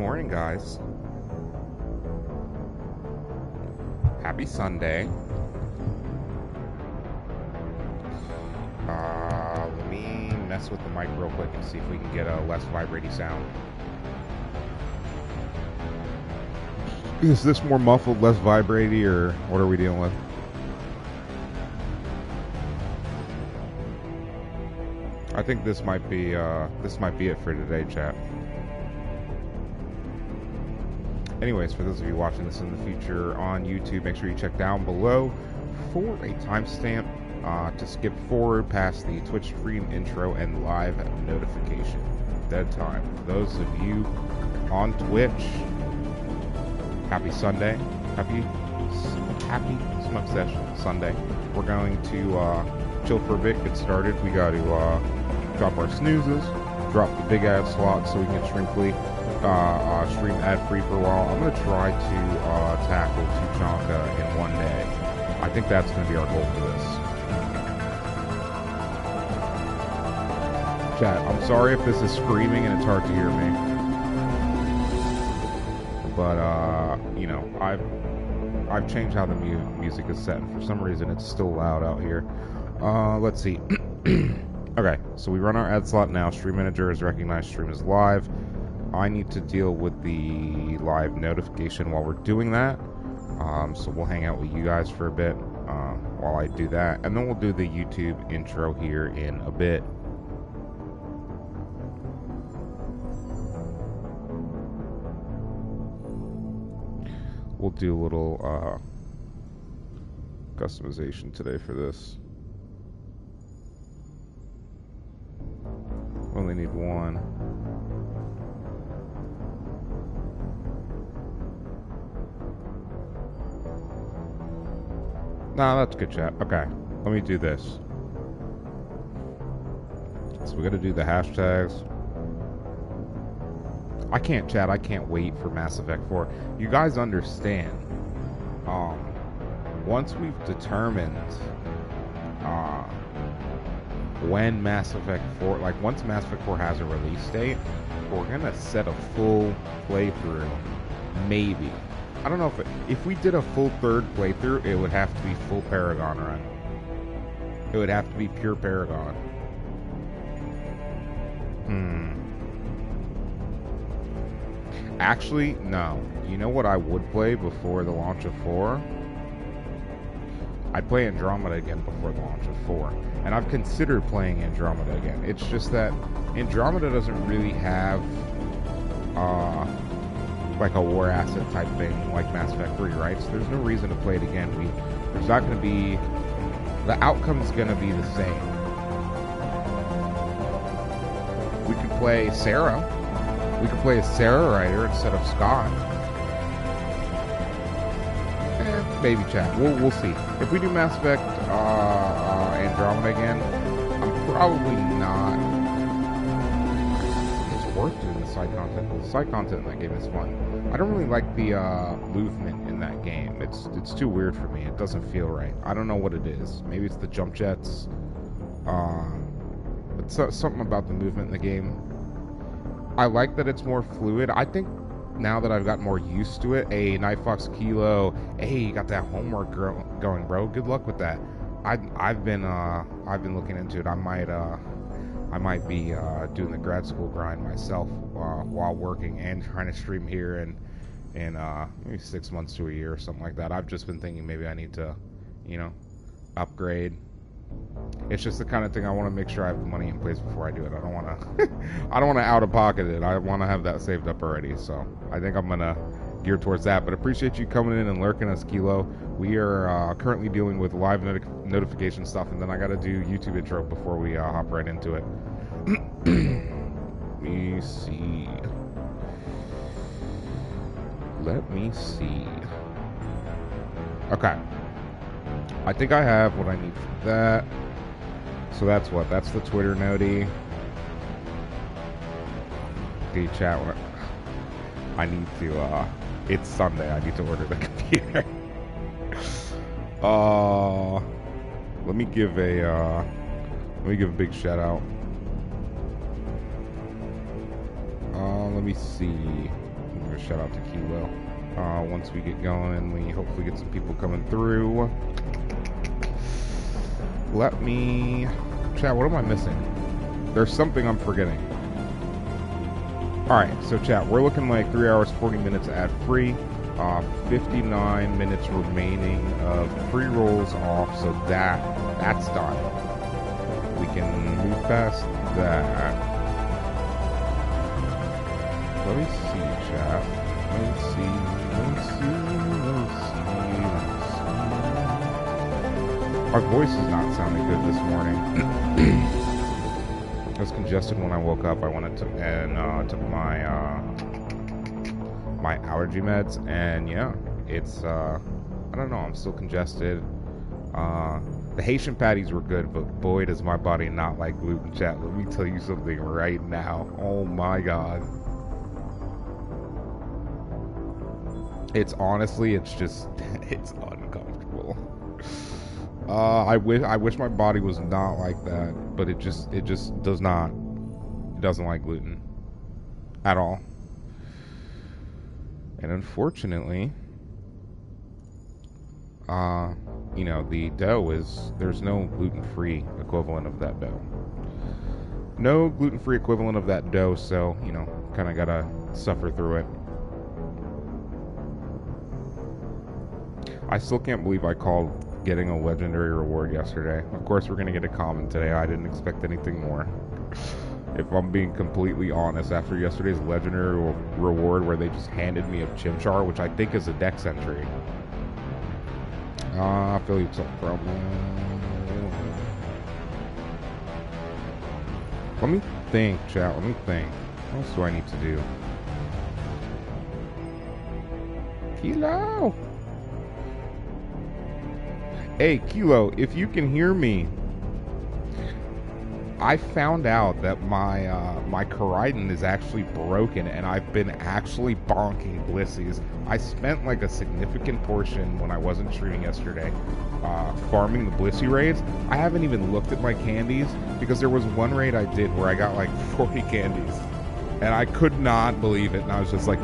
morning, guys. Happy Sunday. Let me mess with the mic real quick and see if we can get a less vibrating sound. Is this more muffled, less vibrating, or what are we dealing with? I think this might be it for today, chat. Anyways, for those of you watching this in the future on YouTube, make sure you check down below for a timestamp to skip forward past the Twitch stream intro and live notification. Dead time. For those of you on Twitch, happy Sunday. Happy Smoke Session Sunday. We're going to chill for a bit, get started. We got to drop our snoozes, drop the big ad slots so we can stream ad-free for a while. I'm going to try to tackle TUCHANKA in one day. I think that's going to be our goal for this. Chat, I'm sorry if this is screaming and it's hard to hear me. But, you know, I've changed how the music is set, and for some reason it's still loud out here. Let's see. Okay, so we run our ad slot now. Stream Manager has recognized stream is live. I need to deal with the live notification while we're doing that. So we'll hang out with you guys for a bit while I do that. And then we'll do the YouTube intro here in a bit. We'll do a little customization today for this. Only need one. Nah, that's good, chat. Okay, let me do this. So we gotta do the hashtags. I can't, chat. I can't wait for Mass Effect 4. You guys understand. Once we've determined when Mass Effect 4, like once Mass Effect 4 has a release date, we're gonna set a full playthrough. Maybe. I don't know if we did a full third playthrough, it would have to be full Paragon run. It would have to be pure Paragon. Actually, no. You know what I would play before the launch of 4? I'd play Andromeda again before the launch of 4. And I've considered playing Andromeda again. It's just that Andromeda doesn't really have like a war asset type thing like Mass Effect 3, right? So there's no reason to play it again. There's not going to be... The outcome's going to be the same. We could play Sarah. We could play a Sarah Rider instead of Scott. Maybe, chat. We'll see. If we do Mass Effect Andromeda again, I'm probably not... It's worth doing the side content. The side content in that game is fun. I don't really like the movement in that game. It's too weird for me. It doesn't feel right. I don't know what it is. Maybe it's the jump jets. It's something about the movement in the game. I like that it's more fluid. I think now that I've got more used to it, Night Fox Kilo, hey, you got that homework going, bro. Good luck with that. I've been looking into it. I might be doing the grad school grind myself while working and trying to stream here in maybe 6 months to a year or something like that. I've just been thinking maybe I need to, you know, upgrade. It's just the kind of thing I want to make sure I have the money in place before I do it. I don't want to out of pocket it. I want to have that saved up already. So I think I'm gonna gear towards that. But appreciate you coming in and lurking us, Kilo. We are currently dealing with live notification stuff, and then I got to do YouTube intro before we hop right into it. Let me see. Okay. I think I have what I need for that. So that's what? That's the Twitter noti. The chat. I need to, it's Sunday. I need to order the computer. Let me give a big shout out. Let me see. a shout out to Kilo. Once we get going, we hopefully get some people coming through. Let me... Chat, what am I missing? There's something I'm forgetting. Alright, so chat, we're looking like 3 hours, 40 minutes ad-free. 59 minutes remaining of pre-rolls off, so that's done. We can move past that. Let me see, chat. Let's see. My voice is not sounding good this morning. I was congested when I woke up. I went took my my allergy meds, and yeah, it's I don't know. I'm still congested. The Haitian patties were good, but boy, does my body not like gluten, chat. Let me tell you something right now. Oh my god. It's honestly, it's uncomfortable. I wish my body was not like that, but it just does not. It doesn't like gluten at all. And unfortunately, the dough there's no gluten-free equivalent of that dough. No gluten-free equivalent of that dough, so, kind of gotta suffer through it. I still can't believe I called getting a legendary reward yesterday. Of course, we're gonna get a common today. I didn't expect anything more. If I'm being completely honest, after yesterday's legendary reward where they just handed me a Chimchar, which I think is a dex entry. I feel it's a problem. Let me think, chat. Let me think. What else do I need to do? Kilo! Hey, Kilo, if you can hear me, I found out that my Koraidon is actually broken, and I've been actually bonking Blissies. I spent like a significant portion when I wasn't streaming yesterday farming the Blissey raids. I haven't even looked at my candies because there was one raid I did where I got like 40 candies, and I could not believe it. And I was just like,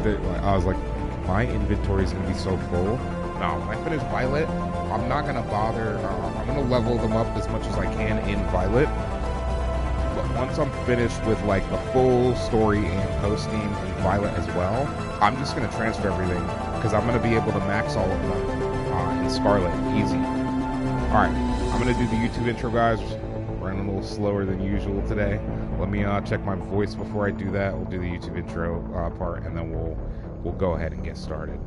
my inventory is gonna be so full. No, when I finish Violet, I'm not gonna bother. I'm gonna level them up as much as I can in Violet. But once I'm finished with like the full story and posting in Violet as well, I'm just gonna transfer everything because I'm gonna be able to max all of them in Scarlet easy. All right, I'm gonna do the YouTube intro, guys. Running a little slower than usual today. Let me check my voice before I do that. We'll do the YouTube intro part, and then we'll go ahead and get started.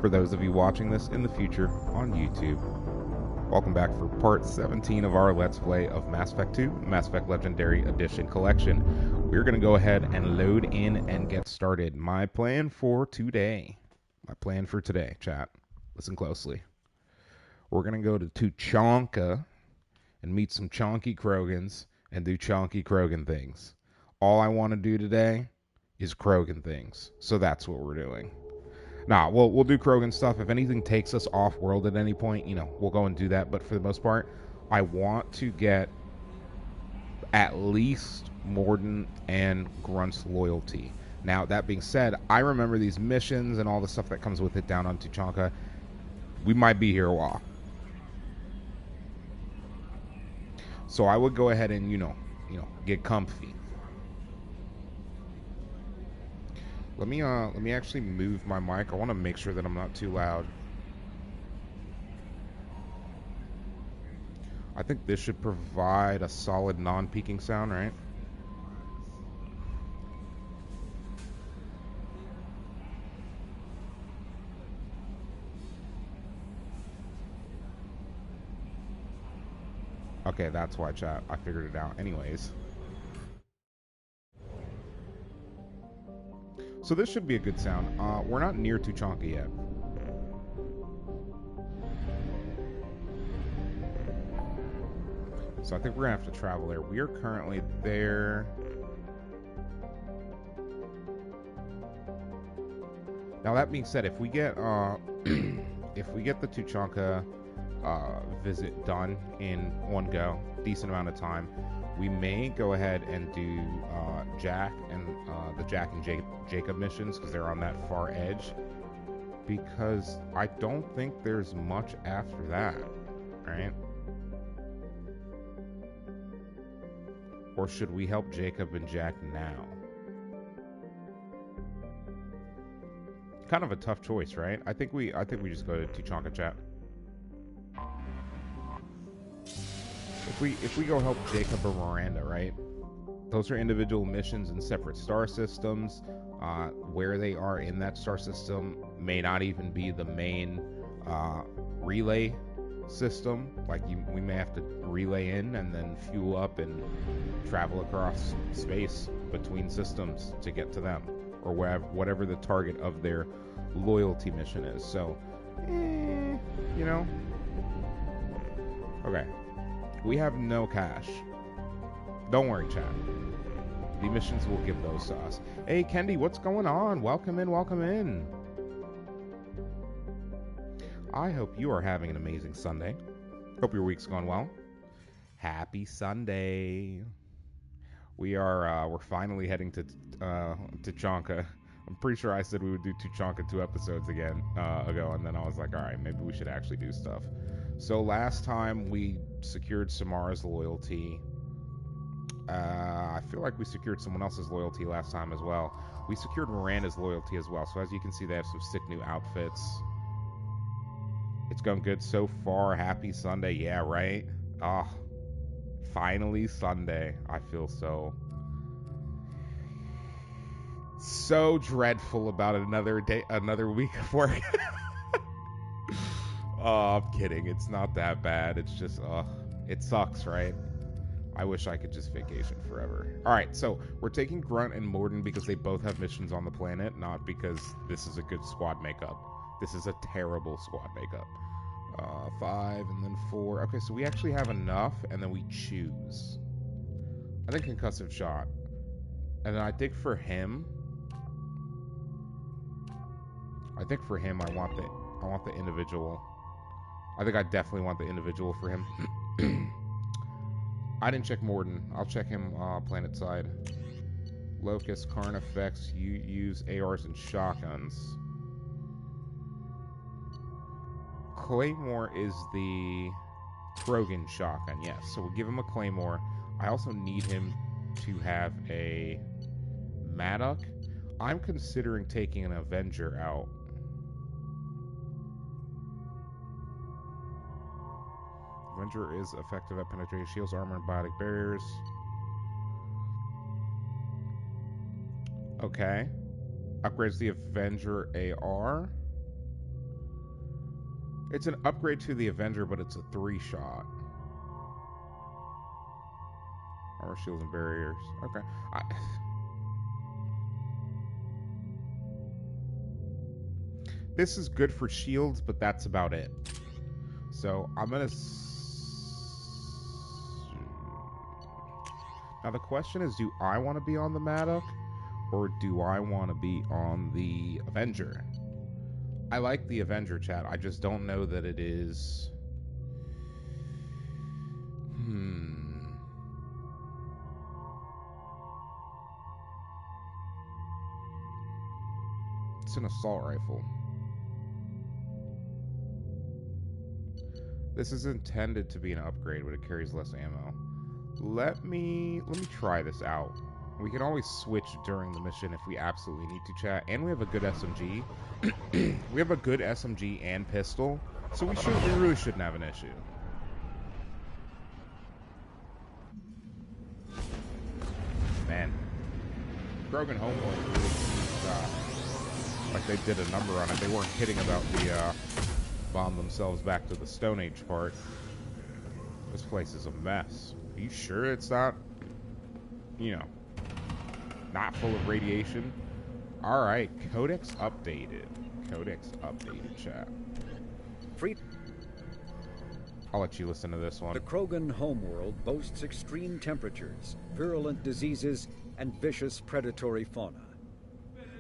For those of you watching this in the future on YouTube, welcome back for part 17 of our Let's Play of Mass Effect 2, Mass Effect Legendary Edition Collection. We're going to go ahead and load in and get started. My plan for today, chat, listen closely. We're going to go to TUCHANKA and meet some chonky Krogans and do chonky Krogan things. All I want to do today is Krogan things, so that's what we're doing. Nah, we'll do Krogan stuff. If anything takes us off-world at any point, we'll go and do that. But for the most part, I want to get at least Mordin and Grunt's loyalty. Now, that being said, I remember these missions and all the stuff that comes with it down on Tuchanka. We might be here a while. So I would go ahead and, get comfy. Let me actually move my mic. I want to make sure that I'm not too loud. I think this should provide a solid non-peaking sound, right? Okay, that's why, chat. I figured it out. Anyways. So this should be a good sound. We're not near Tuchanka yet. So I think we're going to have to travel there. We are currently there. Now that being said, if we get the Tuchanka visit done in one go, decent amount of time. We may go ahead and do Jack and the Jack and Jacob missions because they're on that far edge. Because I don't think there's much after that, right? Or should we help Jacob and Jack now? Kind of a tough choice, right? I think we just go to TUCHANKA chat. If we go help Jacob or Miranda, right? Those are individual missions in separate star systems. Where they are in that star system may not even be the main relay system. Like we may have to relay in and then fuel up and travel across space between systems to get to them, or whatever the target of their loyalty mission is. So, you know. Okay. We have no cash. Don't worry, chat. The missions will give those to us. Hey, Kendi, what's going on? Welcome in, welcome in. I hope you are having an amazing Sunday. Hope your week's gone well. Happy Sunday. We're finally heading to TUCHANKA. I'm pretty sure I said we would do TUCHANKA 2 episodes ago, and then I was like, all right, maybe we should actually do stuff. So last time we secured Samara's loyalty. I feel like we secured someone else's loyalty last time as well. We secured Miranda's loyalty as well. So as you can see, they have some sick new outfits. It's going good so far. Happy Sunday. Yeah, right? Finally Sunday. I feel so dreadful about another week of work. Oh, I'm kidding. It's not that bad. It's just, it sucks, right? I wish I could just vacation forever. Alright, so we're taking Grunt and Morden because they both have missions on the planet, not because this is a good squad makeup. This is a terrible squad makeup. 5 and then 4. Okay, so we actually have enough, and then we choose. I think concussive shot. And then I think for him, I want the individual. I think I definitely want the individual for him. I didn't check Morden. I'll check him planet side. Locust, Carnifex, you use ARs and shotguns. Claymore is the Krogan shotgun, yes. So we'll give him a Claymore. I also need him to have a Maddock. I'm considering taking an Avenger out. Avenger is effective at penetrating shields, armor, and biotic barriers. Okay. Upgrades the Avenger AR. It's an upgrade to the Avenger, but it's a 3-shot. Armor, shields, and barriers. Okay. This is good for shields, but that's about it. So I'm going to... Now the question is, do I want to be on the Maddock or do I want to be on the Avenger? I like the Avenger, chat. I just don't know that it is... It's an assault rifle. This is intended to be an upgrade, but it carries less ammo. Let me try this out. We can always switch during the mission if we absolutely need to, chat. And we have a good SMG. We have a good SMG and pistol, so we really shouldn't have an issue. Man, Krogan Homeworld really seems like they did a number on it. They weren't kidding about the bomb themselves back to the Stone Age part. This place is a mess. Are you sure it's not, not full of radiation? Alright, Codex updated. Chat. I'll let you listen to this one. The Krogan homeworld boasts extreme temperatures, virulent diseases, and vicious predatory fauna.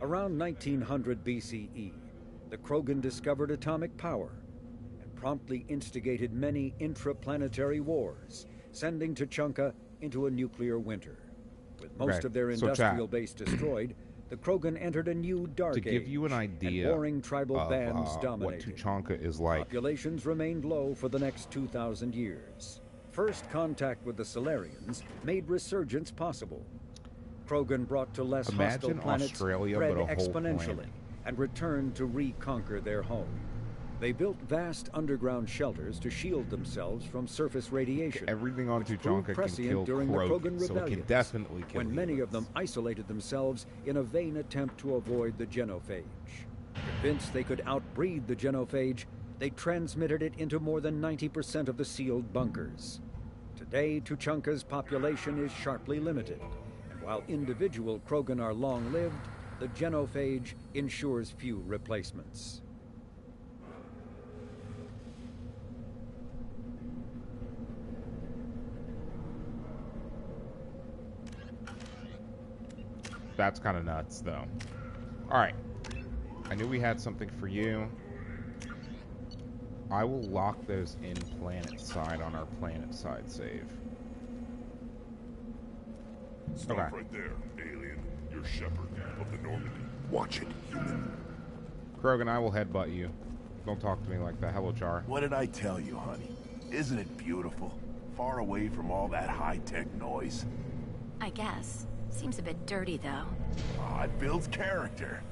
Around 1900 BCE, the Krogan discovered atomic power and promptly instigated many intraplanetary wars, sending Tuchanka into a nuclear winter. With most of their industrial base destroyed, the Krogan entered a new dark age. To give you an idea and warring tribal of bands what dominated. Tuchanka is like, Populations remained low for the next 2,000 years. First contact with the Solarians made resurgence possible. Krogan brought to less hostile planets Australia, spread but a whole exponentially planet. and returned to reconquer their home. They built vast underground shelters to shield themselves from surface radiation. Everything on which Tuchanka proved can prescient kill during the Krogan Krogan, so it can rebellions, definitely kill when many of them humans. isolated themselves in a vain attempt to avoid the genophage. Convinced they could outbreed the genophage, they transmitted it into more than 90% of the sealed bunkers. Today, Tuchanka's population is sharply limited, and while individual Krogan are long-lived, the genophage ensures few replacements. That's kind of nuts, though. Alright. I knew we had something for you. I will lock those in planet side on our planet side save. Stop Okay. right there, alien. You're Shepherd of the Normandy. Watch it, human. Krogan, I will headbutt you. Don't talk to me like that. Hello, Char. What did I tell you, honey? Isn't it beautiful? Far away from all that high-tech noise. I guess. Seems a bit dirty, though. Oh, it builds character.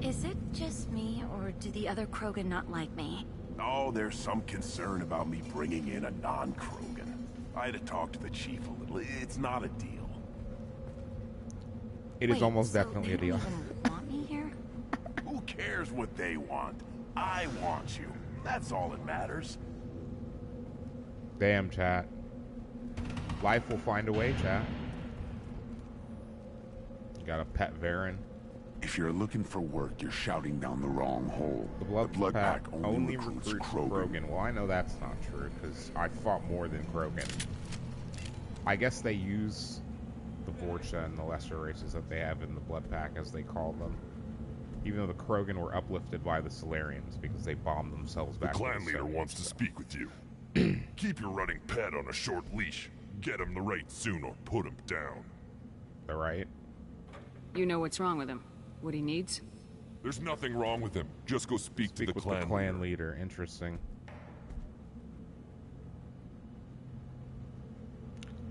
Is it just me, or do the other Krogan not like me? Oh, there's some concern about me bringing in a non-Krogan. I had to talk to the chief a little. It's not a deal. It is Wait, almost so definitely they a deal. don't even want me here? Who cares what they want? I want you. That's all that matters. Damn, chat. Life will find a way, chat. You got a pet Varen. If you're looking for work, you're shouting down the wrong hole. The Blood Pack only recruits Krogan. Well, I know that's not true, because I fought more than Krogan. I guess they use the Vorcha and the lesser races that they have in the Blood Pack, as they call them. Even though the Krogan were uplifted by the Solarians, because they bombed themselves The back. clan leader wants to speak with you. Keep your running pet on a short leash. Get him the right soon or put him down. All right. You know what's wrong with him? What he needs? There's nothing wrong with him. Just go speak to the with clan the clan leader. leader. Interesting.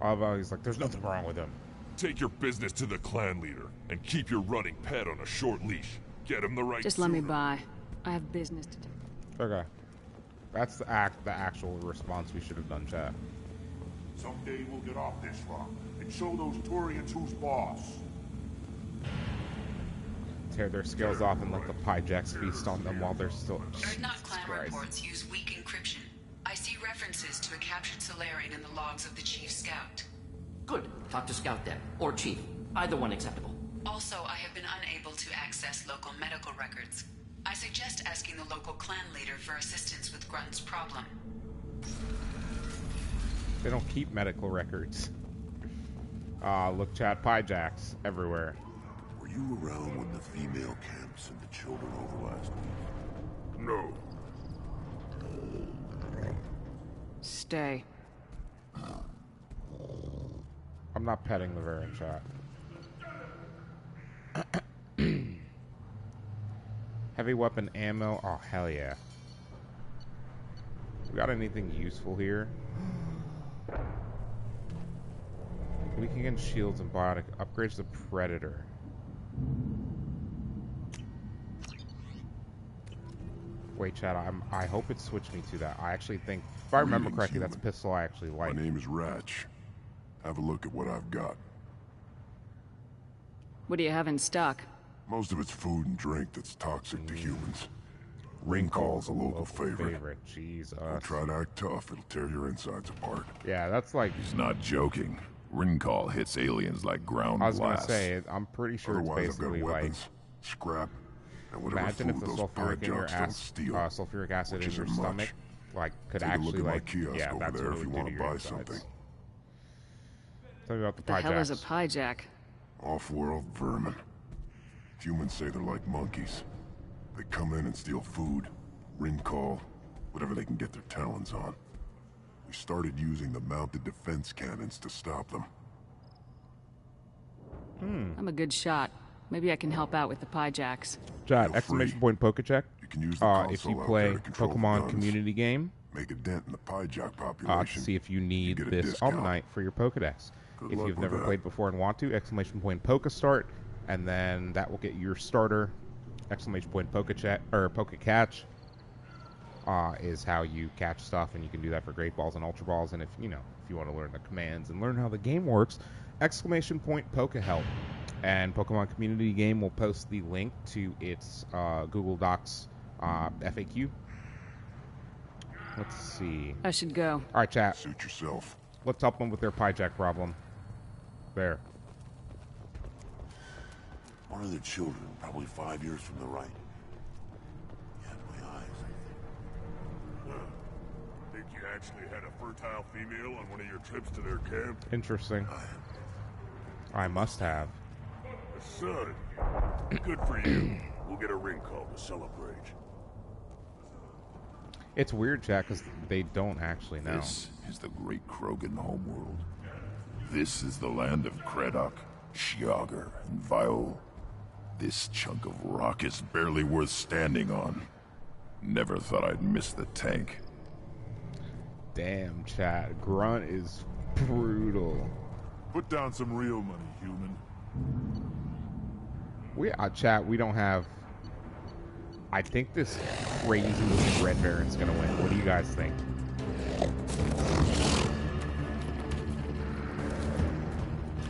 Oh, he's like, there's nothing wrong with him. Take your business to the clan leader and keep your running pet on a short leash. Get him the right Just let me sooner. by. I have business to do. Okay. That's the actual response we should have done, chat. Someday we'll get off this rock and show those Turians who's boss. Tear their scales off and let the Pyjax feast on them while they're still... Not clan Christ. reports use weak encryption. I see references to a captured Solarian in the logs of the Chief Scout. Good. Talk to Scout then. Or Chief. Either one acceptable. Also, I have been unable to access local medical records. I suggest asking the local clan leader for assistance with Grunt's problem. They don't keep medical records. Look, chat, Pyjax everywhere. Were you around when the female camps and the children over last week? No. Stay. I'm not petting the Varen, chat. Heavy weapon ammo. Oh, hell yeah. We got anything useful here? Weakening against shields and biotic. Upgrades the Predator. Wait, chat, I hope it switched me to that. I actually think, if I remember Greetings, correctly, that's a human. pistol I actually like. My name is Ratch. Have a look at what I've got. What do you have in stock? Most of it's food and drink that's toxic to humans. Ring call's a local favorite. Jesus. Don't try to act tough, it'll tear your insides apart. Yeah, that's like, He's not joking. Ring call hits aliens like ground I was gonna blast. say, I'm pretty sure it's Otherwise, I've got basically like, weapons, scrap, and whatever imagine if food the those sulfuric in your Pyjaks don't ass, steal. sulfuric acid which in your isn't much. stomach, like, could Take a actually look at my like, kiosk yeah, over that's there what if it you would want do to to your buy insides. something. Tell me about the The hell is a Pyjax. Pyjack? Off-world vermin. Humans say they're like monkeys. They come in and steal food, Ring call, whatever they can get their talons on. We started using the mounted defense cannons to stop them. I'm a good shot. Maybe I can help out with the Pyjacks. Chat, exclamation point poke check. You can use the console if you out play there to control the Pokemon guns. community game, Make a dent in the Pyjack to population. see if you need get a this discount. Almanite for your Pokedex. Good If luck you've with never that. played before and want to, exclamation point Pokestart, and then that will get your starter. Exclamation point Pokecheck or Pokecatch is how you catch stuff, and you can do that for Great Balls and Ultra Balls. And if you want to learn the commands and learn how the game works, exclamation point Pokehelp. And Pokemon Community Game will post the link to its Google Docs FAQ. Let's see. I should go. All right, chat. Suit yourself. Let's help them with their Pyjack problem. There. One of their children, probably 5 years from the right. Yeah, my eyes. Think you actually had a fertile female on one of your trips to their camp? Interesting. I must have. Son, good for you. We'll get a ring call to celebrate. It's weird, chat, because they don't actually know. This is the great Krogan homeworld. This is the land of Kredok, Shiagar, and Viol. This chunk of rock is barely worth standing on. Never thought I'd miss the tank. Damn, chat. Grunt is brutal. Put down some real money, human. Chat, we don't have... I think this crazy looking red Baron's gonna win. What do you guys think?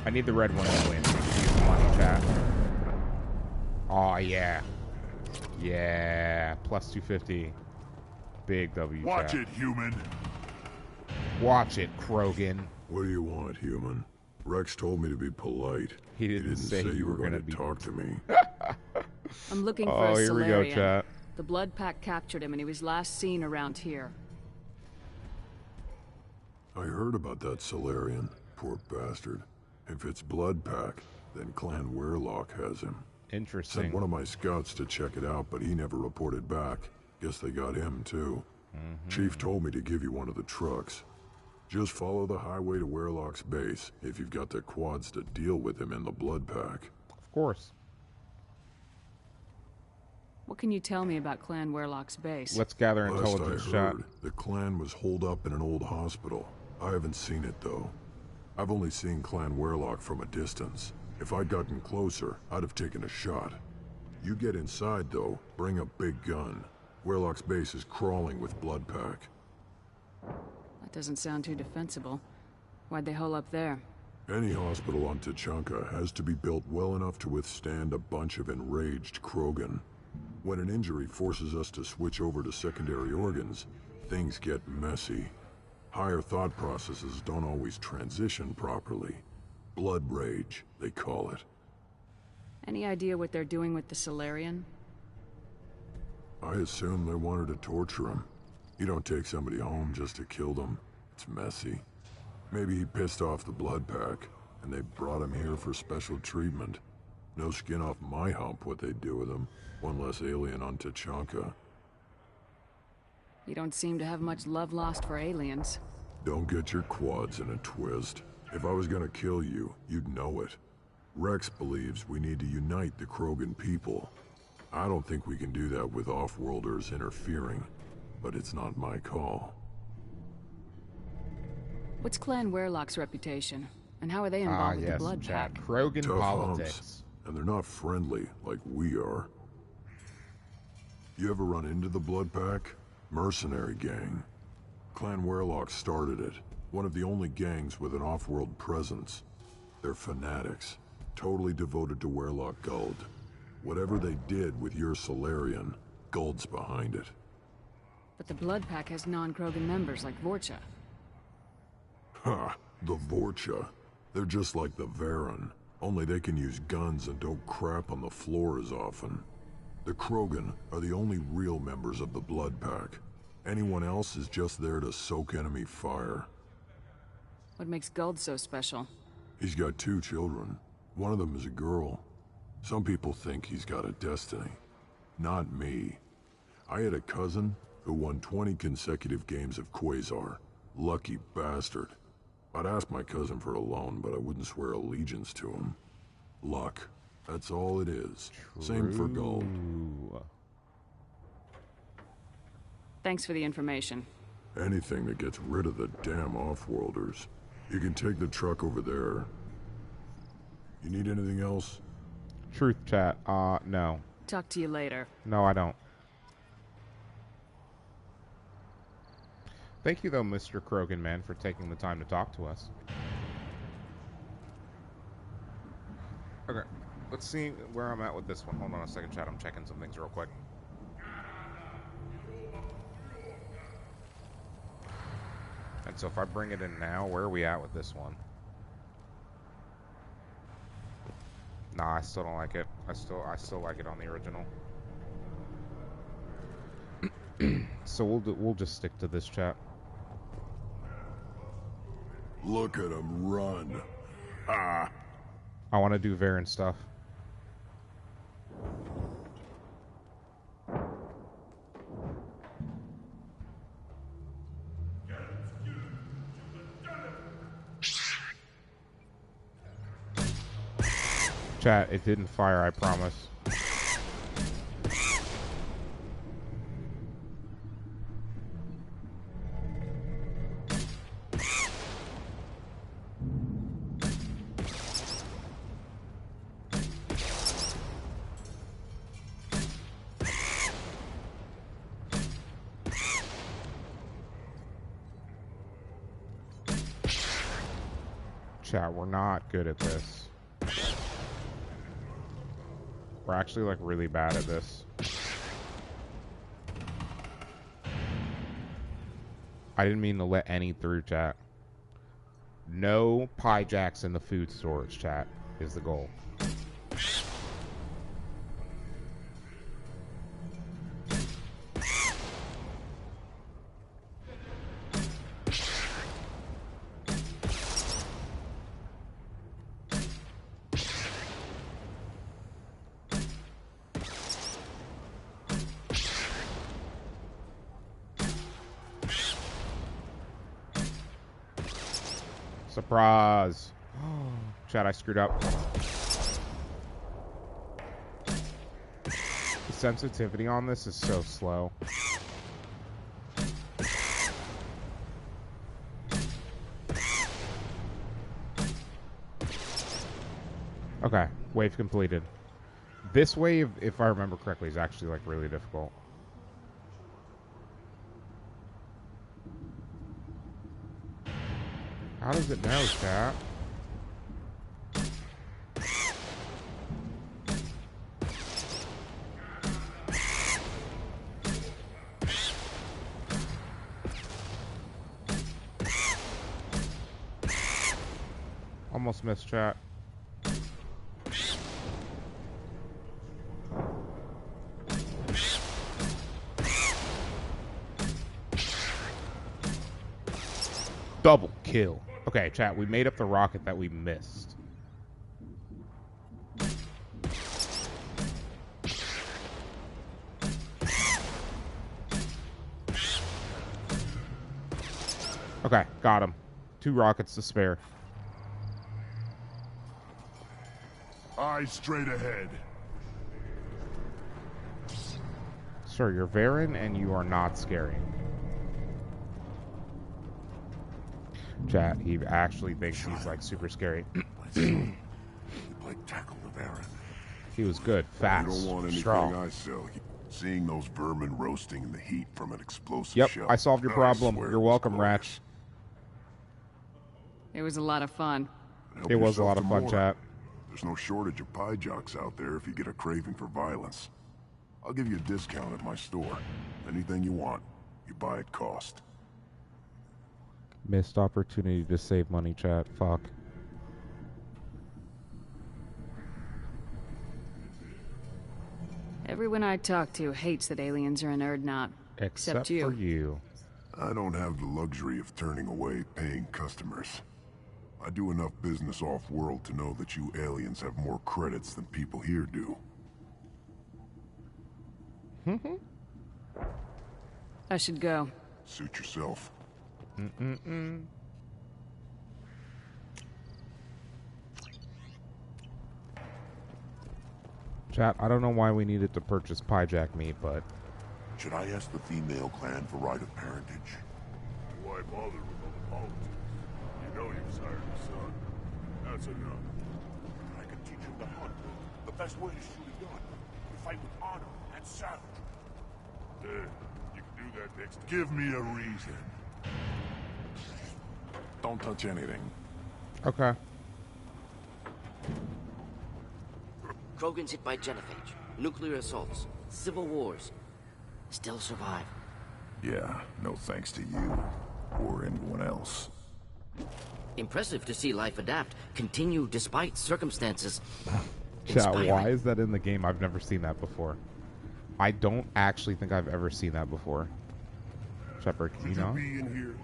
I need the red one to win. Use the money, chat. Oh, yeah. Yeah. Plus 250. Big W, Watch chat. it, human. Watch it, Krogan. What do you want, human? Rex told me to be polite. He didn't say you were going gonna to be... talk to me. I'm looking for a here we go, Solarian. chat. The Blood Pack captured him, and he was last seen around here. I heard about that Solarian. Poor bastard. If it's Blood Pack, then Clan Weirlock has him. Interesting. Sent one of my scouts to check it out, but he never reported back. Guess they got him, too. Chief told me to give you one of the trucks. Just follow the highway to Weirlock's base if you've got the quads to deal with him in the Blood Pack. Of course. What can you tell me about Clan Weirlock's base? Let's gather Last intelligence, I chat. heard, the clan was holed up in an old hospital. I haven't seen it, though. I've only seen Clan Weirlock from a distance. If I'd gotten closer, I'd have taken a shot. You get inside, though, bring a big gun. Weirlock's base is crawling with Blood Pack. That doesn't sound too defensible. Why'd they hole up there? Any hospital on Tuchanka has to be built well enough to withstand a bunch of enraged Krogan. When an injury forces us to switch over to secondary organs, things get messy. Higher thought processes don't always transition properly. Blood rage, they call it. Any idea what they're doing with the Solarian? I assume they wanted to torture him. You don't take somebody home just to kill them. It's messy. Maybe he pissed off the Blood Pack, and they brought him here for special treatment. No skin off my hump what they'd do with him. One less alien on Tuchanka. You don't seem to have much love lost for aliens. Don't get your quads in a twist. If I was gonna kill you, you'd know it. Rex believes we need to unite the Krogan people. I don't think we can do that with off-worlders interfering, but it's not my call. What's Clan Weirlock's reputation? And how are they involved with the Blood chat. Pack? Krogan Tough politics. humps, and they're not friendly like we are. You ever run into the Blood Pack? Mercenary gang. Clan Weirlock started it. One of the only gangs with an off-world presence. They're fanatics, totally devoted to Weirlock Guld. Whatever they did with your Solarian, Guld's behind it. But the Blood Pack has non-Krogan members like Vorcha. Ha! The Vorcha. They're just like the Varen, only they can use guns and don't crap on the floor as often. The Krogan are the only real members of the Blood Pack. Anyone else is just there to soak enemy fire. What makes Guld so special? He's got 2 children. One of them is a girl. Some people think he's got a destiny. Not me. I had a cousin who won 20 consecutive games of Quasar. Lucky bastard. I'd ask my cousin for a loan, but I wouldn't swear allegiance to him. Luck. That's all it is. True. Same for gold. Thanks for the information. Anything that gets rid of the damn off-worlders. You can take the truck over there. You need anything else? Truth, chat. No. Talk to you later. No, I don't. Thank you, though, Mr. Krogan Man, for taking the time to talk to us. Okay, let's see where I'm at with this one. Hold on a second, chat. I'm checking some things real quick. And so if I bring it in now, where are we at with this one? Nah, I still don't like it. I still like it on the original. So we'll just stick to this, chat. Look at him run. Ah. I want to do Varen stuff. Chat, it didn't fire, I promise. Chat, we're not good at this. We're actually, like, really bad at this. I didn't mean to let any through, chat. No pie jacks in the food storage, chat, is the goal. Surprise! Chat, I screwed up. The sensitivity on this is so slow. Okay, wave completed. This wave, if I remember correctly, is actually, like, really difficult. How does it know, chat? Almost missed, chat. Double kill. Okay, chat, we made up the rocket that we missed. Okay, got him. 2 rockets to spare. Eyes straight ahead. Sir, you're Varen and you are not scary. Chat, he actually thinks he's, like, super scary. You play tackle the Baron. He was good, fast, You don't want anything strong. I sell. Seeing those vermin roasting in the heat from an explosive Yep, shell. I solved your problem. swear You're it was welcome, glorious. Ratch. It was a lot of fun. Help It was a yourself lot to of fun, more. chat. There's no shortage of pie jocks out there if you get a craving for violence. I'll give you a discount at my store. Anything you want, you buy at cost. Missed opportunity to save money, chat. Fuck. Everyone I talk to hates that aliens are an Erdnot. Except you. for you. I don't have the luxury of turning away paying customers. I do enough business off-world to know that you aliens have more credits than people here do. I should go. Suit yourself. Chat, I don't know why we needed to purchase Pyjack meat, but... Should I ask the female clan for right of parentage? Why bother with all the politics? You know you've sired a son. That's enough. I could teach him to hunt. The best way to shoot a gun. To fight with honor and savagery. You can do that next. Give me a reason. Don't touch anything. Okay. Krogan's hit by genophage, nuclear assaults, civil wars. Still survive. Yeah, no thanks to you. Or anyone else. Impressive to see life adapt, continue despite circumstances. Chat, why is that in the game? I've never seen that before. I don't actually think I've ever seen that before. Shepard, can you know? Be in here?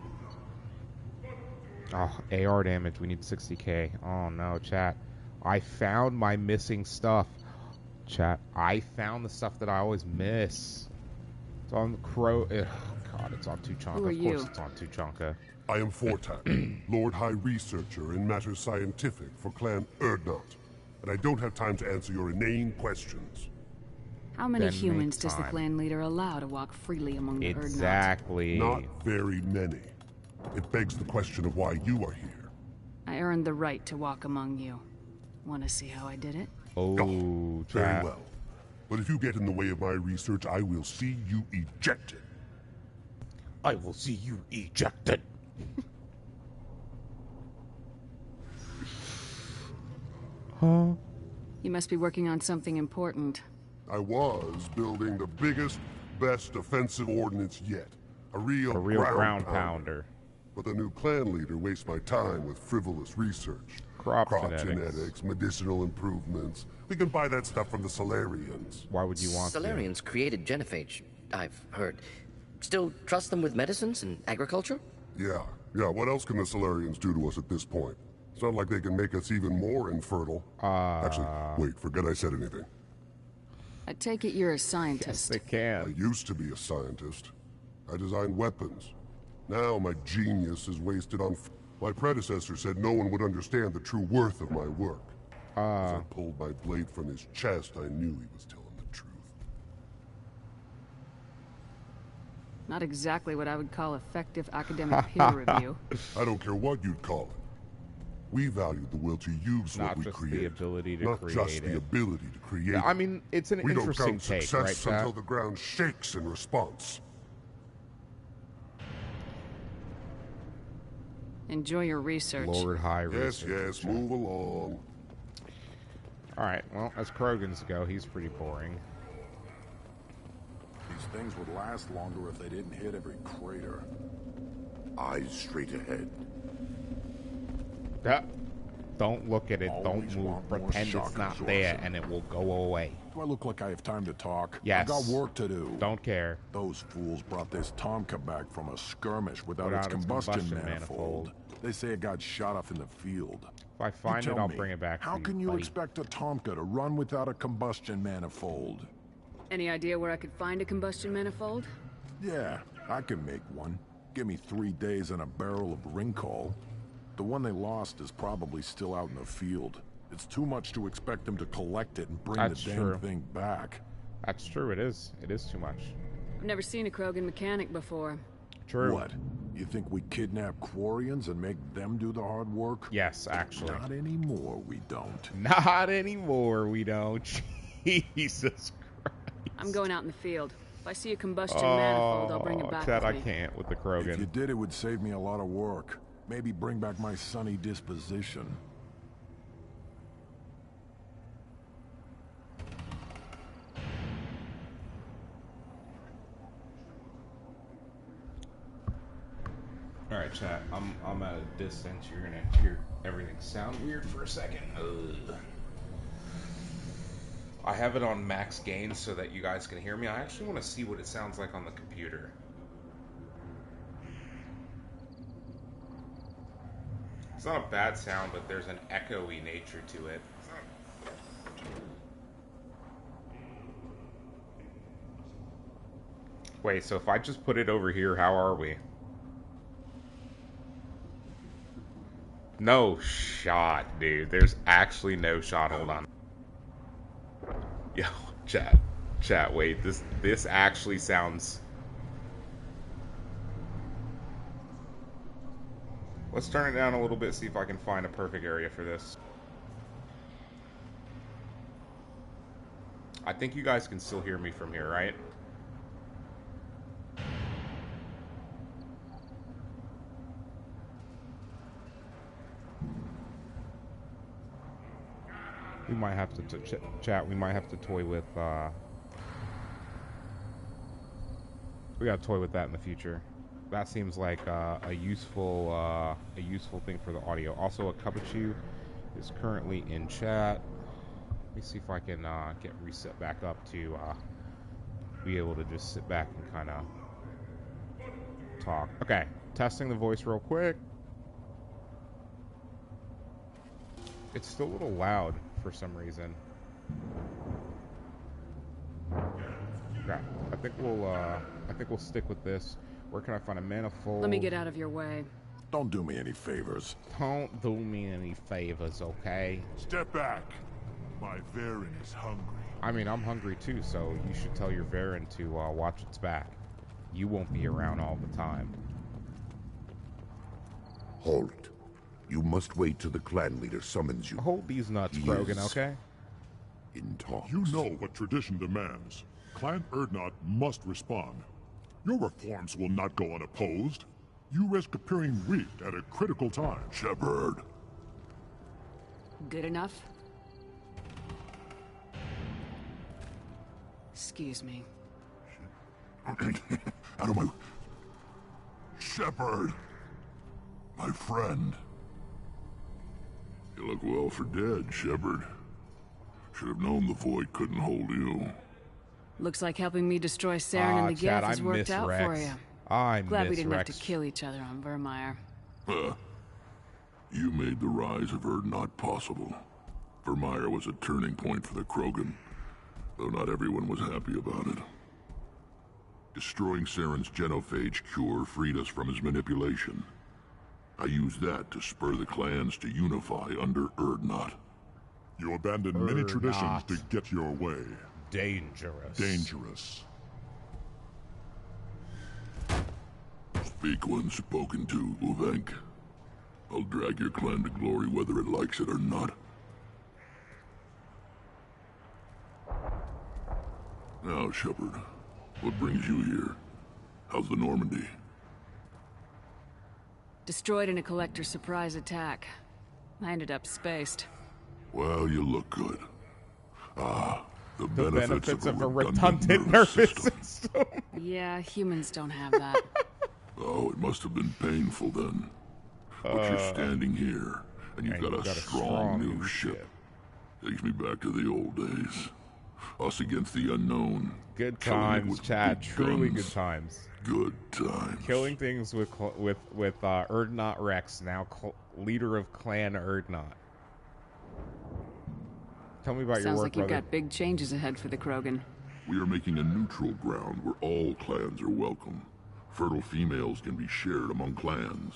Oh, AR damage. We need 60k. Oh no, chat. I found my missing stuff. Chat, I found the stuff that I always miss. It's on God, it's on TUCHANKA. Who are of course you? It's on TUCHANKA. I am Fortak, Lord High Researcher in matters scientific for Clan Erdnot. And I don't have time to answer your inane questions. How many Then make humans does the time. clan leader allow to walk freely among the Erdnots? Exactly. Not very many. It begs the question of why you are here. I earned the right to walk among you. Want to see how I did it? Oh, Very chat. well. But if you get in the way of my research, I will see you ejected. I will see you ejected. Huh? You must be working on something important. I was building the biggest, best offensive ordnance yet. A real ground pounder. But the new clan leader wastes my time with frivolous research. Crop genetics, medicinal improvements. We can buy that stuff from the Solarians. Why would you want Solarians created genophage, I've heard. Still trust them with medicines and agriculture? Yeah. What else can the Solarians do to us at this point? It's not like they can make us even more infertile. Actually, wait, forget I said anything. I take it you're a scientist. Yes, they I can. used to be a scientist. I designed weapons. Now my genius is wasted on... My predecessor said no one would understand the true worth of my work. As I pulled my blade from his chest, I knew he was telling the truth. Not exactly what I would call effective academic peer review. I don't care what you'd call it. We valued the will to use Not what we just create. the ability to not create just it. the ability to create. I mean, it's an we interesting don't count take, success right, until chat? the ground shakes in response. Enjoy your research. Lord High Yes, Research. move along. Alright, well, as Krogans go, he's pretty boring. These things would last longer if they didn't hit every crater. Eyes straight ahead. Yeah. Don't look at it, Always don't move, want more pretend shock it's not absorption. there, and it will go away. Do I look like I have time to talk? Yes. I got work to do. Don't care. Those fools brought this TUCHANKA back from a skirmish without its Without its combustion combustion manifold. manifold. They say it got shot off in the field. If I find You it, tell I'll me, bring it back how for you, can you buddy. expect a TUCHANKA to run without a combustion manifold? Any idea where I could find a combustion manifold? Yeah, I can make one. Give me 3 days and a barrel of Ringcall. The one they lost is probably still out in the field. It's too much to expect them to collect it and bring That's the damn true. thing back. That's true, it is. It is too much. I've never seen a Krogan mechanic before. True. What? You think we kidnap Quarians and make them do the hard work? Yes, actually. Not anymore, we don't. Not anymore, we don't. Jesus Christ. I'm going out in the field. If I see a combustion manifold, I'll bring it back Chad, with I me. can't with the If Krogan. you did, it would save me a lot of work. Maybe bring back my sunny disposition. Alright, chat. I'm at a distance. You're gonna hear everything sound weird for a second. Ugh. I have it on max gain so that you guys can hear me. I actually want to see what it sounds like on the computer. It's not a bad sound, but there's an echoey nature to it. Wait, so if I just put it over here, how are we? No shot, dude. There's actually no shot. Hold on. Yo, chat, wait. This actually sounds... Let's turn it down a little bit, see if I can find a perfect area for this. I think you guys can still hear me from here, right? We might have to chat. We might have to toy with. We gotta toy with that in the future. That seems like a useful thing for the audio. Also, a Kabuchu is currently in chat. Let me see if I can get reset back up to be able to just sit back and kind of talk. Okay, testing the voice real quick. It's still a little loud for some reason. Okay, I think we'll stick with this. Where can I find a manifold? Let me get out of your way. Don't do me any favors. Don't do me any favors, okay? Step back. My Varen is hungry. I mean, I'm hungry too, so you should tell your Varen to watch its back. You won't be around all the time. Halt. You must wait till the clan leader summons you. Hold these nuts, Krogan, okay? In talks. You know what tradition demands. Clan Urdnot must respond. Your reforms will not go unopposed. You risk appearing weak at a critical time. Shepard. Good enough? Excuse me. Out of my... Shepard! My friend. You look well for dead, Shepard. Should have known the void couldn't hold you. Looks like helping me destroy Saren and the Geth has worked out for you. Glad we didn't have to Rex. kill each other on Vermeer. You made the rise of Urdnot possible. Vermeer was a turning point for the Krogan, though not everyone was happy about it. Destroying Saren's genophage cure freed us from his manipulation. I used that to spur the clans to unify under Urdnot. You abandoned many traditions to get your way. Dangerous. Dangerous. Speak when spoken to, Uvenk. I'll drag your clan to glory whether it likes it or not. Now, Shepard, what brings you here? How's the Normandy? Destroyed in a collector surprise attack. I ended up spaced. Well, you look good. The benefits of a redundant nervous system. Yeah, humans don't have that. Oh, it must have been painful then. But you're standing here, and you've got a strong new ship. Takes me back to the old days. Us against the unknown. Good times, Chad. Truly good times. Good times. Killing things with Urdnot Rex, now leader of Clan Urdnot. Tell me about your work, Sounds like you've brother. got big changes ahead for the Krogan. We are making a neutral ground where all clans are welcome. Fertile females can be shared among clans.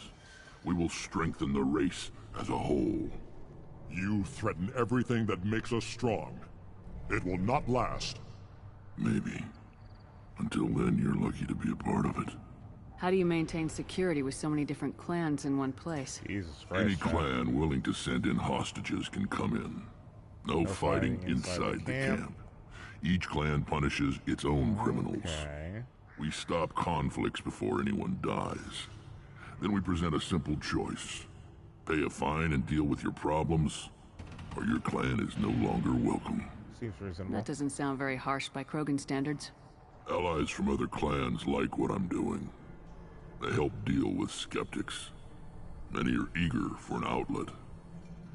We will strengthen the race as a whole. You threaten everything that makes us strong. It will not last. Maybe. Until then, you're lucky to be a part of it. How do you maintain security with so many different clans in one place? Jesus Christ. Any clan willing to send in hostages can come in. No fighting inside the camp. Each clan punishes its own criminals. We stop conflicts before anyone dies. Then we present a simple choice. Pay a fine and deal with your problems, or your clan is no longer welcome. Seems reasonable. That doesn't sound very harsh by Krogan standards. Allies from other clans like what I'm doing. They help deal with skeptics. Many are eager for an outlet.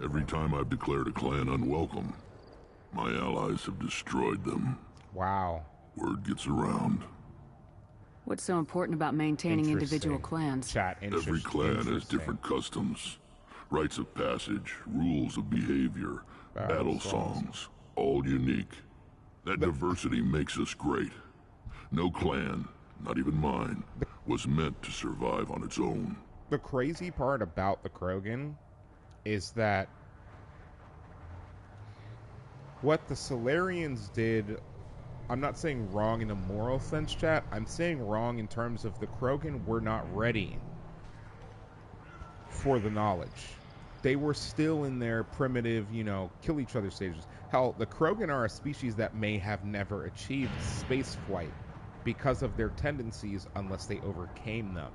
Every time I've declared a clan unwelcome, my allies have destroyed them. Wow. Word gets around. What's so important about maintaining individual clans? Every clan has different customs, rites of passage, rules of behavior, battle songs, all unique. That diversity makes us great. No clan not even mine, was meant to survive on its own. The crazy part about the Krogan is that what the Salarians did, I'm not saying wrong in a moral sense, chat. I'm saying wrong in terms of the Krogan were not ready for the knowledge. They were still in their primitive, kill each other stages. Hell, the Krogan are a species that may have never achieved space flight because of their tendencies unless they overcame them.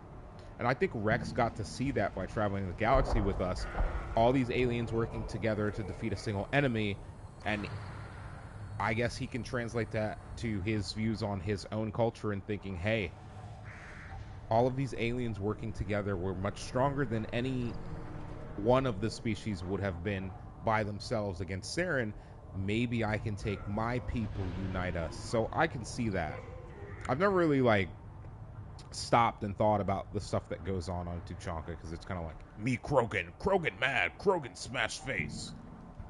And I think Rex got to see that by traveling the galaxy with us. All these aliens working together to defeat a single enemy, and I guess he can translate that to his views on his own culture and thinking, hey, all of these aliens working together were much stronger than any one of the species would have been by themselves against Saren. Maybe I can take my people, unite us. So I can see that. I've never really stopped and thought about the stuff that goes on Tuchanka, because it's kind of like, me Krogan mad, Krogan smash face.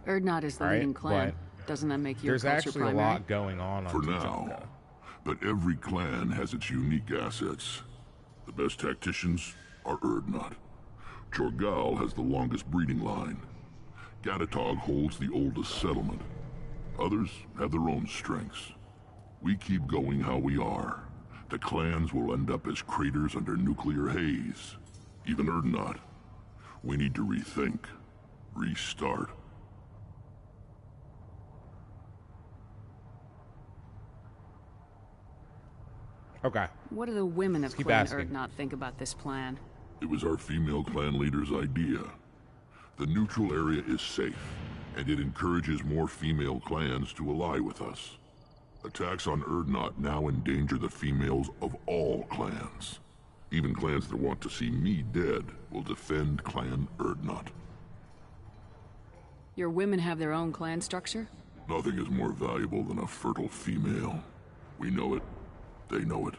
Urdnot is the leading clan. Doesn't that make your culture primary? There's actually a lot going on For Tuchanka. now, but every clan has its unique assets. The best tacticians are Urdnot. Chorgal has the longest breeding line. Gatatog holds the oldest settlement. Others have their own strengths. We keep going how we are. The clans will end up as craters under nuclear haze. Even Urdnot. We need to rethink. Restart. Okay. What do the women of Clan Urdnot think about this plan? It was our female clan leader's idea. The neutral area is safe, and it encourages more female clans to ally with us. Attacks on Urdnot now endanger the females of all clans. Even clans that want to see me dead will defend Clan Urdnot. Your women have their own clan structure? Nothing is more valuable than a fertile female. We know it. They know it.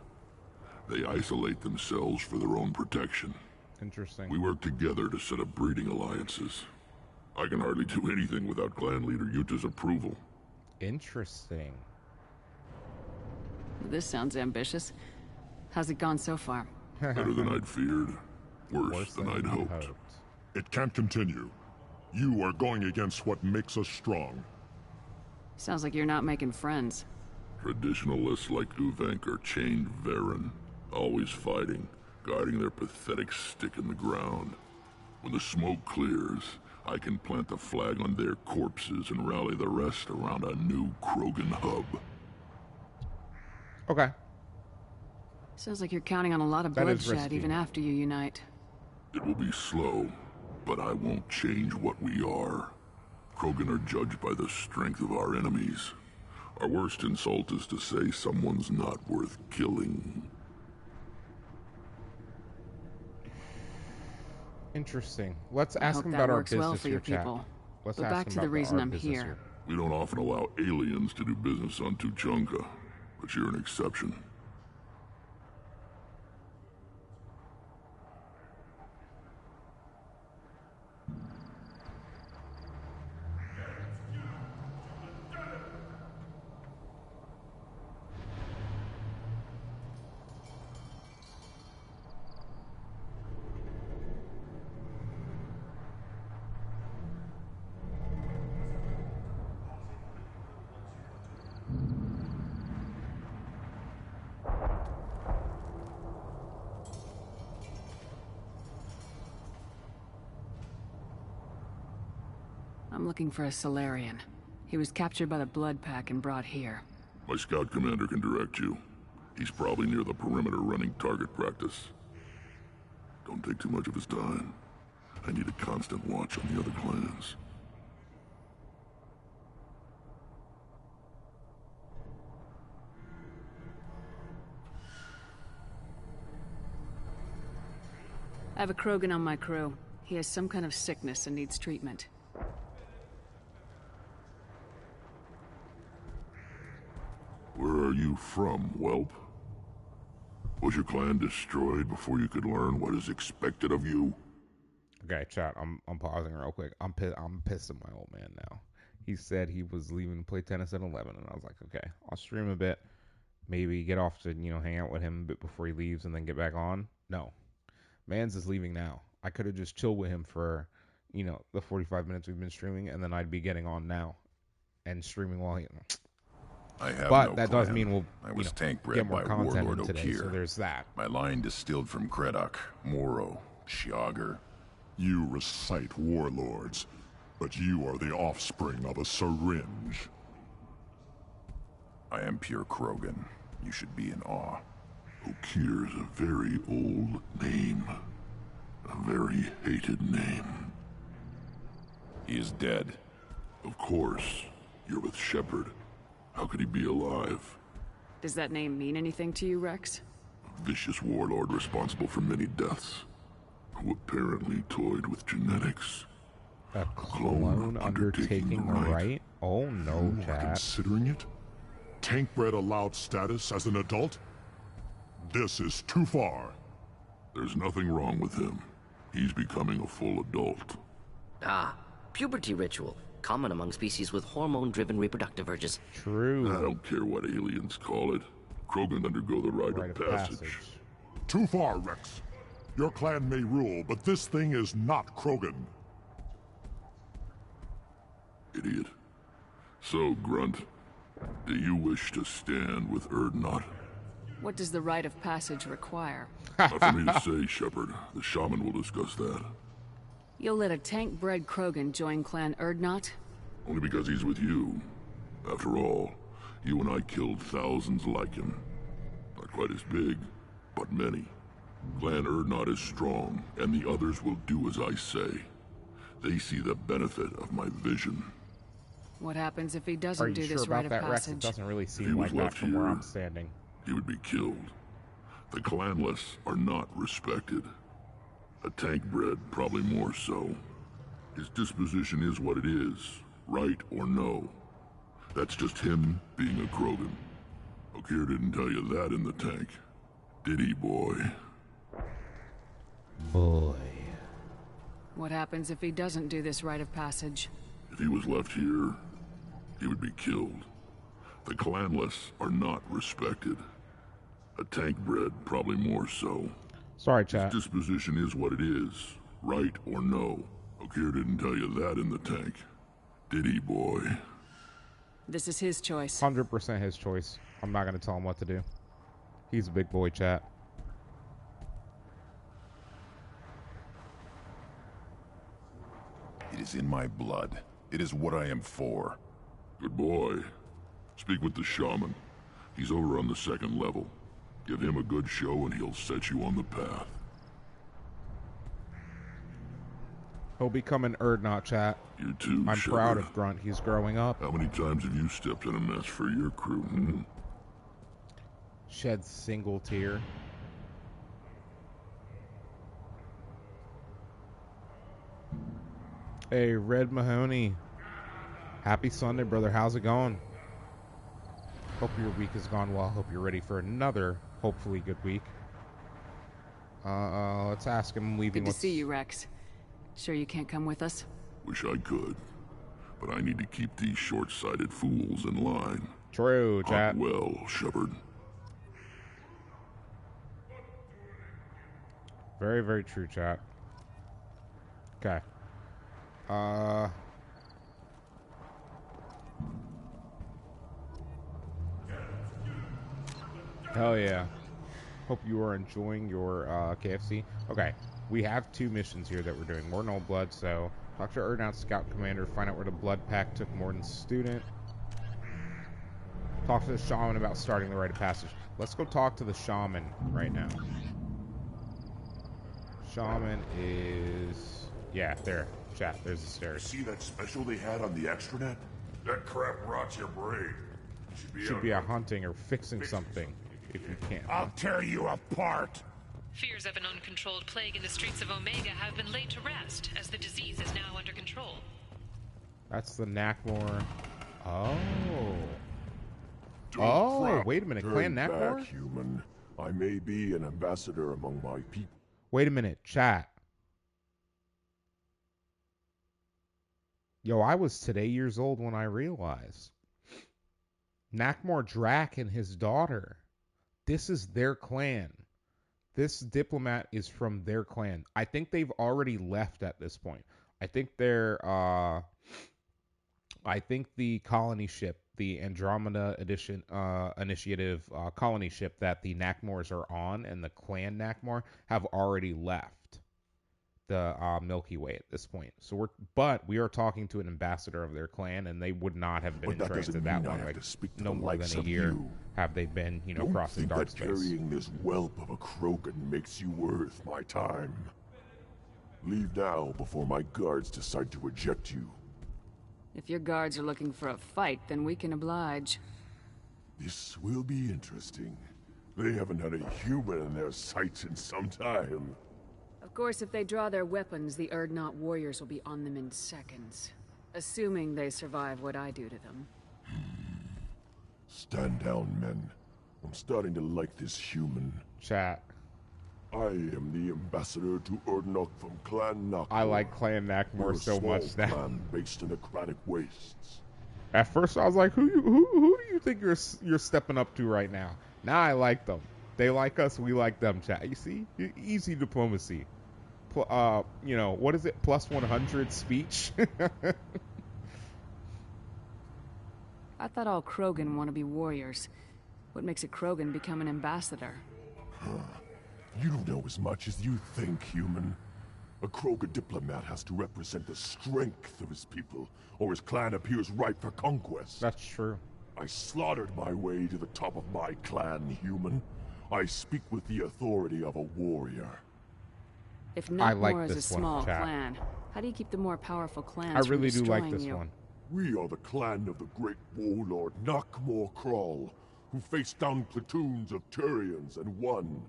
They isolate themselves for their own protection. Interesting. We work together to set up breeding alliances. I can hardly do anything without clan leader Yuta's approval. Interesting. This sounds ambitious. How's it gone so far? Better than I'd feared. Worse than I'd hoped. It can't continue. You are going against what makes us strong. Sounds like you're not making friends. Traditionalists like Uvenk are chained Varen, always fighting, guarding their pathetic stick in the ground. When the smoke clears, I can plant the flag on their corpses and rally the rest around a new Krogan hub. Okay. Sounds like you're counting on a lot of bloodshed even after you unite. It will be slow, but I won't change what we are. Krogan are judged by the strength of our enemies. Our worst insult is to say someone's not worth killing. Interesting. Let's ask them about our business here, chat. Let's ask back to the reason I'm here. We don't often allow aliens to do business on Tuchanka, but you're an exception. I'm looking for a Salarian. He was captured by the Blood Pack and brought here. My scout commander can direct you. He's probably near the perimeter running target practice. Don't take too much of his time. I need a constant watch on the other clans. I have a Krogan on my crew. He has some kind of sickness and needs treatment. Where are you from, whelp? Was your clan destroyed before you could learn what is expected of you? Okay, chat. I'm pausing real quick. I'm pissed at my old man now. He said he was leaving to play tennis at 11, and I was like, okay, I'll stream a bit. maybe get off to, hang out with him a bit before he leaves and then get back on. No. Mans is leaving now. I could have just chilled with him for, the 45 minutes we've been streaming, and then I'd be getting on now and streaming while he... But that does mean we'll get more content in today, so there's that. My line distilled from Kredok, Moro, Shiagar. You recite warlords, but you are the offspring of a syringe. I am pure Krogan. You should be in awe. Okir's a very old name. A very hated name. He is dead. Of course. You're with Shepard. How could he be alive? Does that name mean anything to you, Rex? A vicious warlord responsible for many deaths, who apparently toyed with genetics. A clone undertaking the right? Oh no, Chat. Considering it? Tankbred allowed status as an adult? This is too far. There's nothing wrong with him. He's becoming a full adult. Ah, puberty ritual. Common among species with hormone-driven reproductive urges. True. I don't care what aliens call it. Krogan undergo the rite of passage. Too far, Rex. Your clan may rule, but this thing is not Krogan. Idiot. So, Grunt, do you wish to stand with Urdnot? What does the rite of passage require? Not for me to say, Shepard. The shaman will discuss that. You'll let a tank-bred Krogan join Clan Urdnot? Only because he's with you. After all, you and I killed thousands like him. Not quite as big, but many. Clan Urdnot is strong, and the others will do as I say. They see the benefit of my vision. What happens if he doesn't do this rite of passage? It doesn't really seem like that from where I'm standing. He would be killed. The clanless are not respected. A tank bred, probably more so. His disposition is what it is, right or no. That's just him being a Krogan. Okir didn't tell you that in the tank. Did he, boy? Boy. What happens if he doesn't do this rite of passage? If he was left here, he would be killed. The clanless are not respected. A tank bred, probably more so. Sorry, chat. His disposition is what it is, right or no. Okir didn't tell you that in the tank. Did he, boy? This is his choice. 100% his choice. I'm not going to tell him what to do. He's a big boy, chat. It is in my blood. It is what I am for. Good boy. Speak with the shaman. He's over on the second level. Give him a good show and he'll set you on the path. He'll become an Urdnot, chat. You too, I'm Shepard. proud of Grunt. He's growing up. How many times have you stepped in a mess for your crew, hmm? Shed single tear. Hey, Red Mahoney. Happy Sunday, brother. How's it going? Hope your week has gone well. Hope you're ready for another, hopefully, good week. Let's ask him leaving. Good to see you, Rex. Sure you can't come with us? Wish I could. But I need to keep these short-sighted fools in line. True, chat. Well, Shepard. Very, very true, chat. Okay. Hell yeah. Hope you are enjoying your KFC. Okay, we have two missions here that we're doing. More no blood, so talk to Urdnot Scout Commander, find out where the blood pack took Morton's student. Talk to the shaman about starting the rite of passage. Let's go talk to the shaman right now. Shaman is... yeah, there. Chat, there's the stairs. See that special they had on the extranet? That crap rots your brain. Should be out hunting or fixing something, if you can. I'll tear you apart! Fears of an uncontrolled plague in the streets of Omega have been laid to rest, as the disease is now under control. That's the Nakmor. Oh. Don't Oh, wait a minute. Clan Turn Nakmor? back, human. I may be an ambassador among my people. Wait a minute. Chat. Yo, I was today years old when I realized. Nakmor Drak and his daughter. This is their clan. This diplomat is from their clan. I think they've already left at this point. I think the colony ship, the Andromeda Initiative colony ship that the Nakmors are on, and the clan Nakmor have already left the Milky Way at this point. So we are talking to an ambassador of their clan, and they would not have been in transit that long. Like no more than a year have they been, crossing dark space. Carrying this whelp of a Krogan makes you worth my time. Leave now before my guards decide to eject you. If your guards are looking for a fight, then we can oblige. This will be interesting. They haven't had a human in their sights in some time. Of course, if they draw their weapons, the Urdnot warriors will be on them in seconds. Assuming they survive what I do to them. Stand down, men. I'm starting to like this human. Chat. I am the ambassador to Urdnot from Clan Nakmor. I like Clan Nakmor so much now. Clan based in Aquatic Wastes. At first, I was like, who do you think you're stepping up to right now? Now I like them. They like us. We like them. Chat. You see, easy diplomacy. What is it? Plus 100 speech. I thought all Krogan want to be warriors. What makes a Krogan become an ambassador? You don't know as much as you think, human. A Krogan diplomat has to represent the strength of his people, or his clan appears ripe for conquest. That's true. I slaughtered my way to the top of my clan, human. I speak with the authority of a warrior. If Nakmor is a small clan, how do you keep the more powerful clans I really from do like this you? one. We are the clan of the great warlord Nakmor Kral, who faced down platoons of Turians and won.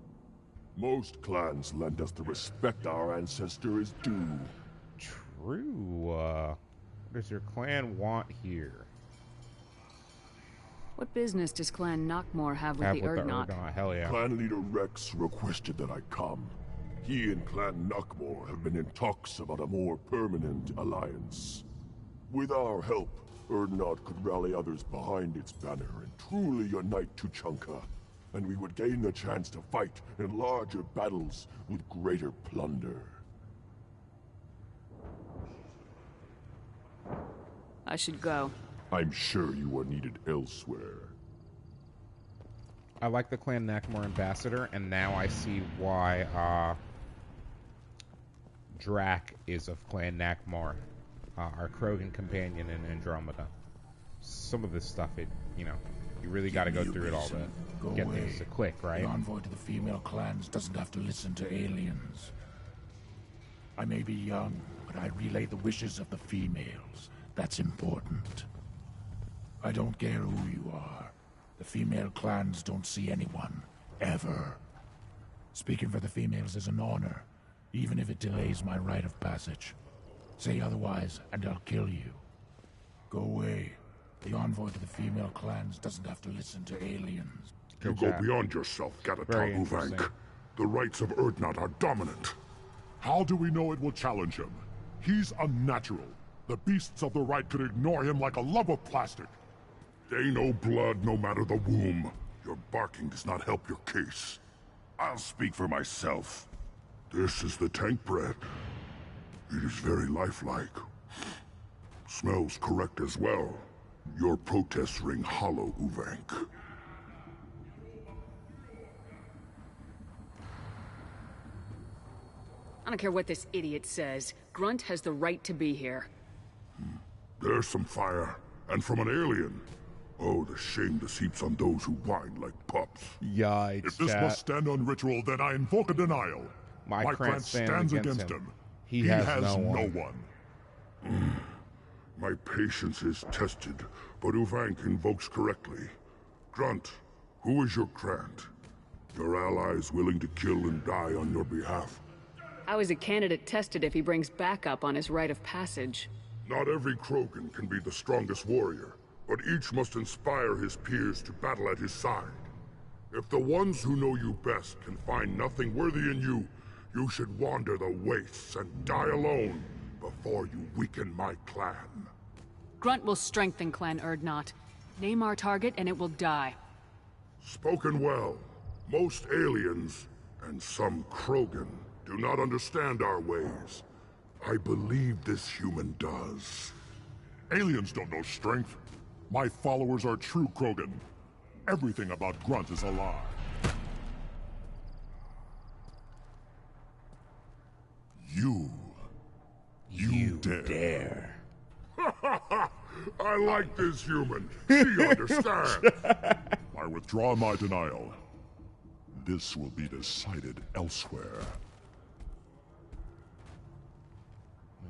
Most clans lend us the respect our ancestor is due. True. What does your clan want here? What business does Clan Nakmor have with the Urdnot? Hell yeah. Clan leader Rex requested that I come. He and Clan Nakmor have been in talks about a more permanent alliance. With our help, Urdnot could rally others behind its banner and truly unite Tuchanka, and we would gain the chance to fight in larger battles with greater plunder. I should go. I'm sure you are needed elsewhere. I like the Clan Nakmor ambassador, and now I see why Drak is of Clan Nakmor, our Krogan companion in Andromeda. Some of this stuff, you really got to go through it all to get things to click, right? The envoy to the female clans doesn't have to listen to aliens. I may be young, but I relay the wishes of the females. That's important. I don't care who you are. The female clans don't see anyone, ever. Speaking for the females is an honor, even if it delays my rite of passage. Say otherwise, and I'll kill you. Go away. The envoy to the female clans doesn't have to listen to aliens. You go beyond yourself, Gatatog Uvank. The rights of Urdnot are dominant. How do we know it will challenge him? He's unnatural. The beasts of the right could ignore him like a lump of plastic. They know blood no matter the womb. Your barking does not help your case. I'll speak for myself. This is the tank bread. It is very lifelike. Smells correct as well. Your protests ring hollow, Uvank. I don't care what this idiot says. Grunt has the right to be here. There's some fire, and from an alien. Oh, the shame this heaps on those who whine like pups. Yikes, if this must stand on ritual, then I invoke a denial. My clan stands against him. He has no one. My patience is tested, but Uvank invokes correctly. Grunt, who is your Krant? Your allies willing to kill and die on your behalf? How is a candidate tested if he brings backup on his rite of passage? Not every Krogan can be the strongest warrior, but each must inspire his peers to battle at his side. If the ones who know you best can find nothing worthy in you, you should wander the wastes and die alone before you weaken my clan. Grunt will strengthen Clan Urdnot. Name our target and it will die. Spoken well. Most aliens, and some Krogan, do not understand our ways. I believe this human does. Aliens don't know strength. My followers are true Krogan. Everything about Grunt is a lie. You dare. I like this human. She understands. I withdraw my denial. This will be decided elsewhere.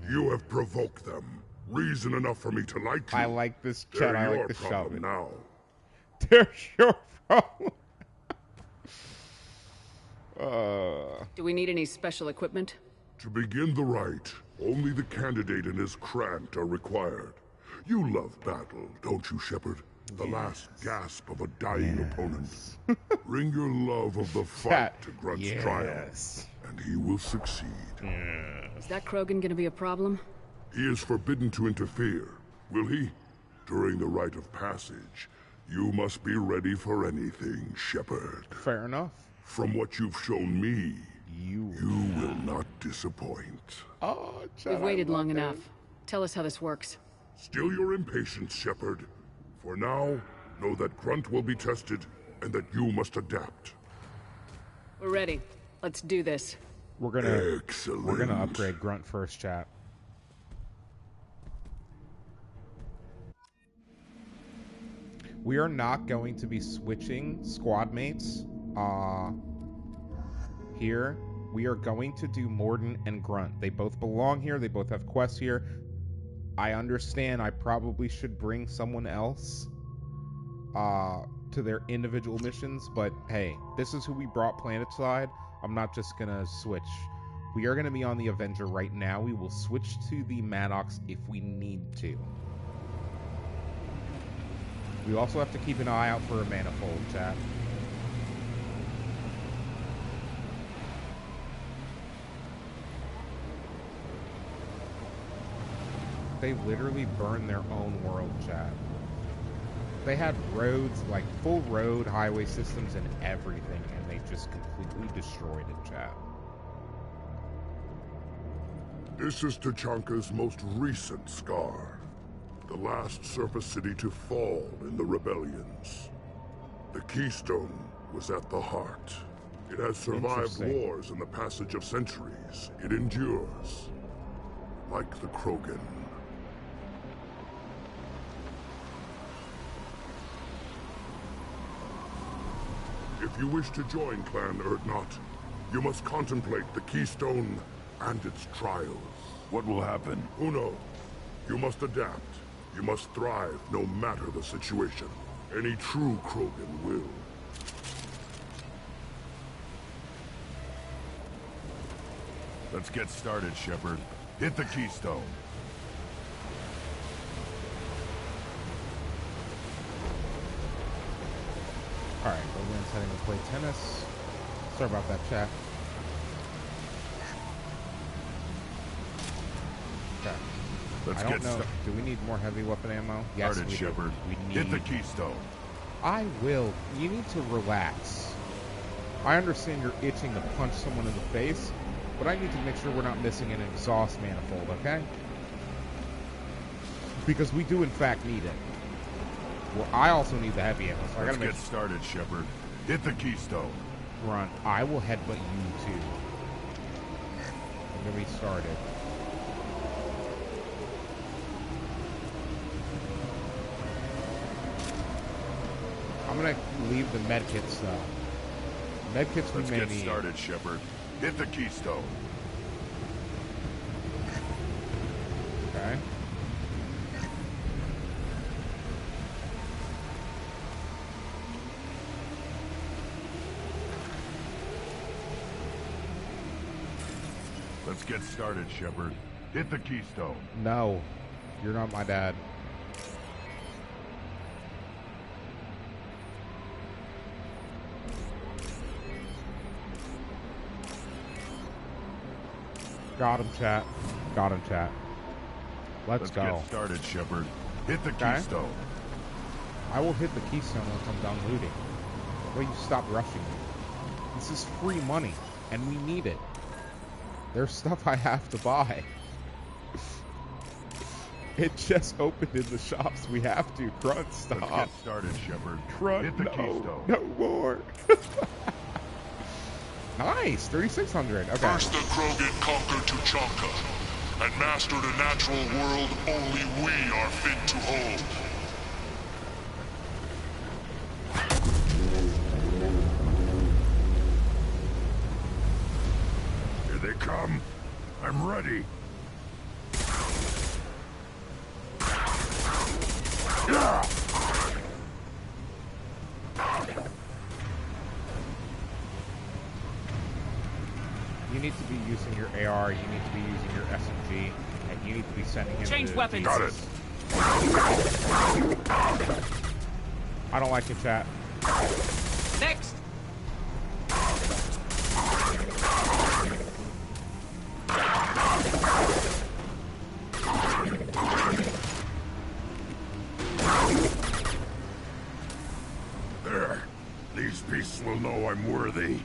You have provoked them. Reason enough for me to like you. I like this chat. I like this problem now. There's your problem. Do we need any special equipment? To begin the rite, only the candidate and his Krant are required. You love battle, don't you, Shepard? The last gasp of a dying opponent. Bring your love of the fight to Grunt's trial, and he will succeed. Is that Krogan gonna be a problem? He is forbidden to interfere, will he? During the rite of passage, you must be ready for anything, Shepard. Fair enough. From what you've shown me, you will not disappoint. Oh, We've waited long enough. Tell us how this works. Still your impatience, Shepard. For now, know that Grunt will be tested, and that you must adapt. We're ready. Let's do this. We're gonna upgrade Grunt first, chat. We are not going to be switching squad mates here. We are going to do Mordin and Grunt. They both belong here. They both have quests here. I understand I probably should bring someone else to their individual missions, but hey, this is who we brought planetside. I'm not just gonna switch. We are gonna be on the Avenger right now. We will switch to the Maddox if we need to. We also have to keep an eye out for a manifold, chat. They literally burned their own world, chat. They had roads, like full road highway systems and everything, and they just completely destroyed it, chat. This is Tuchanka's most recent scar. The last surface city to fall in the rebellions. The Keystone was at the heart. It has survived wars and the passage of centuries. It endures. Like the Krogan. If you wish to join Clan Urdnot, you must contemplate the Keystone and its trials. What will happen? Who knows? You must adapt. You must thrive no matter the situation. Any true Krogan will. Let's get started, Shepard. Hit the Keystone. Alright, everyone's heading to play tennis. Sorry about that, chat. Okay. Let's I don't get know. Do we need more heavy weapon ammo? Yes, started, we do. Shepard. We need... Hit the Keystone. I will. You need to relax. I understand you're itching to punch someone in the face, but I need to make sure we're not missing an exhaust manifold, okay? Because we do, in fact, need it. Well, I also need the heavy ammo, so I gotta get started, Shepard. Hit the Keystone. Grunt, I will headbutt you too. I'm gonna be started. I'm gonna leave the medkits though. Medkits we may need. Let's get started, Shepard. Hit the Keystone. Okay. Let's get started, Shepard. Hit the Keystone. No, you're not my dad. Got him, chat. Got him, chat. Let's go. Get started, Shepard. Hit the Keystone. I will hit the keystone once I'm done looting. Will you stop rushing me? This is free money, and we need it. There's stuff I have to buy. It just opened in the shops. We have to. Grunt, stop. Let's get started, Shepard. Grunt, hit the no, keystone. no more. Nice, 3,600. Okay. First the Krogan conquered Tuchanka and mastered a natural world only we are fit to hold. Here they come. I'm ready. You need to be using your AR, you need to be using your SMG, and you need to be sending him Change to weapons. Got it. I don't like it, chat. Next. There. These beasts will know I'm worthy.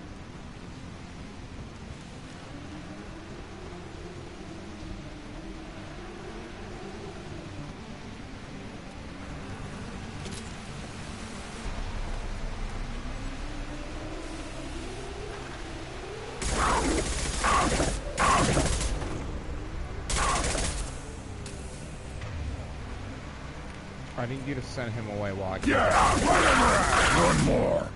I need you to send him away while I can. Yeah, let him rest. One more.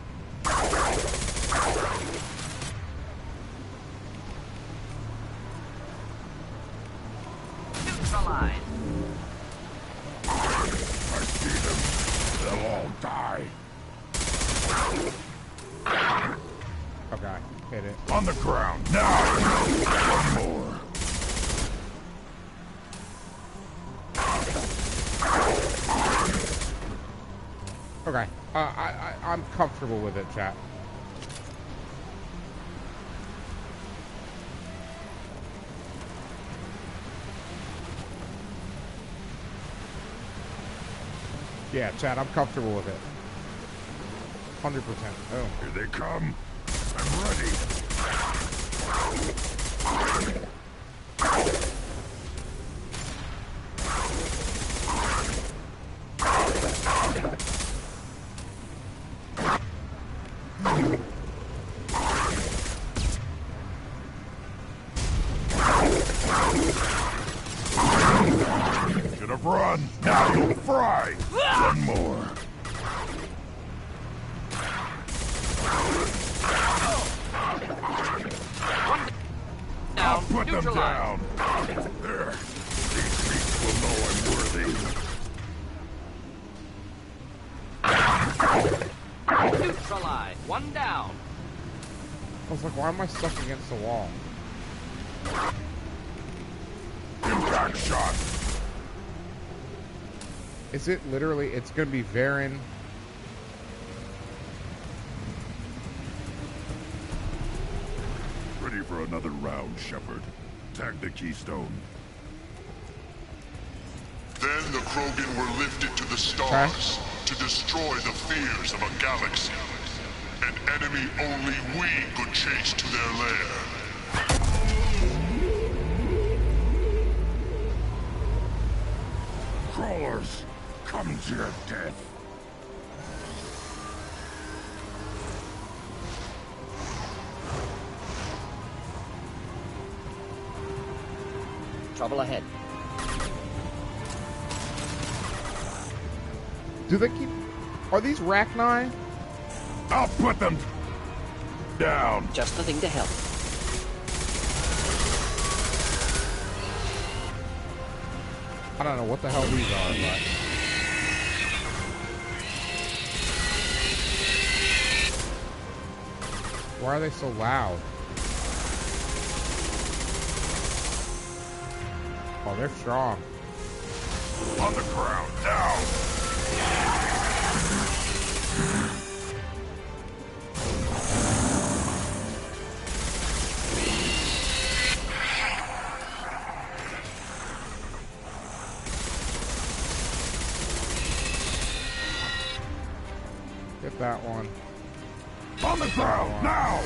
Neutralize. I see them. They'll all die. Okay, hit it. On the ground, now! One more. Okay, I'm comfortable with it, chat. Yeah, chat, I'm comfortable with it. 100%. Oh. Here they come. I'm ready. Should have run. Now you'll fry. One more. I'll put them down. There. These beasts will know I'm worthy. Neutralize. One down. I was like, why am I stuck against the wall? Impact shot. Is it literally, it's gonna be Varen. Ready for another round, Shepard. Tag the keystone. Then the Krogan were lifted to the stars to destroy the fears of a galaxy. An enemy only we could chase to their lair. Crawlers, come to your death. Trouble ahead. Do they keep... Are these Rachni? I'll put them down. Just the thing to help. I don't know what the hell these are, but... Why are they so loud? Oh, they're strong. On the ground, now! that one. On the ground, now!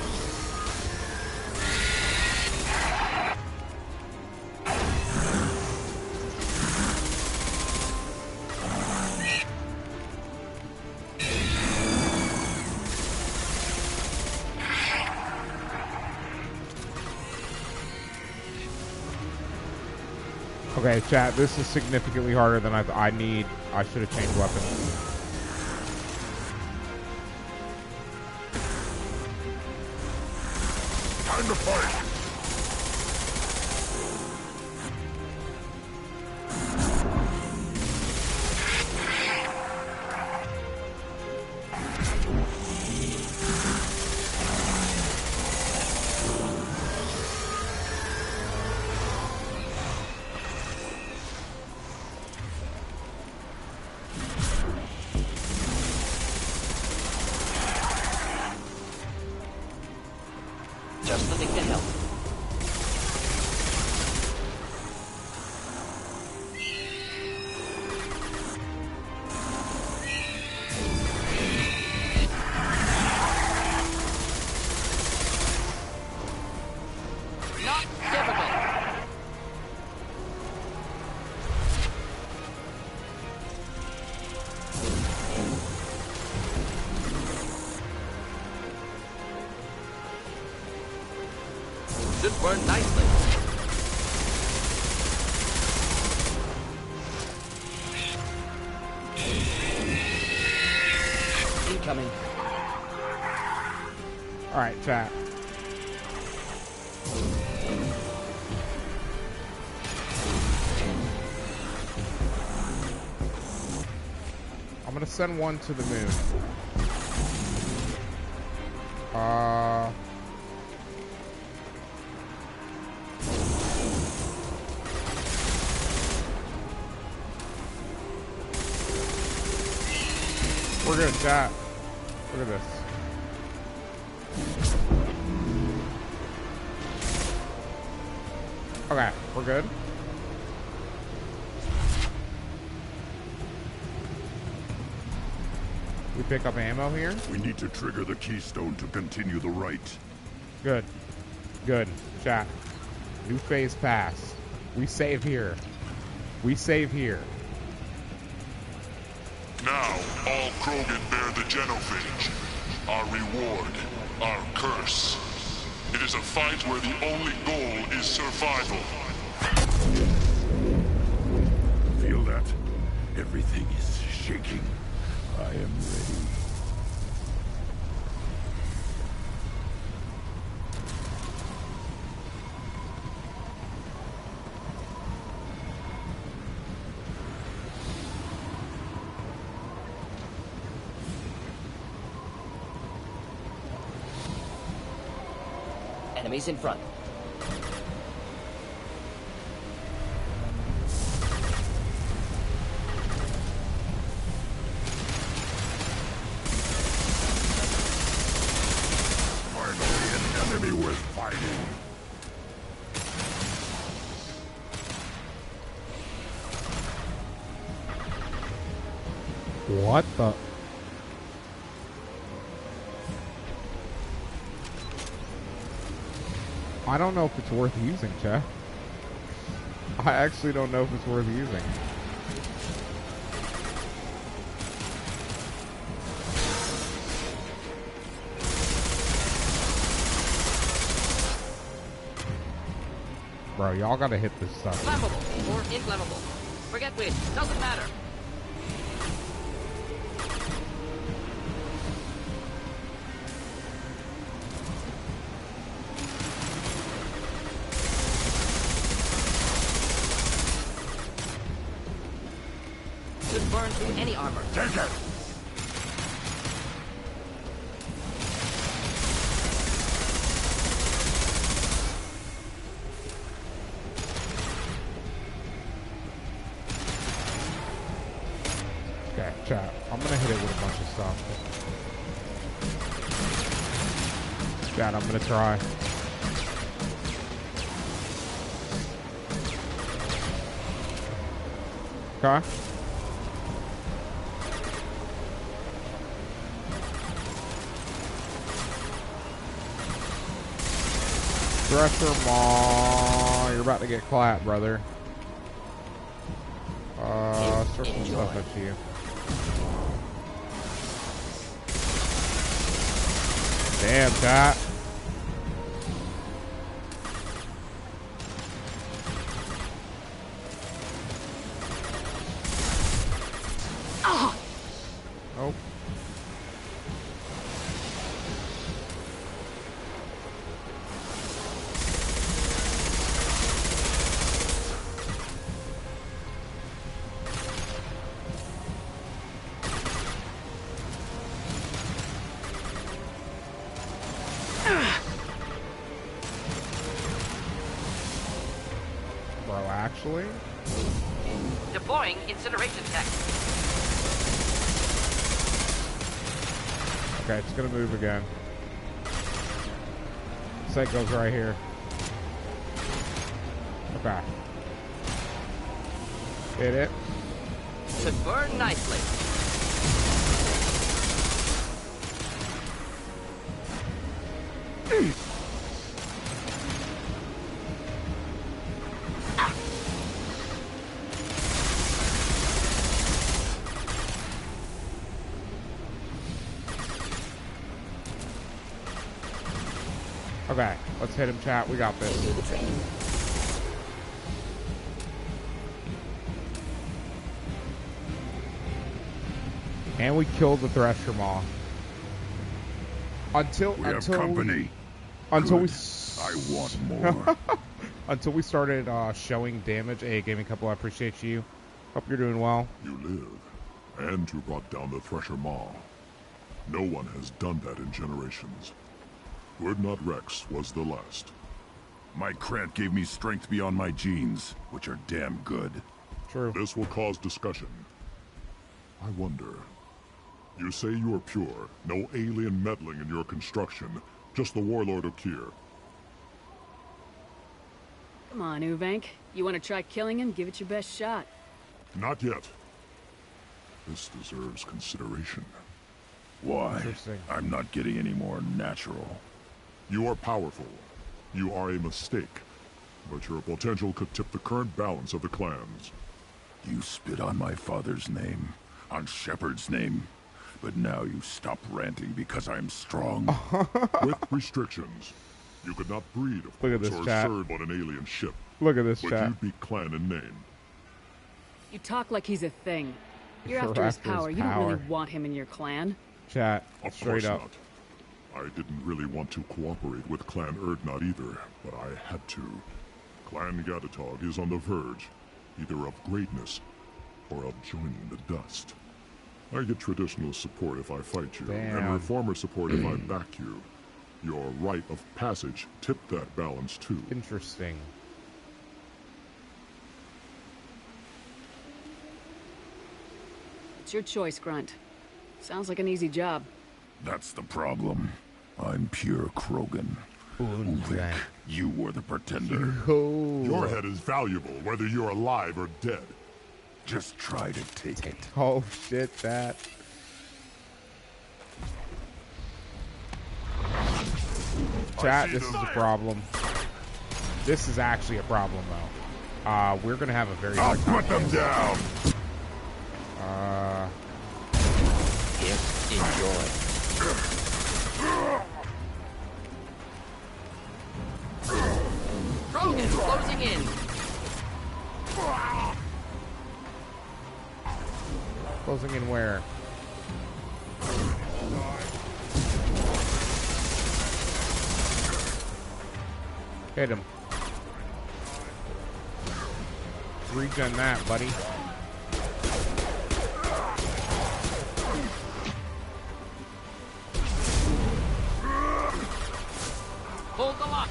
Okay, chat, this is significantly harder than I need. I should have changed weapons. Time to fight! Just the thing to help. Not difficult. Should burn nicely. Incoming. All right, chat. I'm gonna send one to the moon. We're good, chat. Look at this. Okay, we're good. We pick up ammo here. We need to trigger the keystone to continue the right. Good. Good. Chat. New phase pass. We save here. We save here. Now, all Krogan bear the genophage. Our reward, our curse. It is a fight where the only goal is survival. Feel that? Everything is shaking. I am ready. Enemies in front. Finally, an enemy worth fighting. What the? I don't know if it's worth using, chat. I actually don't know if it's worth using. Bro, y'all gotta hit this stuff. Flammable or inflammable. Forget which. Doesn't matter. Should burn through any armor. Take it! Okay, chat. I'm gonna hit it with a bunch of stuff. Chat, I'm gonna try. Okay. Thresher Maw. You're about to get clapped, brother. Throw some stuff at you. Damn, chat. Oh. Actually, deploying incineration tech. Okay, it's gonna move again. Sight goes right here. Okay. Hit it. Could burn nicely. Okay, let's hit him, chat. We got this. And we killed the Thresher Maw. Until we want more. Until we started showing damage. Hey, Gaming Couple, I appreciate you. Hope you're doing well. You live, and you brought down the Thresher Maw. No one has done that in generations. Urdnot Rex was the last. My Krant gave me strength beyond my genes, which are damn good. True. This will cause discussion. I wonder. You say you are pure, no alien meddling in your construction, just the warlord of Kier. Come on, Uvank. You want to try killing him? Give it your best shot. Not yet. This deserves consideration. Why? I'm not getting any more natural. You are powerful. You are a mistake. But your potential could tip the current balance of the clans. You spit on my father's name, on Shepard's name, but now you stop ranting because I'm strong. With restrictions. You could not breed, of course, or serve on an alien ship. Look at this but chat. You'd be clan in name. You talk like he's a thing. You're after his power. You don't really want him in your clan. Chat, straight up. Not. I didn't really want to cooperate with Clan Urdnot either, but I had to. Clan Gatatog is on the verge, either of greatness or of joining the dust. I get traditional support if I fight you, and reformer support if I back you. Your rite of passage tipped that balance too. Interesting. It's your choice, Grunt. Sounds like an easy job. That's the problem. I'm pure Krogan. Ulrich, you were the pretender. Your head is valuable, whether you're alive or dead. Just try to take it. Oh shit, that. Chat, this is a problem. This is actually a problem, though. We're gonna have a very hard time. I'll put them down. Yes, enjoy. Krogan closing in. Closing in where? Hit him. Regen that, buddy. Hold the lock.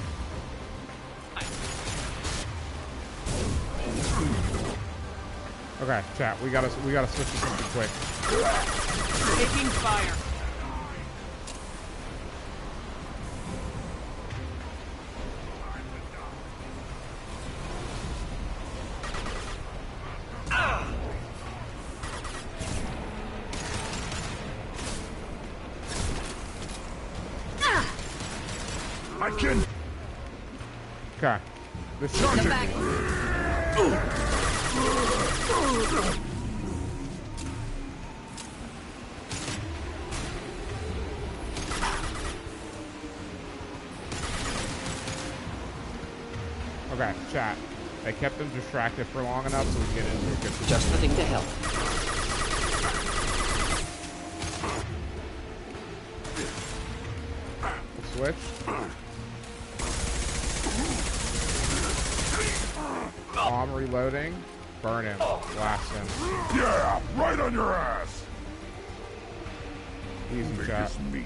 Okay, chat. We gotta switch to something quick. Taking fire. Okay. This is Come back. Okay, chat. They kept him distracted for long enough so we can get into a good position. Just the thing to help. Switch. Bomb reloading. Burn him. Blast him. Yeah, right on your ass. Easy, Make chat. this meat.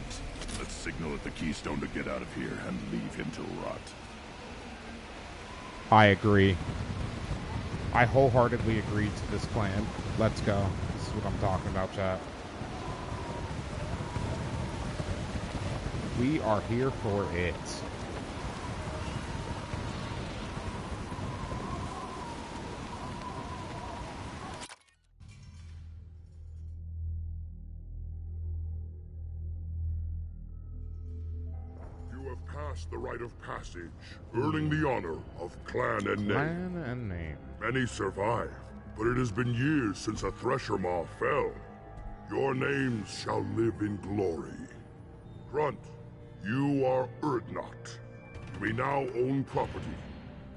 Let's signal at the Keystone to get out of here and leave him to rot. I agree. I wholeheartedly agree to this plan. Let's go. This is what I'm talking about, chat. We are here for it. You have passed the rite of passage, earning the honor of clan and name. Clan and name. Many survive, but it has been years since a Thresher Maw fell. Your names shall live in glory. Grunt, you are Urdnot. You may now own property.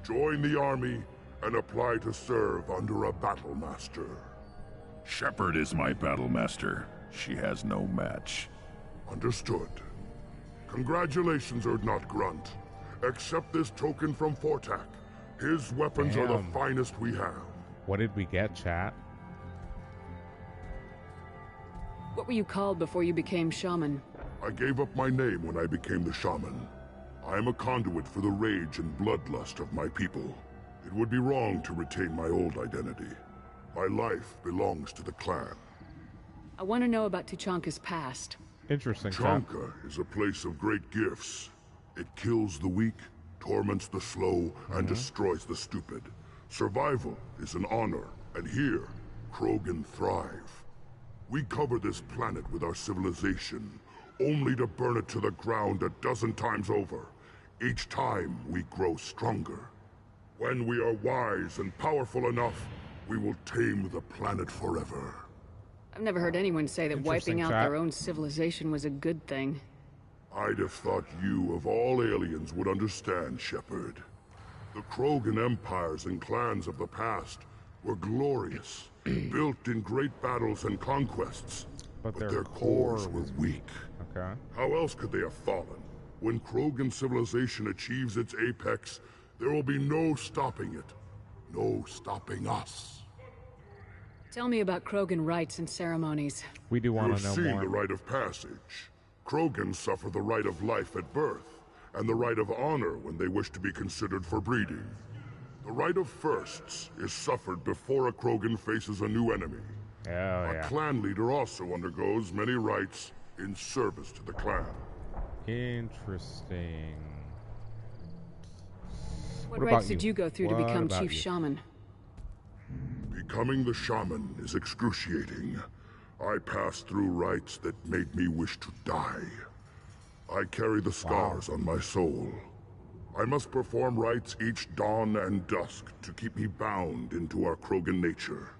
Join the army and apply to serve under a battle master. Shepard is my battle master. She has no match. Understood. Congratulations, Urdnot Grunt. Accept this token from Fortak. His weapons are the Damn. finest we have. What did we get, chat? What were you called before you became shaman? I gave up my name when I became the shaman. I am a conduit for the rage and bloodlust of my people. It would be wrong to retain my old identity. My life belongs to the clan. I want to know about Tuchanka's past. Interesting, chat. TUCHANKA is a place of great gifts. It kills the weak, torments the slow, and destroys the stupid. Survival is an honor, and here, Krogan thrive. We cover this planet with our civilization, only to burn it to the ground a dozen times over. Each time, we grow stronger. When we are wise and powerful enough, we will tame the planet forever. I've never heard anyone say that wiping out chat. their own civilization was a good thing. I'd have thought you, of all aliens, would understand, Shepard. The Krogan empires and clans of the past were glorious, built in great battles and conquests, but their cores were weak. Okay. How else could they have fallen? When Krogan civilization achieves its apex, there will be no stopping it. No stopping us. Tell me about Krogan rites and ceremonies. We do want You to have know seen more. the rite of passage. Krogans suffer the rite of life at birth, and the rite of honor when they wish to be considered for breeding. The rite of firsts is suffered before a Krogan faces a new enemy. Oh, A yeah. clan leader also undergoes many rites in service to the clan. Interesting. What What rites about did you? you go through to What become about chief you? shaman? Becoming the shaman is excruciating. I passed through rites that made me wish to die. I carry the scars on my soul. I must perform rites each dawn and dusk to keep me bound into our Krogan nature.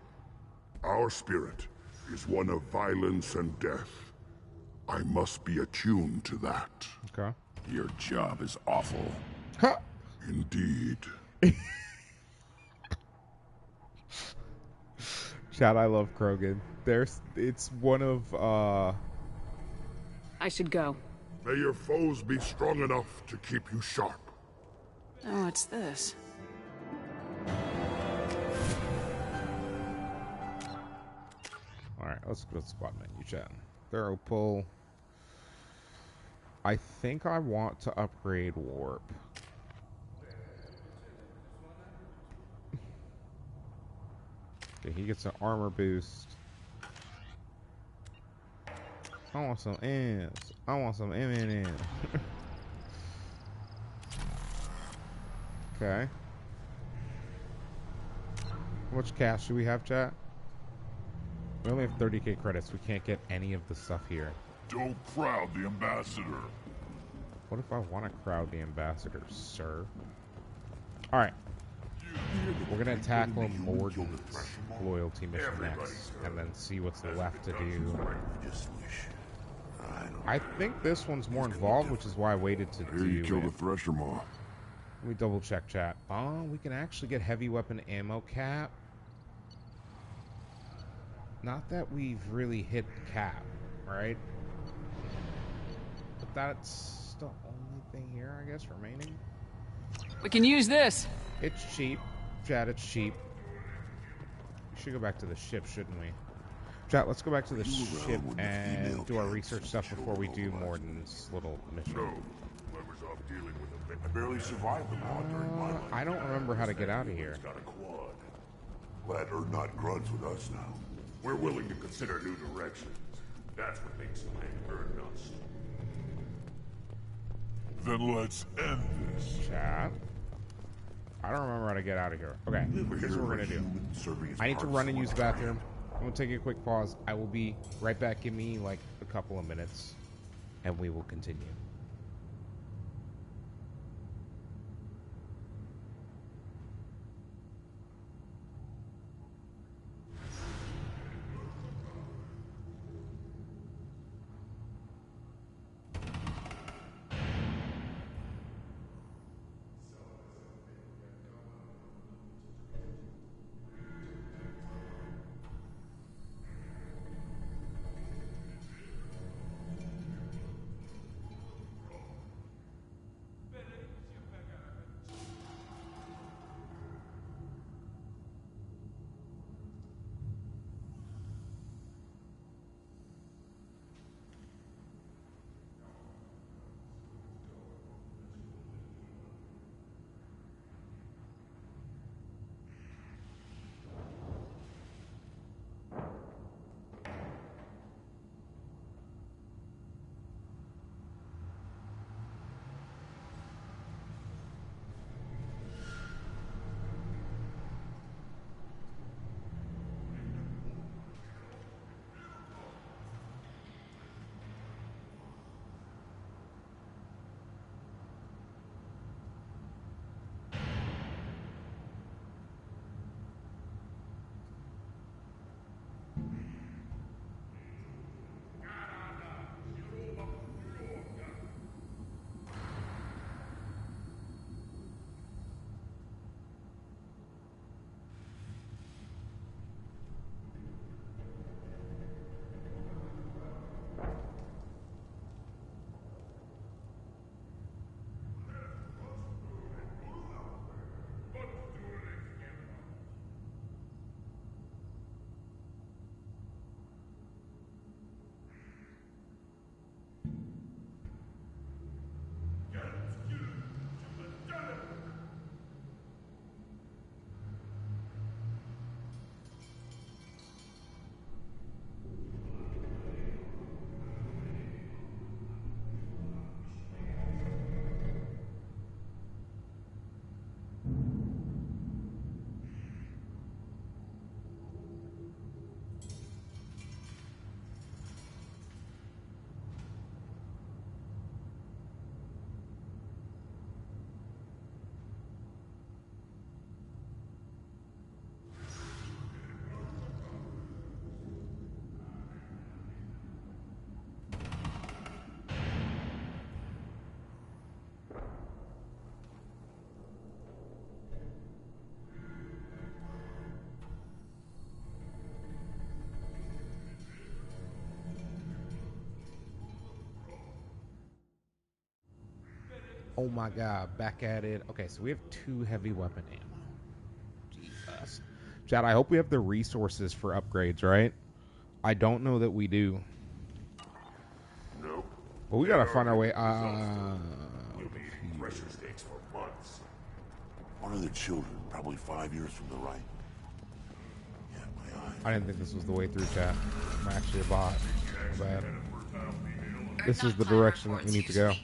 Our spirit is one of violence and death. I must be attuned to that. Okay. Your job is awful. Huh. Indeed. Chat, I love Krogan. It's one of, I should go. May your foes be strong enough to keep you sharp. Oh, what's this? Alright, let's go to squad menu, chat. Thorough pull. I think I want to upgrade warp. Okay, he gets an armor boost. I want some M's. I want some M&M. Okay. How much cash do we have, chat? We only have 30k credits. We can't get any of the stuff here. Don't crowd the ambassador. What if I want to crowd the ambassador, sir? Alright. We're gonna tackle Morden's loyalty mission next, and then see what's left to do. I think this one's more involved, which is why I waited to do you killed it. a Thresher Maw. Let me double check chat. Oh, we can actually get heavy weapon ammo cap. Not that we've really hit cap, right? But that's the only thing here, I guess, remaining. We can use this. It's cheap. Chat, it's cheap. We should go back to the ship, shouldn't we? Chat, let's go back to the ship and do our research stuff before we do Morden's little mission. No. Whoever's off dealing with them. I barely survived the Maw during my life. I don't remember how to get out of here. Got a quad. Glad they're not grunts with us now. We're willing to consider new directions. That's what makes Clan earn us. Then let's end this. Chat. I don't remember how to get out of here. Okay, here's what we're gonna do. I need to run and use the bathroom. I'm gonna take a quick pause. I will be right back. Give me like a couple of minutes, and we will continue. Oh my god, back at it. Okay, so we have 2 heavy weapon ammo. Jesus. Chad, I hope we have the resources for upgrades, right? I don't know that we do. Nope. But we gotta find our way. You'll be eating pressure steaks for months. One of the children, probably 5 years from the right. Yeah, my eyes. I didn't think this was the way through, chat. I'm actually a bot. My bad. This is the direction that we need to go.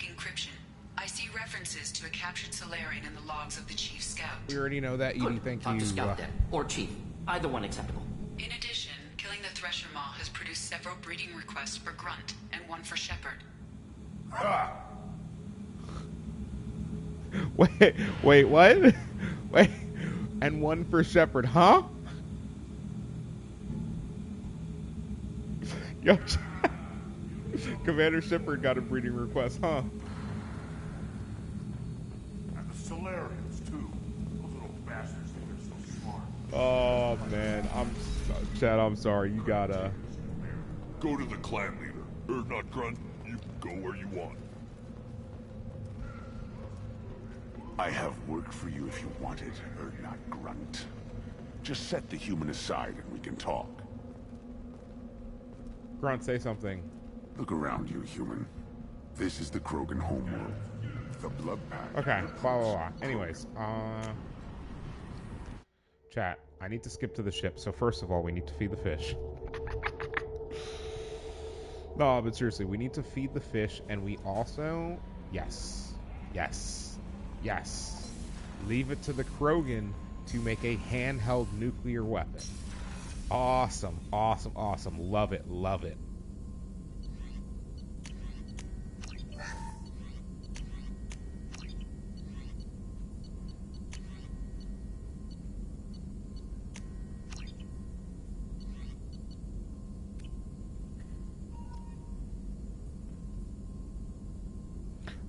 I see references to a captured Solarian in the logs of the Chief Scout. We already know that, Edie. Thank Talk you. to Scout then, or Chief. Either one acceptable. In addition, killing the Thresher Maw has produced several breeding requests for Grunt and one for Shepard. Wait, what? Wait, and one for Shepard, huh? Yo, Commander Shepard got a breeding request, huh? And the Solarians, too. Those little bastards think they're so smart. Oh, man. Chad, I'm sorry. You gotta... Go to the clan leader. Not grunt. You can go where you want. I have work for you if you want it, or not grunt. Just set the human aside and we can talk. Grunt, say something. Look around you, human. This is the Krogan homeworld. The blood pact. Okay, blah, blah, blah. Anyways, chat, I need to skip to the ship. So first of all, we need to feed the fish. No, but seriously, we need to feed the fish, and we also... Yes. Leave it to the Krogan to make a handheld nuclear weapon. Awesome. Love it.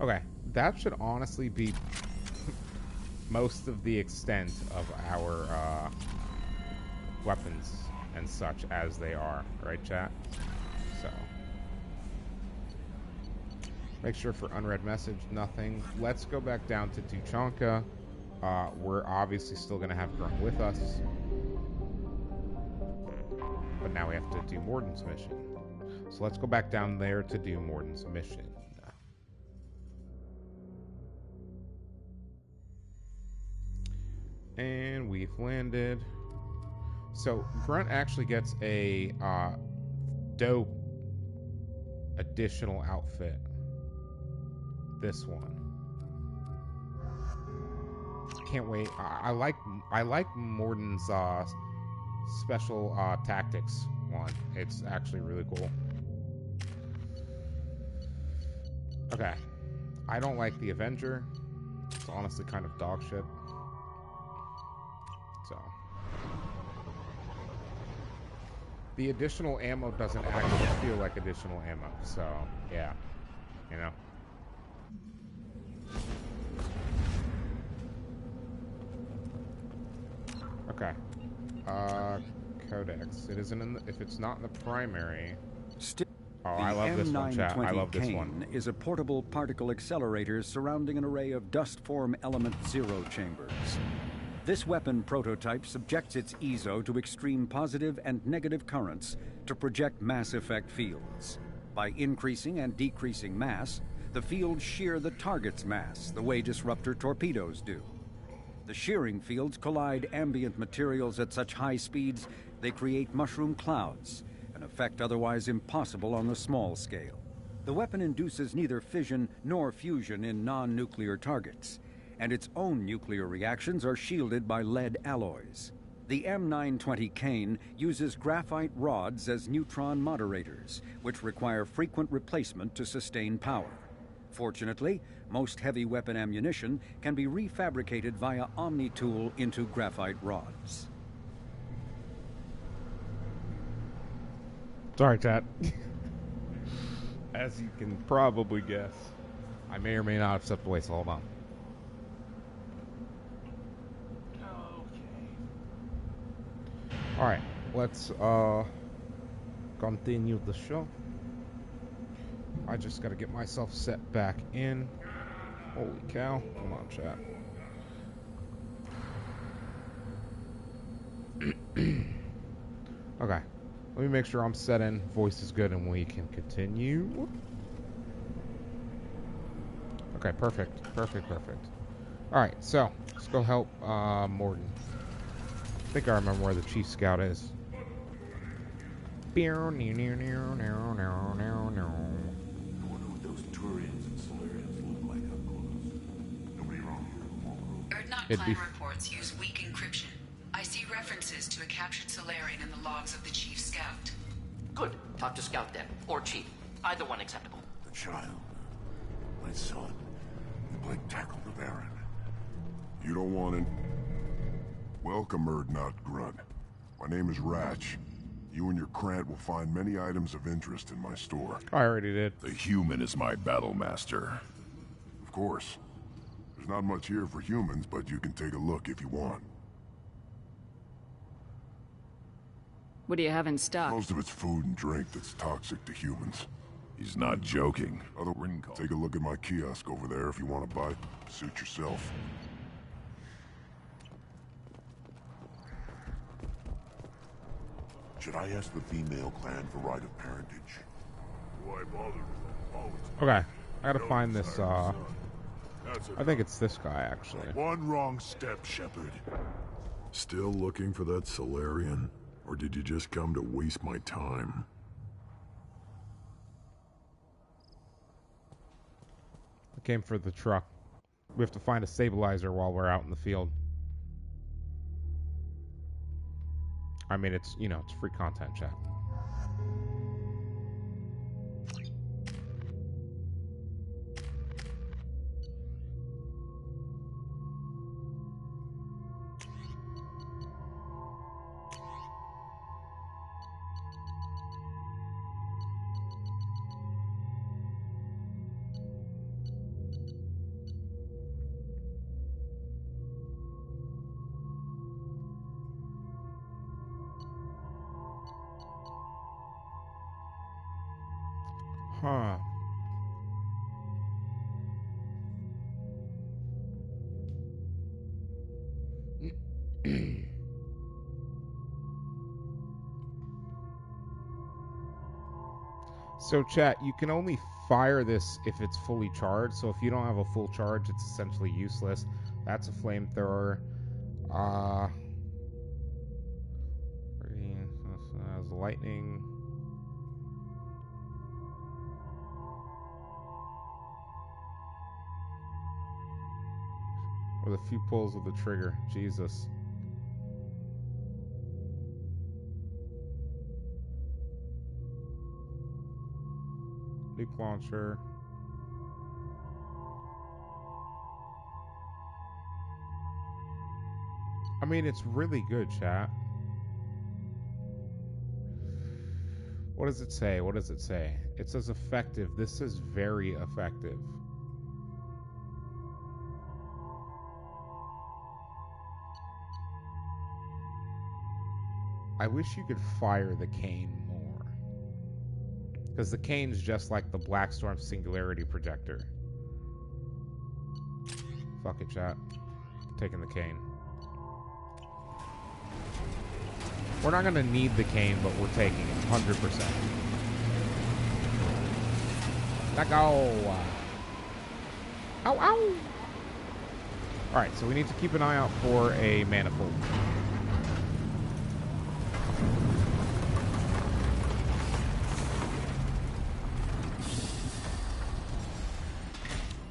Okay, that should honestly be most of the extent of our weapons and such as they are, right, chat? So, make sure for unread message, nothing. Let's go back down to Tuchanka. We're obviously still going to have Grunt with us, but now we have to do Morden's mission. So let's go back down there to do Morden's mission. And we've landed. So Grunt actually gets a dope additional outfit. This one. Can't wait. I like Morden's special tactics one. It's actually really cool. Okay. I don't like the Avenger. It's honestly kind of dog shit. So the additional ammo doesn't actually feel like additional ammo, so yeah, you know. Okay. Codex. It isn't in the, if it's not in the primary. Oh, I love this one, chat. I love this one. Is a portable particle accelerator surrounding an array of dust-form element zero chambers. This weapon prototype subjects its EZO to extreme positive and negative currents to project mass effect fields. By increasing and decreasing mass, the fields shear the target's mass, the way disruptor torpedoes do. The shearing fields collide ambient materials at such high speeds they create mushroom clouds, an effect otherwise impossible on the small scale. The weapon induces neither fission nor fusion in non-nuclear targets, and its own nuclear reactions are shielded by lead alloys. The M920 Kane uses graphite rods as neutron moderators, which require frequent replacement to sustain power. Fortunately, most heavy weapon ammunition can be refabricated via Omni-Tool into graphite rods. Sorry, chat. As you can probably guess, I may or may not have stepped away, so hold on. Alright, let's continue the show. I just gotta get myself set back in. Holy cow. Come on, chat. Okay. Let me make sure I'm set in. Voice is good and we can continue. Okay, perfect. Alright, so let's go help Morden. I think I remember where the Chief Scout is. Clan reports use weak encryption. I see references to a captured Solarian in the logs of the Chief Scout. Good. Talk to Scout then, or Chief. Either one acceptable. The child. My son. The Blake tackled the Baron. You don't want it. Welcome, Erdnot Grunt. My name is Ratch. You and your Krant will find many items of interest in my store. I already did. The human is my battle master. Of course. There's not much here for humans, but you can take a look if you want. What do you have in stock? Most of it's food and drink that's toxic to humans. He's not joking. Take a look at my kiosk over there if you want to buy. Suit yourself. Should I ask the female clan for right of parentage? Why bother with that? Always. Okay, I gotta find this, I think it's this guy, actually. One wrong step, Shepard. Still looking for that Solarian? Or did you just come to waste my time? I came for the truck. We have to find a stabilizer while we're out in the field. I mean, it's, you know, it's free content, chat. Huh. So chat, you can only fire this if it's fully charged. So if you don't have a full charge, it's essentially useless. That's a flamethrower. Has lightning. With a few pulls of the trigger. Jesus. Nuke launcher. I mean, it's really good, chat. What does it say? What does it say? It says effective. This is very effective. I wish you could fire the cane more. Because the cane's just like the Blackstorm Singularity Projector. Fuck it, chat. Taking the cane. We're not going to need the cane, but we're taking it 100%. Let go. Ow, ow. Alright, so we need to keep an eye out for a manifold.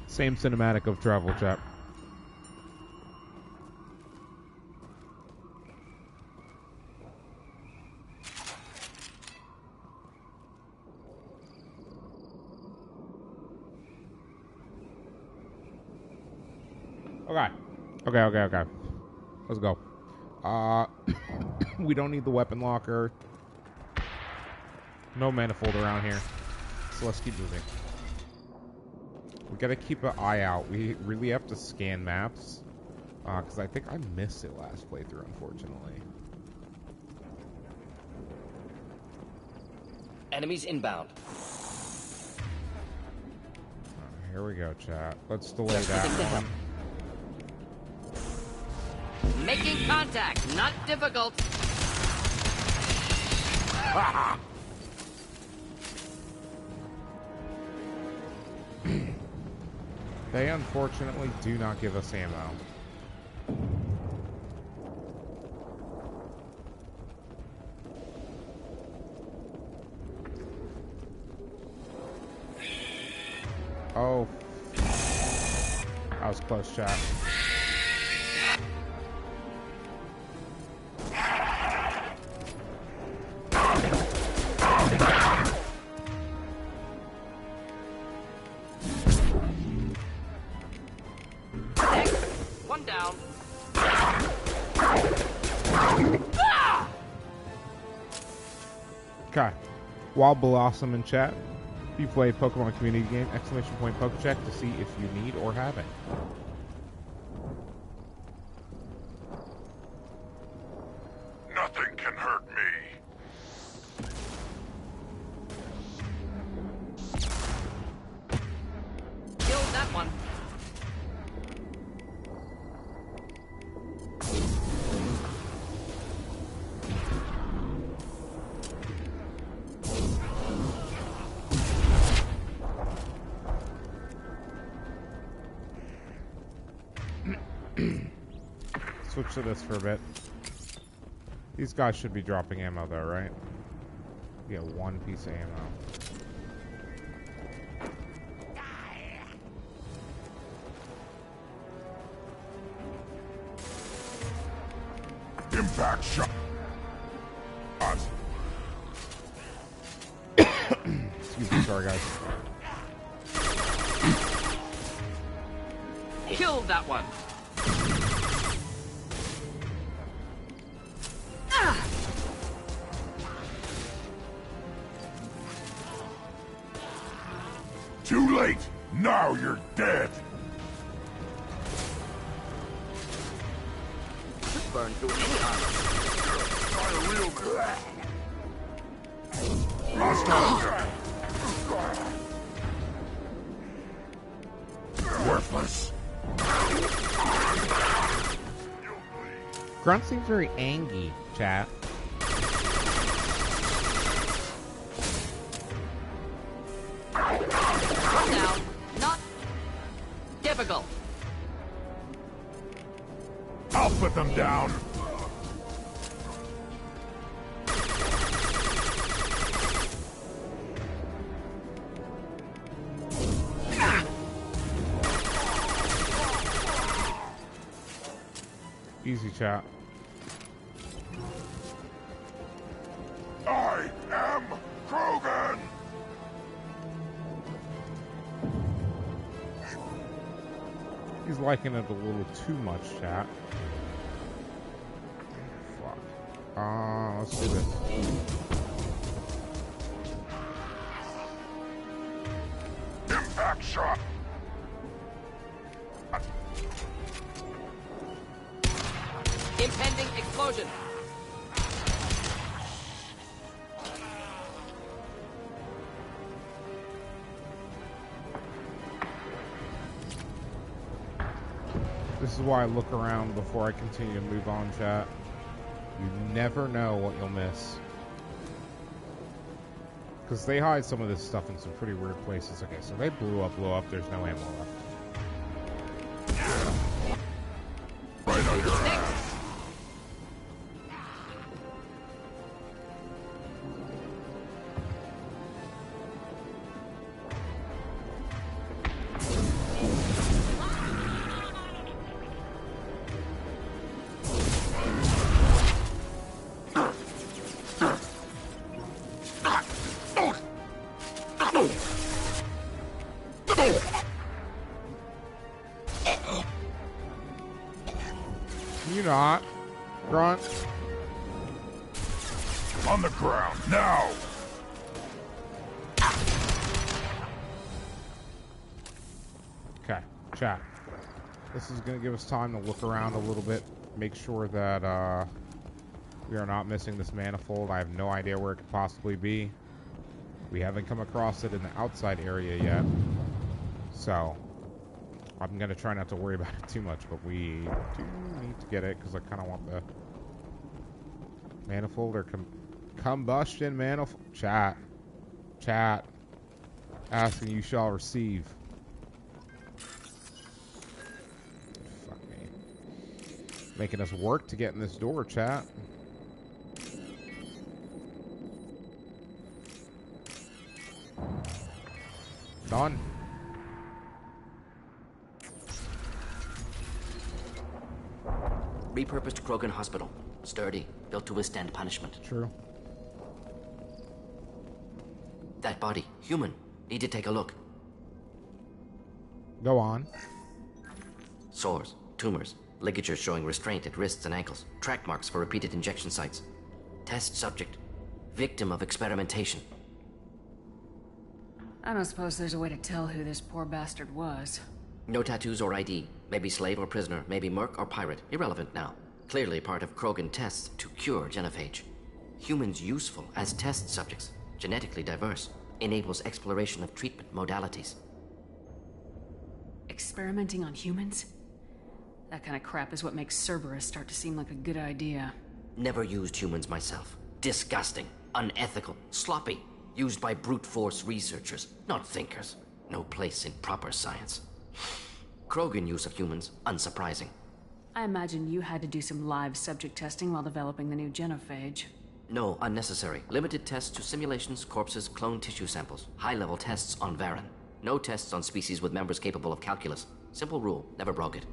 Same cinematic of travel, chat. Okay. Let's go. We don't need the weapon locker. No manifold around here. So let's keep moving. We gotta keep an eye out. We really have to scan maps. Because I think I missed it last playthrough, unfortunately. Enemies inbound. Here we go, chat. Let's delay that one. Making contact, not difficult. They unfortunately do not give us ammo. Oh. That was close, chat. Okay. While Blossom in chat, if you play Pokemon community game, ! Pokecheck to see if you need or have it. Nothing can hurt me. Killed that one. Switch to this for a bit. These guys should be dropping ammo though, right? Yeah, one piece of ammo. Impact shot. Excuse me, sorry guys. Killed that one. Too late. Now you're dead. Could burn through any Worthless. Grunt seems very angry, chat. Calm down. Not difficult. I'll put them down. Easy, chat. I am Krogan. He's liking it a little too much, chat. Fuck. Let's do this. Impact shot. Impending explosion. This is why I look around before I continue to move on, chat. You never know what you'll miss. Because they hide some of this stuff in some pretty weird places. Okay, so they blew up, there's no ammo left. Right on your ass. You not. Grunt. On the ground, now! Okay, chat. This is going to give us time to look around a little bit, make sure that we are not missing this manifold. I have no idea where it could possibly be. We haven't come across it in the outside area yet, so I'm going to try not to worry about it too much, but we do need to get it because I kind of want the manifold or combustion manifold. Chat. Asking you shall receive. Fuck me. Making us work to get in this door, chat. Done. Repurposed Krogan Hospital. Sturdy, built to withstand punishment. True. That body, human. Need to take a look. Go on. Sores, tumors, Ligatures showing restraint at wrists and ankles. Track marks for repeated injection sites. Test subject. Victim of experimentation. I don't suppose there's a way to tell who this poor bastard was. No tattoos or ID. Maybe slave or prisoner, maybe merc or pirate. Irrelevant now. Clearly part of Krogan tests to cure genophage. Humans useful as test subjects. Genetically diverse. Enables exploration of treatment modalities. Experimenting on humans? That kind of crap is what makes Cerberus start to seem like a good idea. Never used humans myself. Disgusting. Unethical. Sloppy. Used by brute force researchers, not thinkers. No place in proper science. Krogan use of humans, unsurprising. I imagine you had to do some live subject testing while developing the new genophage. No, unnecessary. Limited tests to simulations, corpses, cloned tissue samples. High-level tests on Varen. No tests on species with members capable of calculus. Simple rule, never broke it.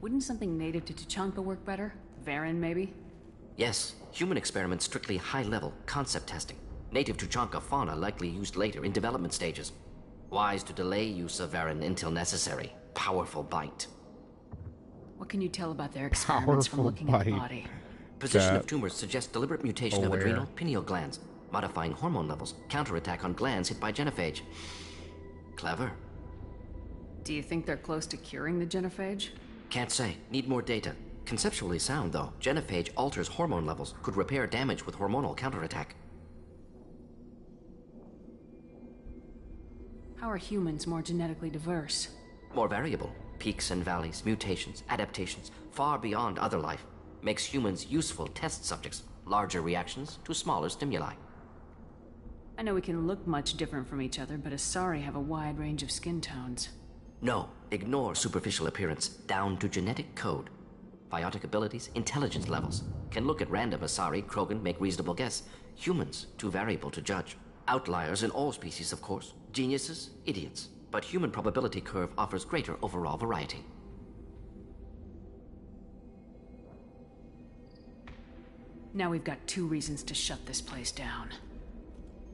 Wouldn't something native to Tuchanka work better? Varen, maybe? Yes, human experiments strictly high-level, concept testing. Native Tuchanka fauna likely used later in development stages. Wise to delay use of Varen until necessary. Powerful bite. What can you tell about their experiments from looking at the body? Position of tumors suggests deliberate mutation of adrenal, pineal glands, modifying hormone levels, counterattack on glands hit by genophage. Clever. Do you think they're close to curing the genophage? Can't say. Need more data. Conceptually sound, though. Genophage alters hormone levels, could repair damage with hormonal counterattack. How are humans more genetically diverse? More variable. Peaks and valleys, mutations, adaptations, far beyond other life. Makes humans useful test subjects. Larger reactions to smaller stimuli. I know we can look much different from each other, but Asari have a wide range of skin tones. No, ignore superficial appearance, down to genetic code. Biotic abilities, intelligence levels. Can look at random Asari, Krogan, make reasonable guess. Humans, too variable to judge. Outliers in all species, of course. Geniuses, idiots. But human probability curve offers greater overall variety. Now we've got 2 reasons to shut this place down.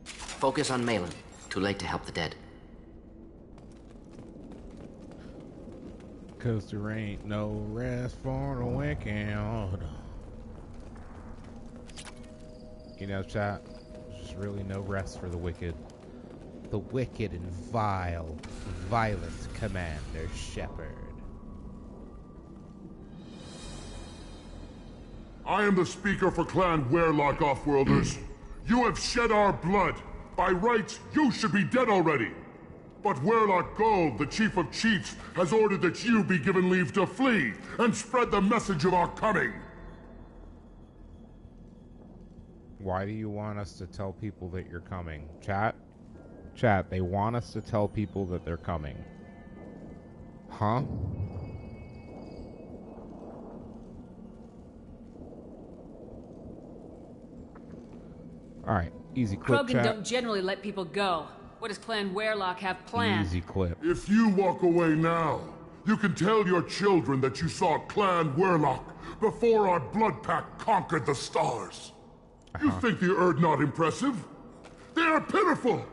Focus on Malin. Too late to help the dead. 'Cause there ain't no rest for the wicked. You know, chat, there's really no rest for the wicked. The wicked and vile, violent Commander Shepard. I am the speaker for Clan Werlock, Offworlders. You have shed our blood. By rights, you should be dead already. But Werlock Gold, the Chief of Chiefs, has ordered that you be given leave to flee and spread the message of our coming. Why do you want us to tell people that you're coming? Chat? Chat, they want us to tell people that they're coming. Huh? Alright, easy clip, Krogan chat. don't generally let people go. What does Clan Werlock have planned? Easy clip. If you walk away now, you can tell your children that you saw Clan Werlock before our blood pack conquered the stars. You think the Erd not impressive? They are pitiful!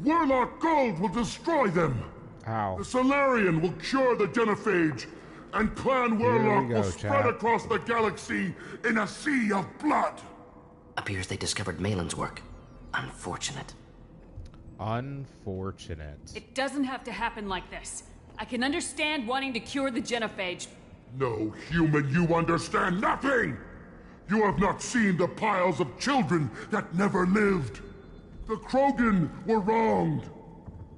Werlock Gold will destroy them! How? The Solarian will cure the genophage, and Clan Werlock will spread across the galaxy in a sea of blood! Appears they discovered Malin's work. Unfortunate. Unfortunate. It doesn't have to happen like this. I can understand wanting to cure the genophage. No, human, you understand nothing! You have not seen the piles of children that never lived. The Krogan were wronged.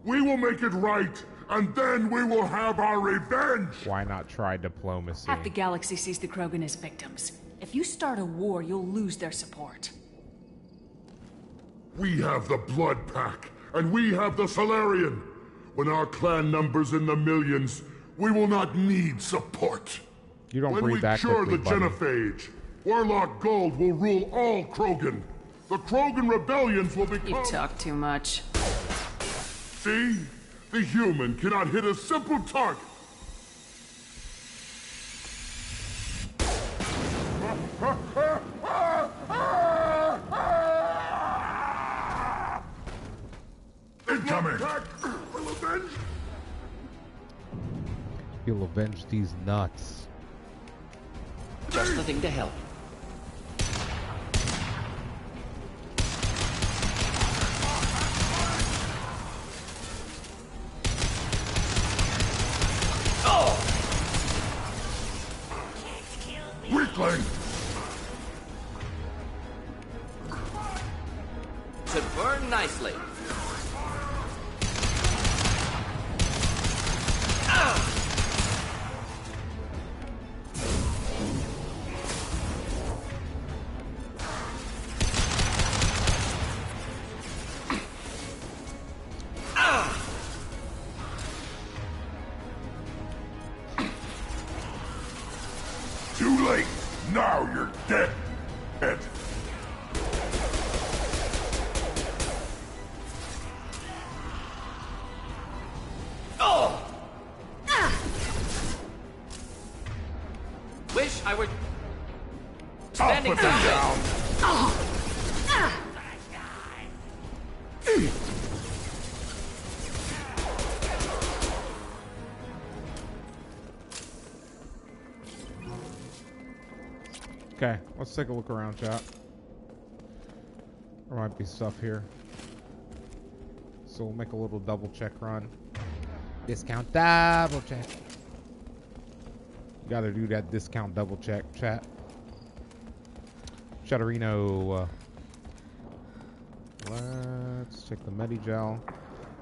We will make it right, and then we will have our revenge! Why not try diplomacy? Half the galaxy sees the Krogan as victims. If you start a war, you'll lose their support. We have the Blood Pack, and we have the Solarian. When our clan numbers in the millions, we will not need support. You don't when breathe we that cure quickly, the buddy. genophage, Werlock Gold will rule all Krogan. The Krogan rebellions will become... You talk too much. See? The human cannot hit a simple target. Incoming! You'll avenge these nuts. Just the thing to help. Weakling! Should burn nicely. Too late! Now you're dead! Dead. Wish I were I'll standing put them down. Okay, let's take a look around, chat. There might be stuff here. So we'll make a little double check run. Discount double check. You gotta do that discount double check, chat. Shutterino. Let's check the Medigel.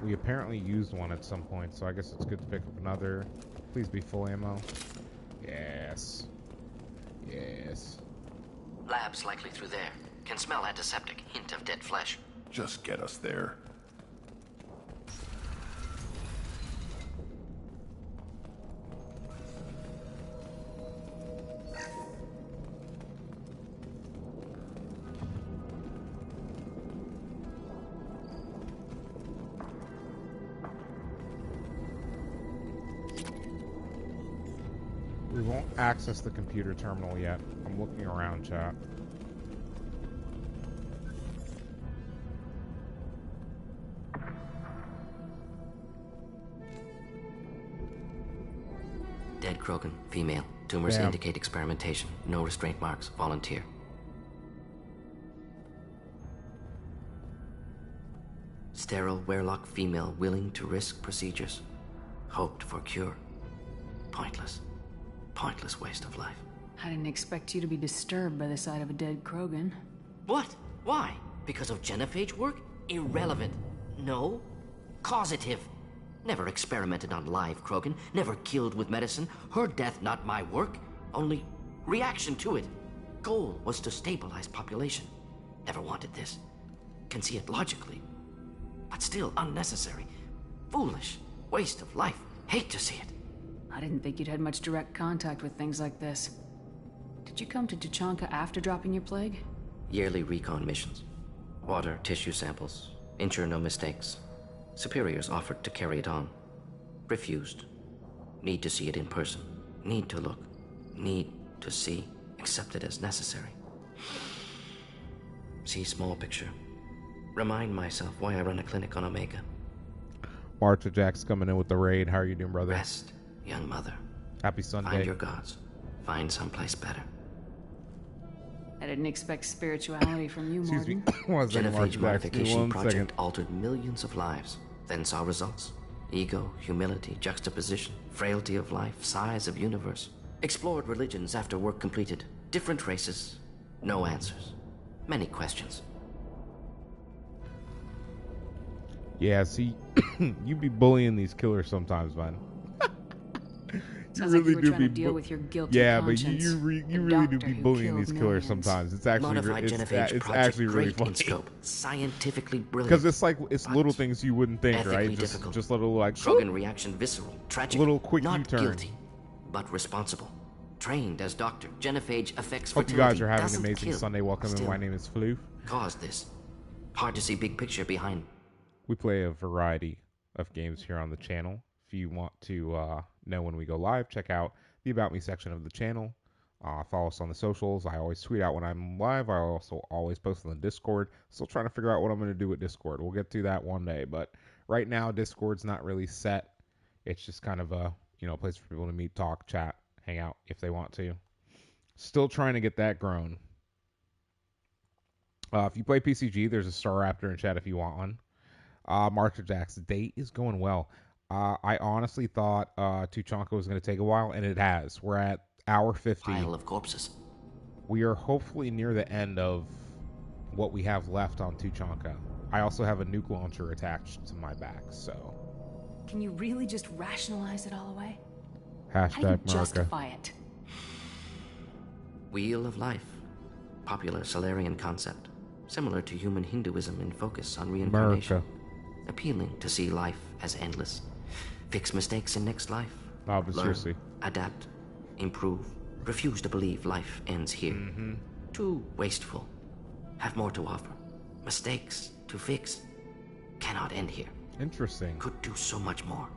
We apparently used one at some point, so I guess it's good to pick up another. Please be full ammo. Yes. Yes. Labs likely through there. Can smell antiseptic. Hint of dead flesh. Just get us there. We won't access the computer terminal yet. I'm looking around, chat. Dead Krogan, female. Tumors indicate experimentation. No restraint marks. Volunteer. Sterile Werelock female willing to risk procedures. Hoped for cure. Pointless. Pointless waste of life. I didn't expect you to be disturbed by the sight of a dead Krogan. What? Why? Because of genophage work? Irrelevant. No. Causative. Never experimented on live Krogan. Never killed with medicine. Her death not my work. Only reaction to it. Goal was to stabilize population. Never wanted this. Can see it logically. But still unnecessary. Foolish. Waste of life. Hate to see it. I didn't think you'd had much direct contact with things like this. Did you come to Tuchanka after dropping your plague? Yearly recon missions. Water, tissue samples. Ensure no mistakes. Superiors offered to carry it on. Refused. Need to see it in person. Need to look. Need to see. Accepted as necessary. See small picture. Remind myself why I run a clinic on Omega. Marcha Jack's coming in with the raid. How are you doing, brother? Rest, young mother. Happy Sunday. Find your gods. Find someplace better. I didn't expect spirituality from you, Excuse me. Morton. Genophage modification project altered millions of lives. Then saw results. Ego, humility, juxtaposition, frailty of life, size of universe. Explored religions after work completed. Different races. No answers. Many questions. Yeah, see, you be bullying these killers sometimes, man. Sounds like you were trying to deal with your guilty conscience. But you really do be bullying these killers sometimes. It's actually it's actually really funny. In scope, scientifically brilliant. Because it's little things you wouldn't think, right? Just little like Krogan reaction, visceral, tragic, little quick not U-turn. guilty, but responsible. Trained as doctor, genophage affects Hope fertility. you guys are having an doesn't amazing kill, Sunday. Welcome in. still My name is Floof. caused this. Hard to see big picture behind. We play a variety of games here on the channel. If you want to know when we go live, check out the About Me section of the channel. Follow us on the socials. I always tweet out when I'm live. I also always post on the Discord. Still trying to figure out what I'm going to do with Discord. We'll get to that one day. But right now, Discord's not really set. It's just kind of a place for people to meet, talk, chat, hang out if they want to. Still trying to get that grown. If you play PCG, there's a Star Raptor in chat if you want one. Marker Jack's date is going well. I honestly thought Tuchanka was going to take a while, and it has. We're at hour 50. Pile of corpses. We are hopefully near the end of what we have left on Tuchanka. I also have a nuke launcher attached to my back, so... Can you really just rationalize it all away? Hashtag How do you Marka. justify it? Wheel of Life. Popular Solarian concept. Similar to human Hinduism in focus on reincarnation. Marka. Appealing to see life as endless. Fix mistakes in next life. No, but Learn, seriously. adapt, improve. Refuse to believe life ends here. Mm-hmm. Too wasteful. Have more to offer. Mistakes to fix. Cannot end here. Interesting. Could do so much more.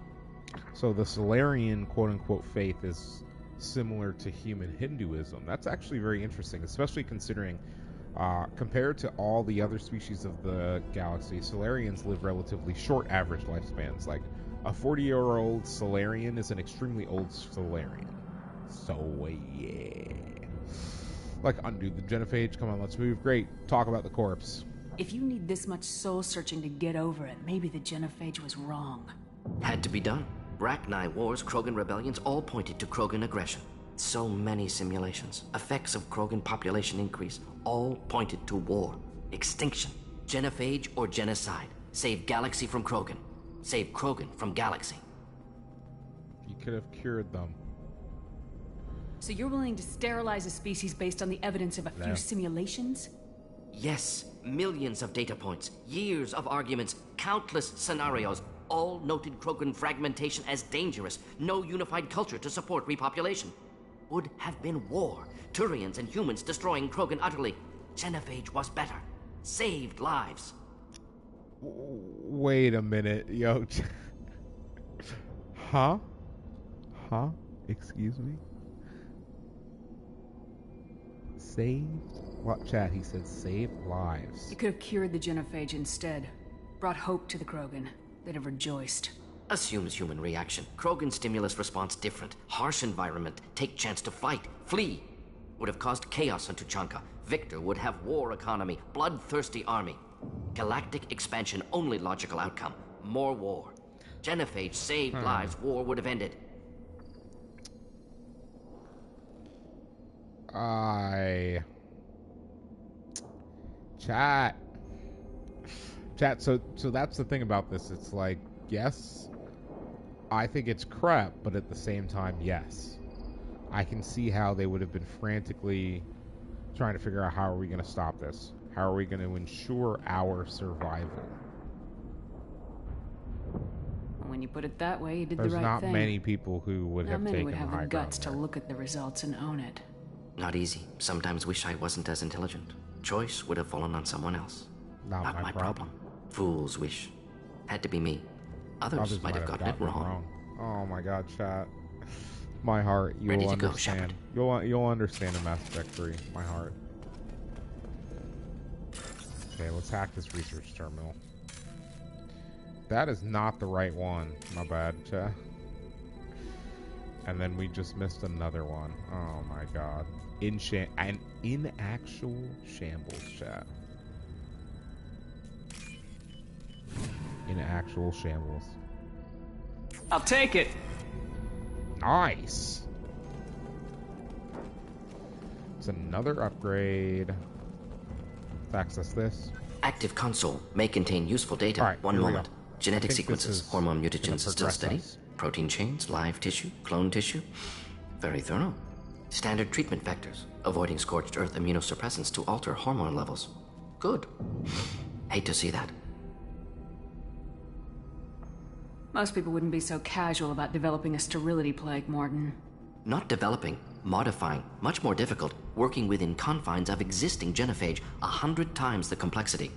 So the Solarian quote-unquote faith is similar to human Hinduism. That's actually very interesting, especially considering compared to all the other species of the galaxy, Solarians live relatively short average lifespans. Like a 40-year-old Solarian is an extremely old Solarian. So yeah. Like undo the genophage. Come on, let's move. Great. Talk about the corpse. If you need this much soul searching to get over it, maybe the genophage was wrong. Had to be done. Rachni Wars, Krogan rebellions, all pointed to Krogan aggression. So many simulations, effects of Krogan population increase, all pointed to war, extinction, genophage or genocide. Save galaxy from Krogan. Save Krogan from galaxy. You could have cured them. So you're willing to sterilize a species based on the evidence of a few simulations? Yes, millions of data points, years of arguments, countless scenarios, all noted Krogan fragmentation as dangerous, no unified culture to support repopulation. Would have been war, Turians and humans destroying Krogan utterly. Genophage was better, saved lives. Wait a minute, yo. Huh? Excuse me? Saved? What, chat? He said saved lives. You could have cured the genophage instead. Brought hope to the Krogan. They'd have rejoiced. Assumes human reaction. Krogan stimulus response different. Harsh environment. Take chance to fight. Flee. Would have caused chaos on Tuchanka. Victor would have war economy. Bloodthirsty army. Galactic expansion only logical outcome. More war. Genophage saved lives. War would have ended. Chat, so that's the thing about this. It's like, yes, I think it's crap, but at the same time, yes. I can see how they would have been frantically trying to figure out how are we going to stop this? How are we going to ensure our survival? When you put it that way, you did There's the right not thing. many people who would have many taken would have the high the guts ground to look at the results and own it. Not easy. Sometimes wish I wasn't as intelligent. Choice would have fallen on someone else. Not my problem. Fool's wish. Had to be me. Others might have gotten it wrong. Oh my god, chat. My heart. You'll Ready to go, understand. Shepard. You'll understand in Mass Effect 3. My heart. Okay, let's hack this research terminal. That is not the right one. My bad, chat. And then we just missed another one. Oh my god. In actual shambles, chat. In actual shambles. I'll take it. Nice. It's another upgrade. Let's access this. Active console may contain useful data. All right, One here we moment. go. Genetic I think this sequences, is hormone gonna mutagens still progress steady. us. Protein chains, live tissue, clone tissue. Very thorough. Standard treatment vectors, avoiding scorched earth immunosuppressants to alter hormone levels. Good. Hate to see that. Most people wouldn't be so casual about developing a sterility plague, Morton. Not developing, modifying, much more difficult, working within confines of existing genophage, 100 times the complexity.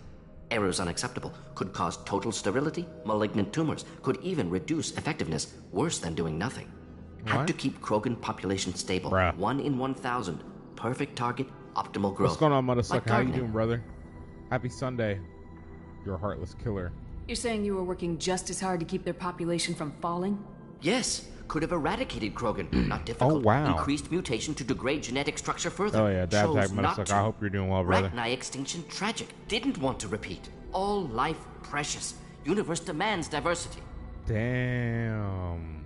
Errors unacceptable, could cause total sterility, malignant tumors, could even reduce effectiveness, worse than doing nothing. Had to keep Krogan population stable, 1 in 1,000. Perfect target, optimal growth. What's going on, Mudasucker? Like How you gardening. doing, brother? Happy Sunday. You're a heartless killer. You're saying you were working just as hard to keep their population from falling? Yes, could have eradicated Krogan. Not difficult. Oh, wow. Increased mutation to degrade genetic structure further. Oh yeah, Dad Chose Tag not Motherfucker. to. I hope you're doing well, brother. Rachni extinction tragic. Didn't want to repeat. All life precious. Universe demands diversity. Damn.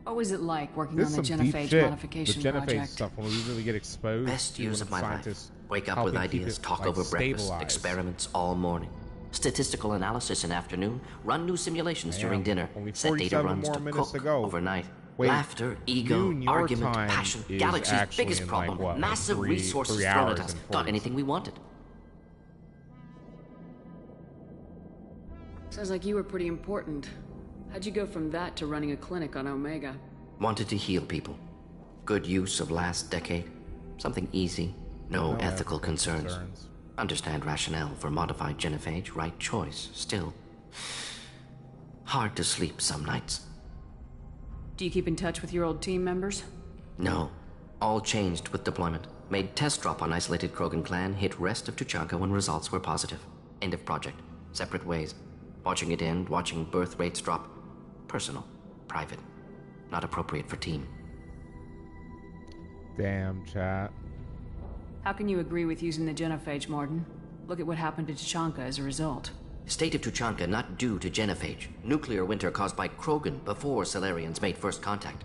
What was it like working This on is the some deep genophage shit. modification The genophage project? stuff when we really get exposed. Best to use when of my life. scientists Wake up help with and keep ideas, it, talk like, over breakfast, stabilized. experiments all morning. Statistical analysis in afternoon, run new simulations during dinner, Only set data 47 runs more to minutes cook to go. overnight. Wait, Laughter, ego, noon your argument, time passion, is galaxy's actually biggest in, problem, like, what, like massive three resources thrown hours at us. and Got 40. anything we wanted. Sounds like you were pretty important. How'd you go from that to running a clinic on Omega? Wanted to heal people. Good use of last decade. Something easy, no ethical concerns. Understand rationale for modified genophage, right choice, still. Hard to sleep some nights. Do you keep in touch with your old team members? No. All changed with deployment. Made test drop on isolated Krogan clan, hit rest of Tuchanka when results were positive. End of project. Separate ways. Watching it end, watching birth rates drop. Personal. Private. Not appropriate for team. Damn, chat. How can you agree with using the genophage, Morden? Look at what happened to Tuchanka as a result. State of Tuchanka not due to genophage. Nuclear winter caused by Krogan before Salarians made first contact.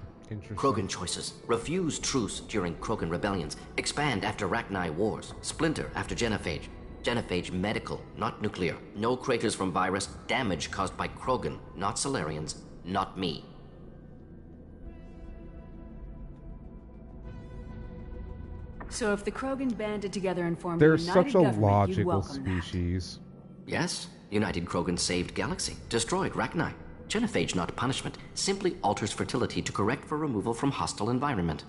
Krogan choices. Refuse truce during Krogan rebellions. Expand after Rachni wars. Splinter after genophage. Genophage medical, not nuclear. No craters from virus. Damage caused by Krogan, not Salarians, not me. So if the Krogan banded together and formed They're a united such a government, you'd logical welcome that. Yes, species. United Krogan saved Galaxy, destroyed Rachni. Genophage not punishment, simply alters fertility to correct for removal from hostile environment.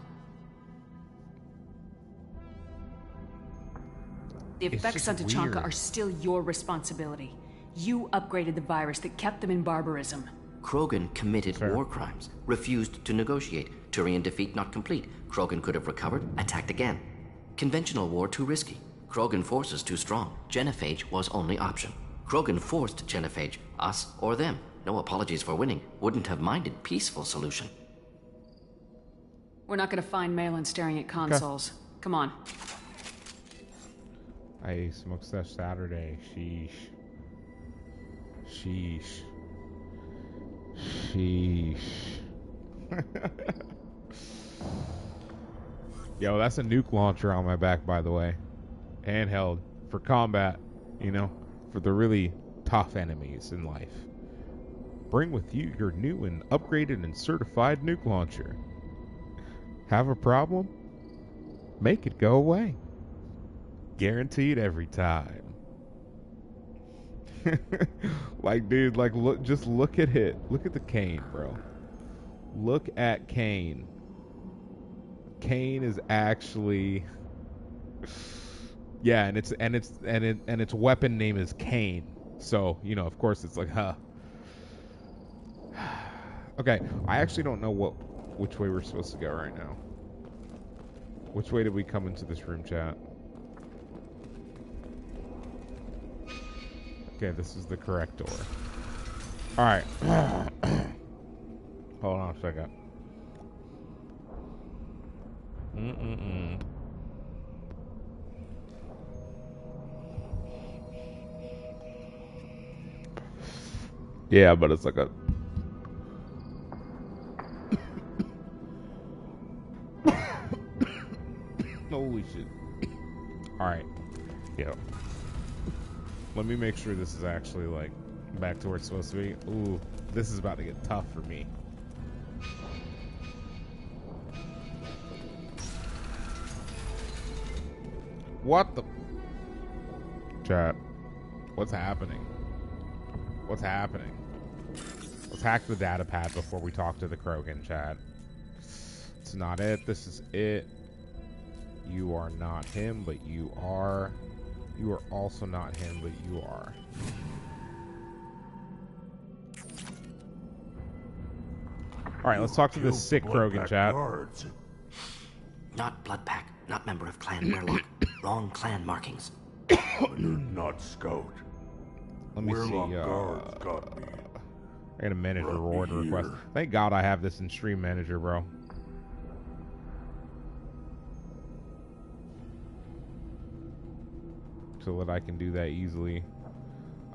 The effects on Tuchanka are still your responsibility. You upgraded the virus that kept them in barbarism. Krogan committed war crimes, refused to negotiate. Turian defeat not complete. Krogan could have recovered, attacked again. Conventional war too risky. Krogan forces too strong. Genophage was only option. Krogan forced genophage, us or them. No apologies for winning. Wouldn't have minded peaceful solution. We're not gonna find Malin staring at consoles. Come on. I smoked stuff Saturday. Sheesh. Sheesh. Sheesh. Yo, that's a nuke launcher on my back, by the way. Handheld. For combat, you know? For the really tough enemies in life. Bring with you your new and upgraded and certified nuke launcher. Have a problem? Make it go away. Guaranteed every time. Like, dude, like, look, just look at it. Look at the Kane, bro. Look at Kane. Kane is actually, yeah, and its weapon name is Kane. So, you know, of course, it's like, huh. Okay, I actually don't know which way we're supposed to go right now. Which way did we come into this room, chat? Okay, this is the correct door. Alright. Hold on a second. Yeah, but it's like a... Holy shit. Alright. Yeah. Let me make sure this is actually, like, back to where it's supposed to be. Ooh, this is about to get tough for me. What the... Chat. What's happening? What's happening? Let's hack the data pad before we talk to the Krogan, chat. It's not it. This is it. You are not him, but you are... You are also not him, but you are. Alright, let's talk to this sick Krogan, chat. Not blood pack, not member of Clan Werlock. Wrong clan markings. You're not Scout. Let me Werlock see, guards got me. And a manager reward request. Thank God I have this in Stream Manager, bro. So that I can do that easily.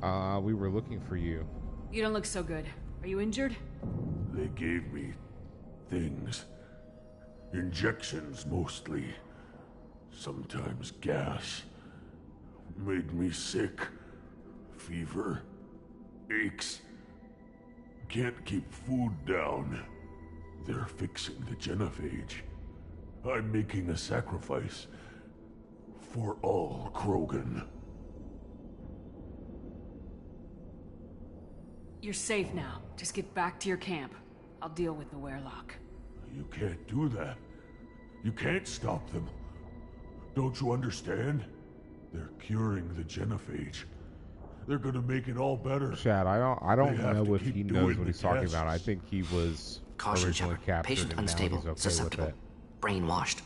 We were looking for you. You don't look so good. Are you injured? They gave me things. Injections, mostly. Sometimes gas. Made me sick. Fever. Aches. Can't keep food down. They're fixing the genophage. I'm making a sacrifice. For all Krogan. You're safe now. Just get back to your camp. I'll deal with the Wehrlock. You can't do that. You can't stop them. Don't you understand? They're curing the genophage. They're gonna make it all better. Chad, I don't know if he knows what he's talking about. I think he was Caution, originally Shepard. captured Patient and unstable, now he's okay susceptible, with it. brainwashed.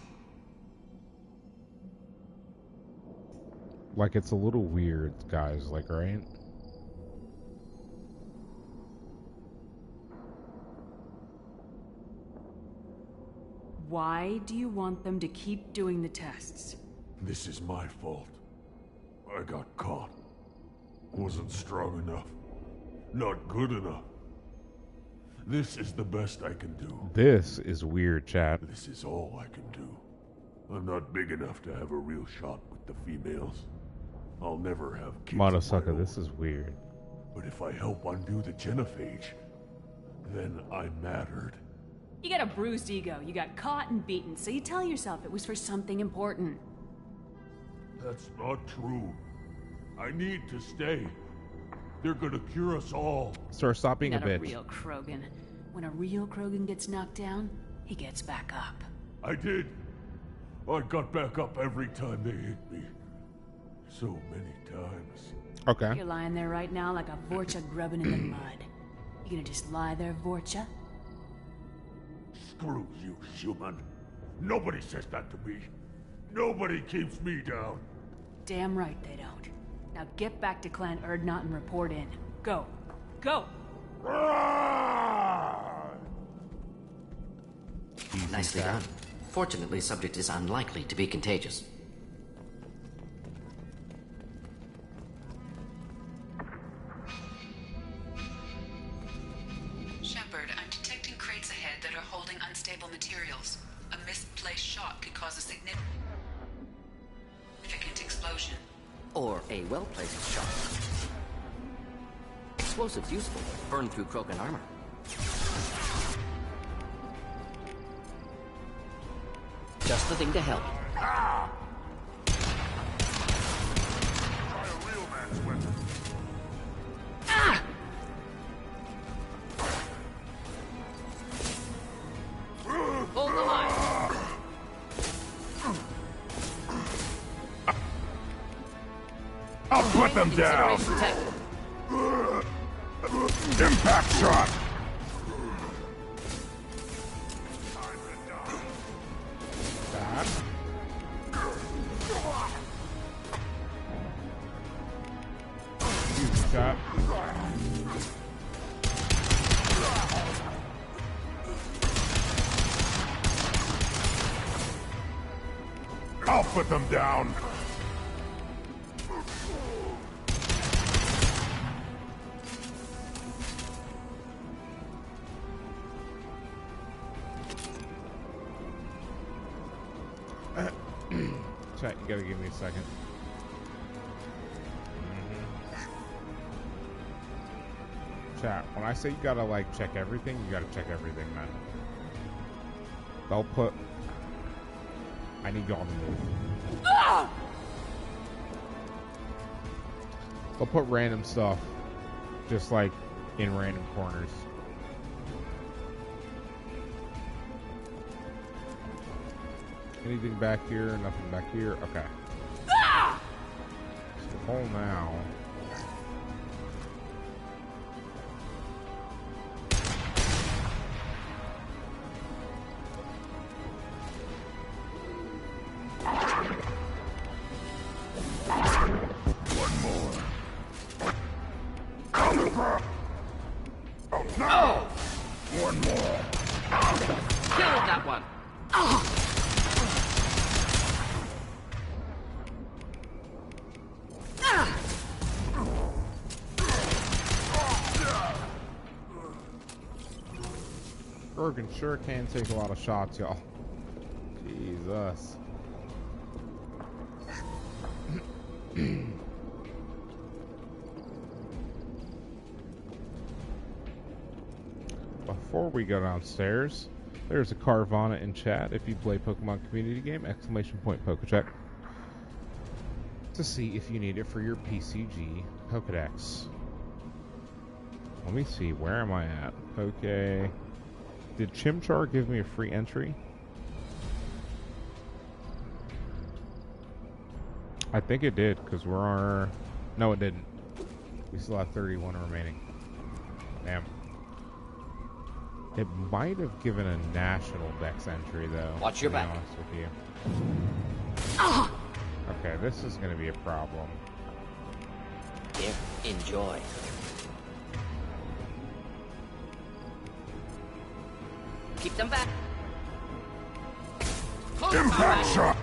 Like, it's a little weird, guys, like, right? Why do you want them to keep doing the tests? This is my fault. I got caught. Wasn't strong enough. Not good enough. This is the best I can do. This is weird, chat. This is all I can do. I'm not big enough to have a real shot with the females. I'll never have kids. Monosucker, this is weird. But if I help undo the genophage, then I mattered. You got a bruised ego. You got caught and beaten, so you tell yourself it was for something important. That's not true. I need to stay. They're gonna cure us all. Sir, stop being a Not bitch. a real Krogan. When a real Krogan gets knocked down, he gets back up. I did. I got back up every time they hit me. So many times. Okay. You're lying there right now like a Vorcha grubbing in the mud. You gonna just lie there, Vorcha? Screw you, human. Nobody says that to me. Nobody keeps me down. Damn right they don't. Now get back to Clan Erdnot and report in. Go. Go! Nicely done. Fortunately, subject is unlikely to be contagious. Shepard, I'm detecting crates ahead that are holding unstable materials. A misplaced shot could cause a significant explosion. Or a well-placed shot. Explosives useful. Burn through Krogan armor. Just the thing to help. Try a real man's weapon. Hold the line. I'll put them down! Impact shot! Shot. I'll put them down! Chat, you gotta give me a second. Chat, when I say you gotta, like, check everything, you gotta check everything, man. They'll put... I need y'all to move. They'll put random stuff, just, like, in random corners. Anything back here? Nothing back here? Okay. So hole now. One more. Killed that one. Krogan sure can take a lot of shots, y'all. Jesus. Before we go downstairs, there's a Carvana in chat. If you play Pokemon community game, !PokeCheck, to see if you need it for your PCG Pokedex. Let me see, where am I at? Okay. Did Chimchar give me a free entry? I think it did, because we're... No, it didn't. We still have 31 remaining. Damn. It might have given a national dex entry, though. Watch your back. To be honest with you. Okay, this is going to be a problem. Here, enjoy. Keep them back. Impact shot!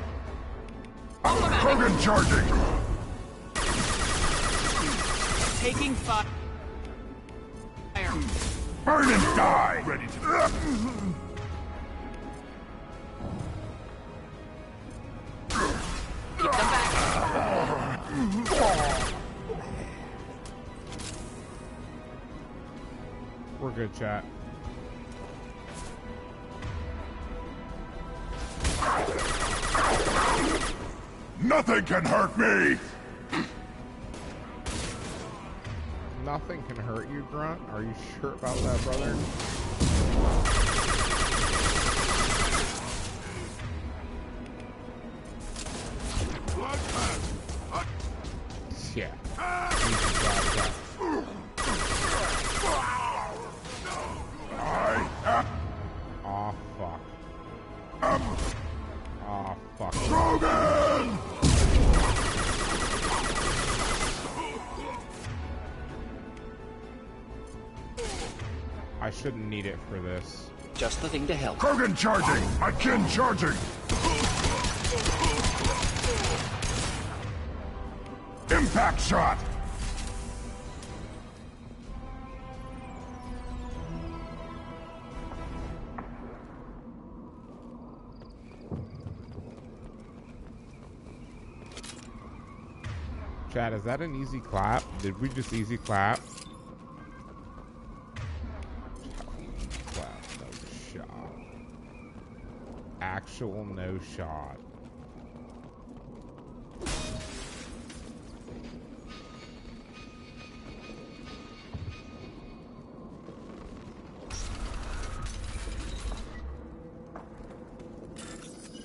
Krogan charging! Taking fire. Burn and die! Ready to... Keep them back. We're good, chat. Nothing can hurt me! Nothing can hurt you, Grunt? Are you sure about that, brother? Yeah. Oh, fuck. Oh, fuck. Krogan! I shouldn't need it for this. Just the thing to help. Krogan charging! My kin charging! Impact shot! Chat, is that an easy clap? Did we just easy clap? Clap, no shot. Actual no shot.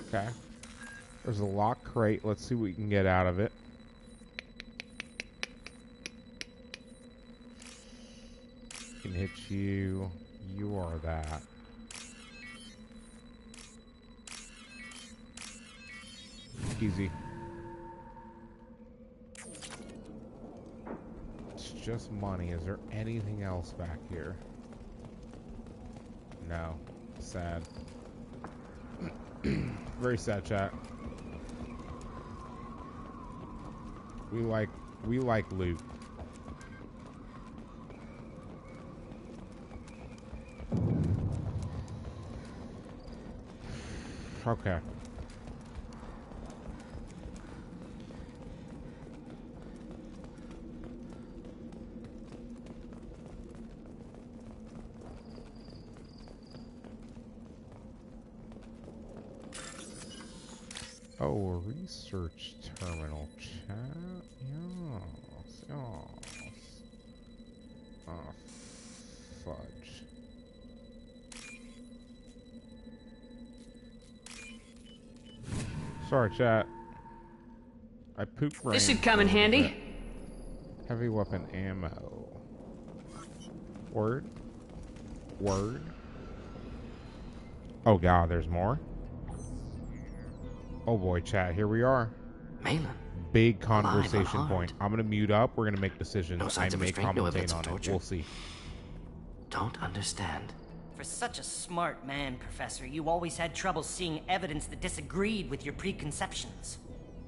Okay. There's a lock crate. Let's see what we can get out of it. Can hit you. You are that. Easy. It's just money. Is there anything else back here? No. Sad. Very sad, chat. We like loot. Okay. Oh, a research terminal, chat. Yes, yes. Oh, fudge. Sorry, chat. I pooped brain. This should come in handy. Heavy weapon ammo. Word? Word? Oh god, there's more? Oh boy, chat, here we are. Malin. Big conversation point. I'm gonna mute up, we're gonna make decisions. No signs I of may restraint, no commentate evidence of on it. torture. We'll see. Don't understand. For such a smart man, Professor, you always had trouble seeing evidence that disagreed with your preconceptions.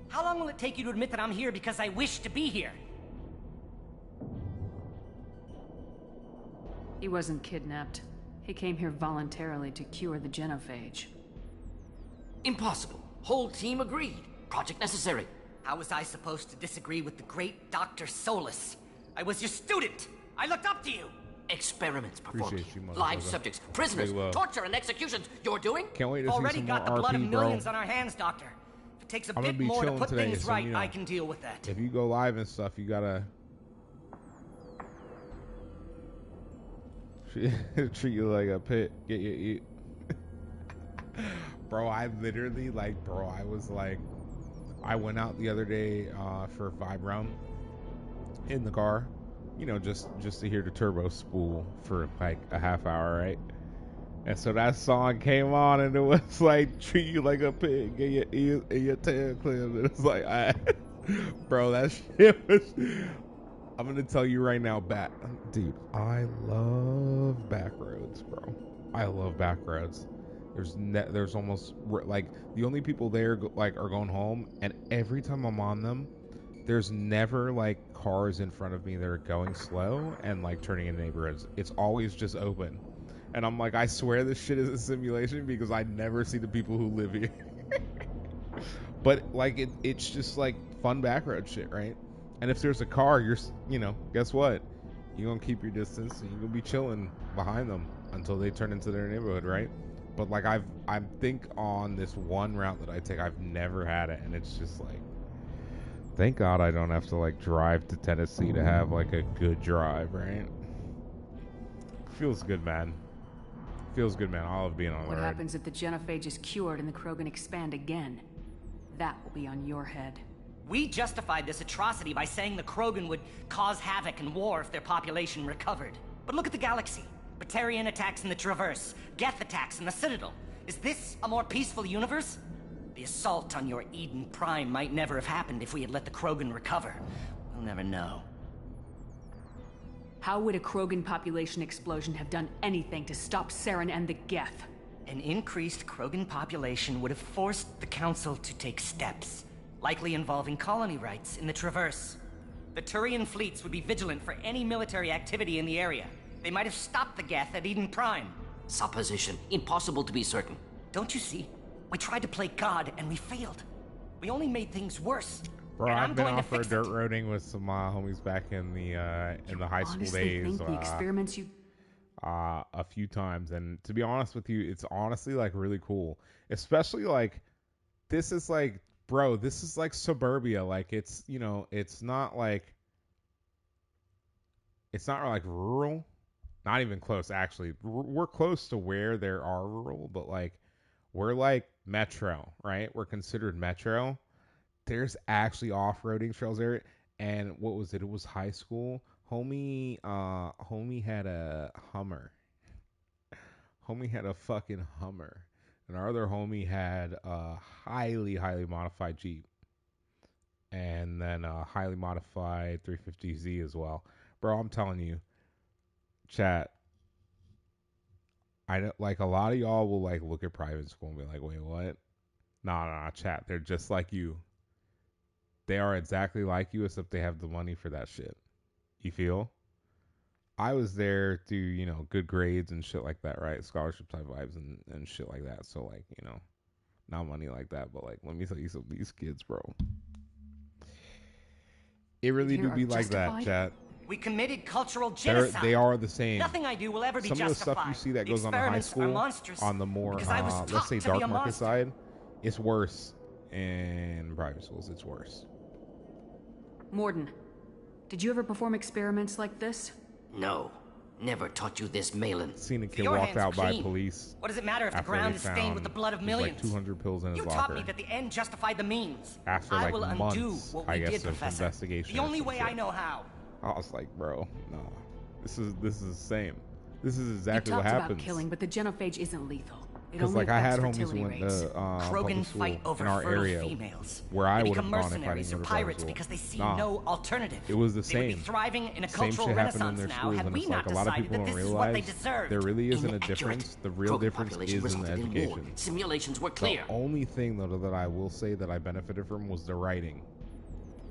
How long will it take you to admit that I'm here because I wish to be here? He wasn't kidnapped. He came here voluntarily to cure the genophage. Impossible. Whole team agreed. Project necessary. How was I supposed to disagree with the great Dr. Solus? I was your student. I looked up to you. Experiments performed. Appreciate you, Live motherfucker. subjects, prisoners, Really well. torture and executions. You're doing? Can't wait to Already see some got the more blood of RP, millions bro. on our hands, Doctor. If it takes a I'm gonna bit be more to chilling put today, things so, right, you know, I can deal with that. If you go live and stuff, you gotta treat you like a pit. Get you eat. Bro, I literally I was like, I went out the other day for a 5 round in the car, you know, just to hear the turbo spool for like a half hour, right? And so that song came on, and it was like, treat you like a pig, get your ears and your tail clipped. And it's like, bro, that shit was. I'm gonna tell you right now, dude, I love Backroads, bro. I love Backroads. There's almost like the only people there are going home, and every time I'm on them, there's never like cars in front of me that are going slow and like turning in neighborhoods. It's always just open, and I'm like, I swear this shit is a simulation because I never see the people who live here. But like it's just like fun backroad shit, right? And if there's a car, guess what? You're gonna keep your distance and you're gonna be chilling behind them until they turn into their neighborhood, right? But like I think on this one route that I take, I've never had it, and it's just like, thank God I don't have to like drive to Tennessee to have like a good drive, right? Feels good, man. Feels good, man. I love being on the road. What happens if the genophage is cured and the Krogan expand again? That will be on your head. We justified this atrocity by saying the Krogan would cause havoc and war if their population recovered. But look at the galaxy. Batarian attacks in the Traverse, Geth attacks in the Citadel. Is this a more peaceful universe? The assault on your Eden Prime might never have happened if we had let the Krogan recover. We'll never know. How would a Krogan population explosion have done anything to stop Saren and the Geth? An increased Krogan population would have forced the Council to take steps, likely involving colony rights in the Traverse. The Turian fleets would be vigilant for any military activity in the area. They might have stopped the Geth at Eden Prime. Supposition. Impossible to be certain. Don't you see? We tried to play God and we failed. We only made things worse. Bro, I've been off for dirt roading with some homies back in the high school days. Think the experiments you a few times, and to be honest with you, it's honestly like really cool. Especially like this is like, bro, this is like suburbia. Like it's, you know, it's not like rural. Not even close, actually. We're close to where there are rural, but like we're like metro, right? We're considered metro. There's actually off-roading trails there, and what was it? It was high school. Homie had a Hummer. Homie had a fucking Hummer, and our other homie had a highly modified Jeep, and then a highly modified 350Z as well. Bro, I'm telling you, chat, I know, like, a lot of y'all will like look at private school and be like, wait, what? Nah, chat, they're just like you. They are exactly like you, except they have the money for that shit. You feel? I was there through, you know, good grades and shit like that, right? Scholarship type vibes and shit like that. So like, you know, not money like that, but like, let me tell you some of these kids, bro. It really do be like that, chat. We committed cultural genocide. They are the same. Nothing I do will ever be justified. Some of the stuff you see that goes on in high school, on the more, let's say, dark market side, it's worse in private schools. It's worse. Morden, did you ever perform experiments like this? No. Never taught you this, Malin. Seen a kid walked out by police. What does it matter if the ground is stained with the blood of millions? Like 200 pills in his locker. You taught me that the end justified the means. After I like will months, undo what we did, Professor. Investigation. The only way I know how. I was like, bro, no. This is the same. This is exactly what happens. You talked about killing, but the genophage isn't lethal. Because like I had homies who went to public school in our area where I would have gone if I didn't go to private school. Because they see no alternative. It was the They would be same. thriving in a Same cultural shit happened in renaissance their now schools, had and we it's not like a lot of decided people that don't this is what they realize deserved. there really isn't a Inaccurate. difference. The real Krogan difference population is in the resulted in war. education. Simulations were clear. The only thing though that I will say that I benefited from was the writing.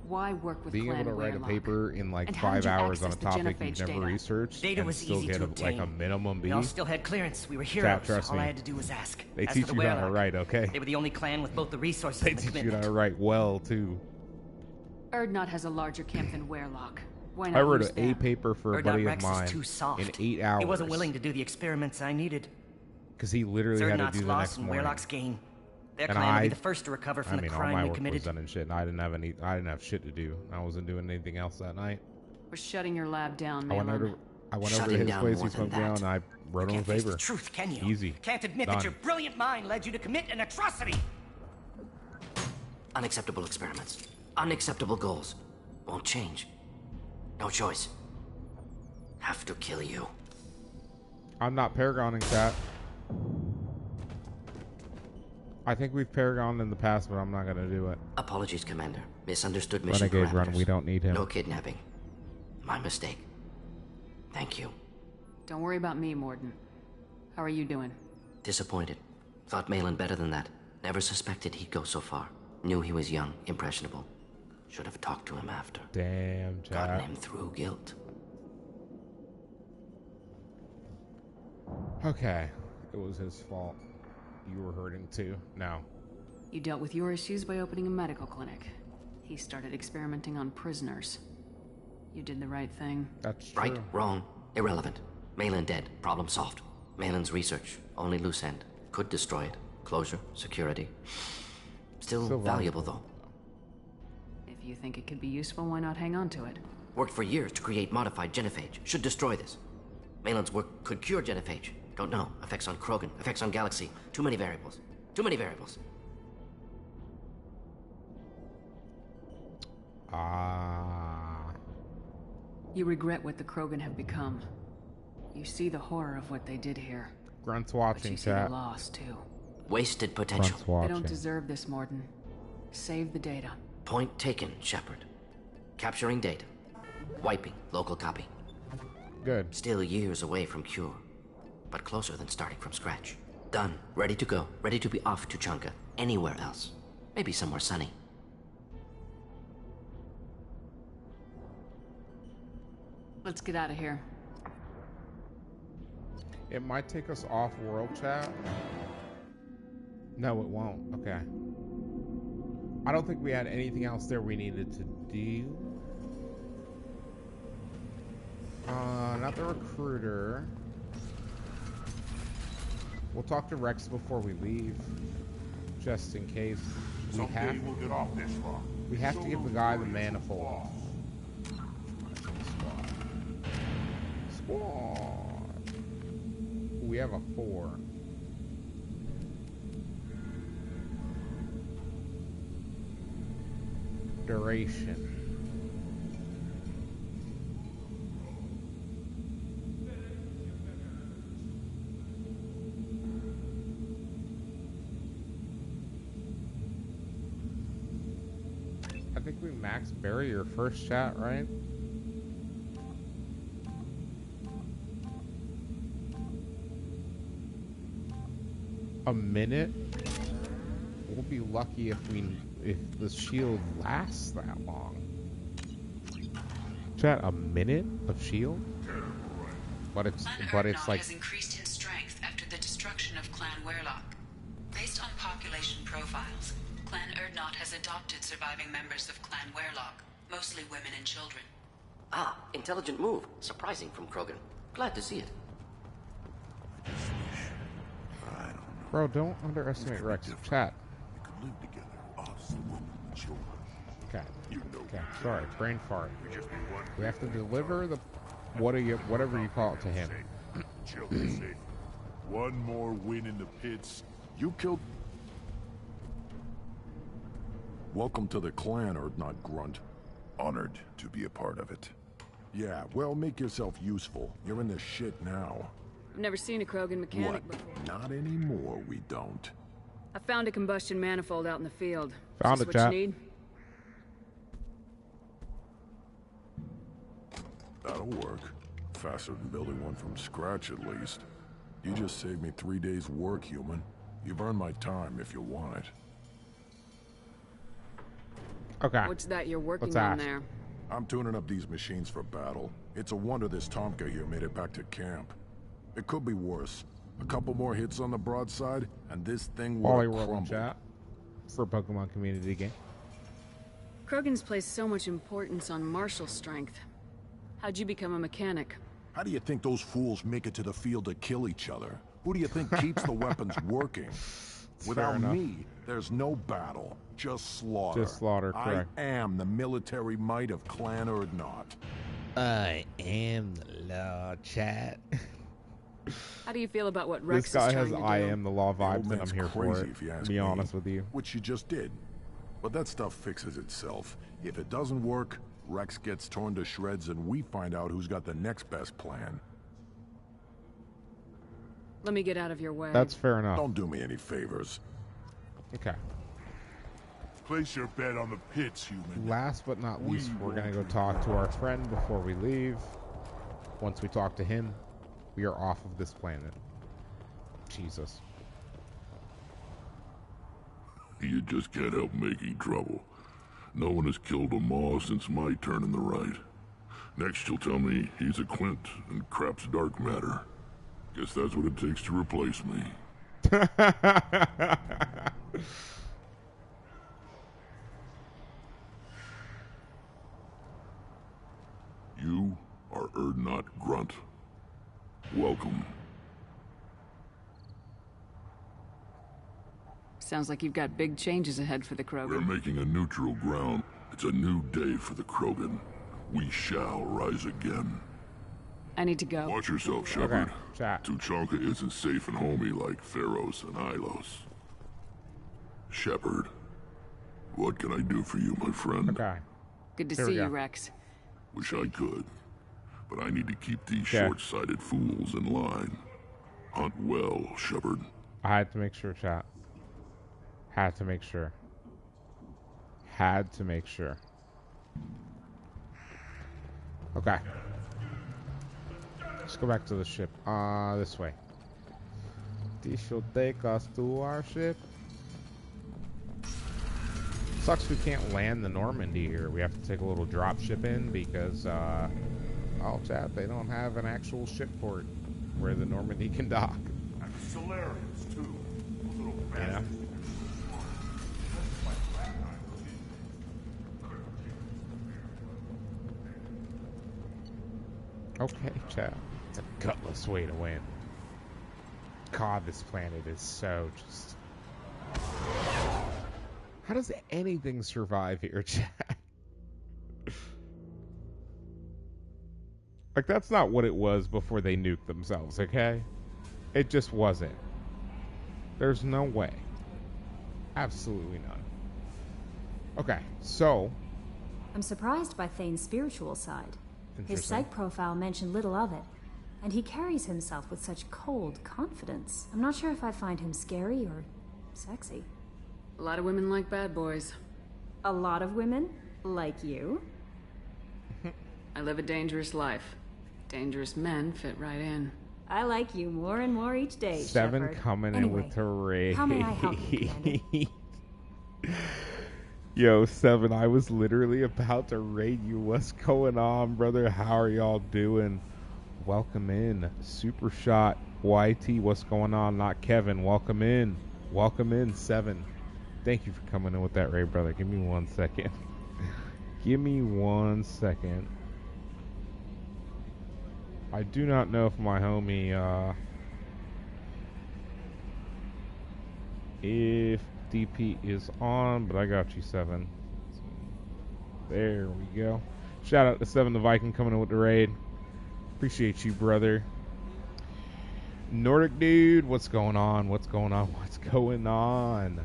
Why work with Being able to write a Warlock? paper in like And how did 5 you hours on a access the topic genophage you've never data? researched Data and was still easy get to like a obtain. minimum B. We all still had clearance. We were Chat, heroes. trust All me. I had to do was ask. They As teach for you the how to Warlock, write, okay? They were the only clan with both the resources They and the teach you commitment. how to write well too. Erdnot has a larger camp than Warlock. Why I not wrote use an A them? paper for a Erdnot buddy of Rex is mine too soft. in 8 hours. He wasn't willing to do the experiments I needed. Because he literally had to Erdnot's do the loss next and morning. Warlock's gain. Their And clan will be the first to recover from I mean, the all crime my we work committed. was done and shit, and I didn't have shit to do. I wasn't doing anything else that night. We're shutting your lab down, I went Malin. over to Shutting his down place. more He than smoked me out, that. and I wrote him a Can't face paper. the truth, can you? Easy. Can't admit Done. that your brilliant mind led you to commit an atrocity. Unacceptable experiments. Unacceptable goals. Won't change. No choice. Have to kill you. I'm not paragoning, chat. I think we've paragoned in the past, but I'm not gonna do it. Apologies, Commander. Misunderstood mission Renegade parameters. run. We don't need him. No kidnapping. My mistake. Thank you. Don't worry about me, Morden. How are you doing? Disappointed. Thought Malin better than that. Never suspected he'd go so far. Knew he was young, impressionable. Should have talked to him after. Damn, chat. Gotten him through guilt. Okay. It was his fault. You were hurting too. No. You dealt with your issues by opening a medical clinic. He started experimenting on prisoners. You did the right thing. That's true. Right, wrong, irrelevant. Malin dead, problem solved. Malin's research, only loose end. Could destroy it. Closure, security. Still valuable though. If you think it could be useful, why not hang on to it? Worked for years to create modified genophage. Should destroy this. Malin's work could cure genophage. Don't know. Effects on Krogan, effects on Galaxy. Too many variables. Too many variables. You regret what the Krogan have become. You see the horror of what they did here. Grunt's But watching, you see the chat. loss, too. Wasted potential. Grunt's They watching. don't deserve this, Morden. Save the data. Point taken, Shepard. Capturing data. Wiping local copy. Good. Still years away from cure. But closer than starting from scratch. Done. Ready to go. Ready to be off to TUCHANKA. Anywhere else. Maybe somewhere sunny. Let's get out of here. It might take us off world, chat. No, it won't. Okay. I don't think we had anything else there we needed to do. Not the recruiter. We'll talk to Rex before we leave, just in case. We have. We'll get off this rock. We have to give the guy the manifold. Squad. We have a 4. Duration. I think we max barrier first, chat, right? A minute? We'll be lucky if the shield lasts that long. Chat, a minute of shield? But it's like has increased in strength after the destruction of Clan Warlock. Based on population profiles, Clan Erdnot has adopted surviving members of Clan Warlock, mostly women and children. Ah, intelligent move. Surprising from Krogan. Glad to see it. Bro, don't underestimate Rex. Chat. Okay. Okay. Sorry. Brain fart. We have to deliver the whatever you call it to him. One more win in the pits. You killed... Welcome to the clan, Erdnot Grunt. Honored to be a part of it. Yeah, well, make yourself useful. You're in the shit now. I've never seen a Krogan mechanic What? before. Not anymore, we don't. I found a combustion manifold out in the field. Found Is it, this what chat. you need? That'll work. Faster than building one from scratch, at least. You just saved me 3 days' work, human. You've earned my time if you want it. Okay. What's that you're working Let's on ask. there? I'm tuning up these machines for battle. It's a wonder this Tomka here made it back to camp. It could be worse. A couple more hits on the broadside, and this thing will Wally World crumble. in chat for Pokemon Community Game. Krogans place so much importance on martial strength. How'd you become a mechanic? How do you think those fools make it to the field to kill each other? Who do you think keeps the weapons working? Without enough. me, there's no battle, just slaughter. Just slaughter, correct. I am the military might of Clan Urdnot. I am the law, chat. How do you feel about what Rex This guy is has trying to I do? am the law The old vibes, and I'm man's here for crazy, it. if you ask To be me, honest with you. Which you just did. But that stuff fixes itself. If it doesn't work, Rex gets torn to shreds and we find out who's got the next best plan. Let me get out of your way. That's fair enough. Don't do me any favors. Okay. Place your bet on the pits, human. Last but not least, we're going to go talk to our friend before we leave. Once we talk to him, we are off of this planet. Jesus. You just can't help making trouble. No one has killed a Maw since my turn in the right. Next you'll tell me he's a Quint and crap's dark matter. Guess that's what it takes to replace me. You are Urdnot Grunt. Welcome. Sounds like you've got big changes ahead for the We're Krogan. making a neutral ground. It's a new day for the Krogan. We shall rise again. I need to go. Watch yourself, Shepard. Okay, chat. Tuchanka isn't safe and homey like Pharos and Ilos. Shepard, what can I do for you, my friend? Okay. Good to Here we see you, go. Rex. Wish I could, but I need to keep these Okay. short-sighted fools in line. Hunt well, Shepard. I had to make sure, chat. Had to make sure. Had to make sure. Okay. Let's go back to the ship. This way. This will take us to our ship. Sucks we can't land the Normandy here. We have to take a little drop ship in because, oh, chat, they don't have an actual ship port where the Normandy can dock. And Solarians, too. Those little Yeah. bastards. Okay, chat. It's a gutless way to win. God, this planet is so just... How does anything survive here, chat? Like, that's not what it was before they nuked themselves, okay? It just wasn't. There's no way. Absolutely none. Okay, so... I'm surprised by Thane's spiritual side. His Interesting. psych profile mentioned little of it, and he carries himself with such cold confidence. I'm not sure if I find him scary or sexy. A lot of women like bad boys. A lot of women? Like you? I live a dangerous life. Dangerous men fit right in. I like you more and more each day, Seven Shepard. coming in Anyway, with a raid. how may I help you, Commander? Yo, Seven, I was literally about to raid you. What's going on, brother? How are y'all doing? Welcome in. Super Shot YT, what's going on? Not Kevin. Welcome in. Welcome in, Seven. Thank you for coming in with that raid, brother. Give me 1 second. Give me 1 second. I do not know if my homie, if DP is on, but I got you, Seven. There we go. Shout out to Seven the Viking coming in with the raid. Appreciate you, brother. Nordic dude, what's going on? What's going on? What's going on?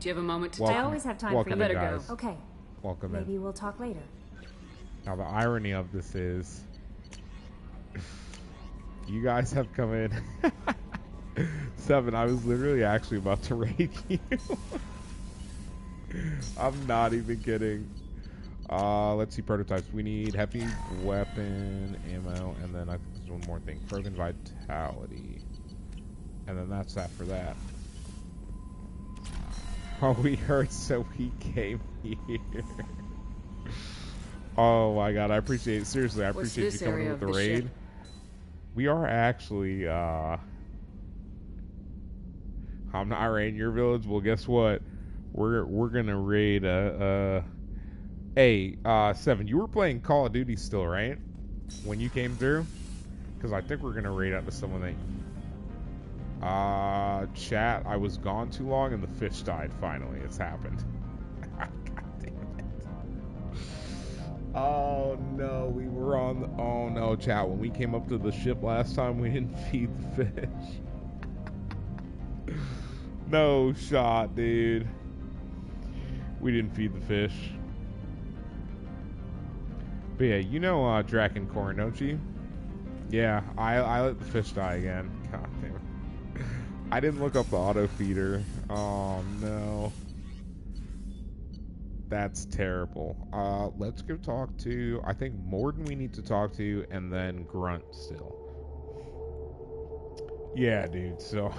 Do you have a moment to I talk? always have time welcome for you. in, guys. Okay. Welcome Maybe in. we'll talk later. Now the irony of this is You guys have come in. 7, I was literally actually about to raid you. I'm not even kidding. Let's see prototypes. We need heavy weapon, ammo, and then I think there's one more thing. Krogan vitality. And then that's that for that. Oh, we heard, so we came here. Oh my god, I appreciate it. Seriously, I appreciate you coming in with the raid. We are actually, I'm not raiding your village. Well, guess what? We're gonna raid, Hey, 7, you were playing Call of Duty still, right? When you came through? Because I think we're gonna raid out to someone that... chat, I was gone too long and the fish died finally. It's happened. God damn it. Oh no, we were on the... Oh no, chat, when we came up to the ship last time, we didn't feed the fish. No shot, dude. We didn't feed the fish. But yeah, you know Drakencorn, don't you? Yeah, I let the fish die again. God damn it. I didn't look up the auto feeder. Oh no. That's terrible. Let's go talk to, I think Morden we need to talk to, and then Grunt still. Yeah, dude, so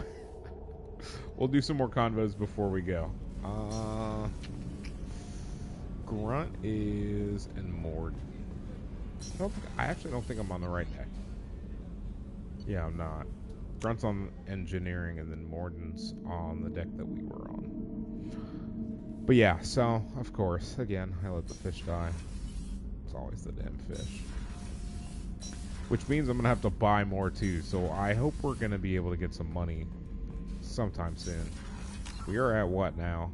we'll do some more convos before we go. Grunt is in Morden. I actually don't think I'm on the right deck. Yeah, I'm not. Grunt's on engineering, and then Morden's on the deck that we were on. But yeah, so, of course, again, I let the fish die. It's always the damn fish. Which means I'm going to have to buy more, too. So I hope we're going to be able to get some money sometime soon. We are at what now?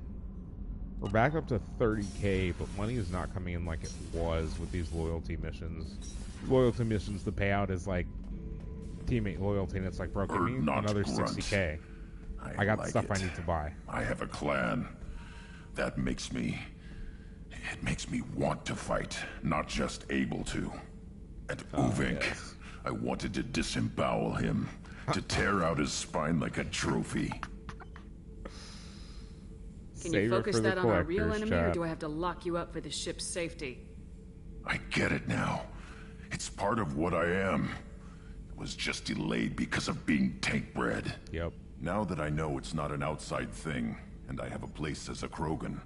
We're back up to 30k, but money is not coming in like it was with these loyalty missions. Loyalty missions, the payout is like teammate loyalty, and it's like, bro, give me another 60k. I got the stuff I need to buy. I have a clan. That makes me... It makes me want to fight, not just able to. And Uvink, yes. I wanted to disembowel him, to tear out his spine like a trophy. Can you focus that on our real enemy, or do I have to lock you up for the ship's safety? I get it now. It's part of what I am. It was just delayed because of being tank bred. Yep. Now that I know it's not an outside thing, and I have a place as a Krogan,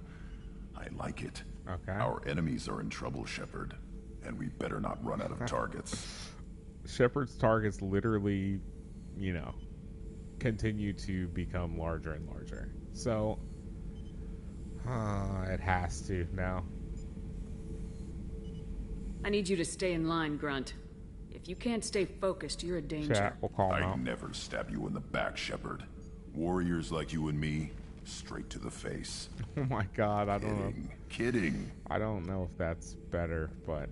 I like it. Okay. Our enemies are in trouble, Shepard, and we better not run out of targets. Shepard's targets literally, you know, continue to become larger and larger. So... it has to now. I need you to stay in line, Grunt. If you can't stay focused, you're a danger. Chat, we'll call him out. I never stab you in the back, Shepard. Warriors like you and me, straight to the face. Oh my god, I don't know. Kidding. I don't know if that's better, but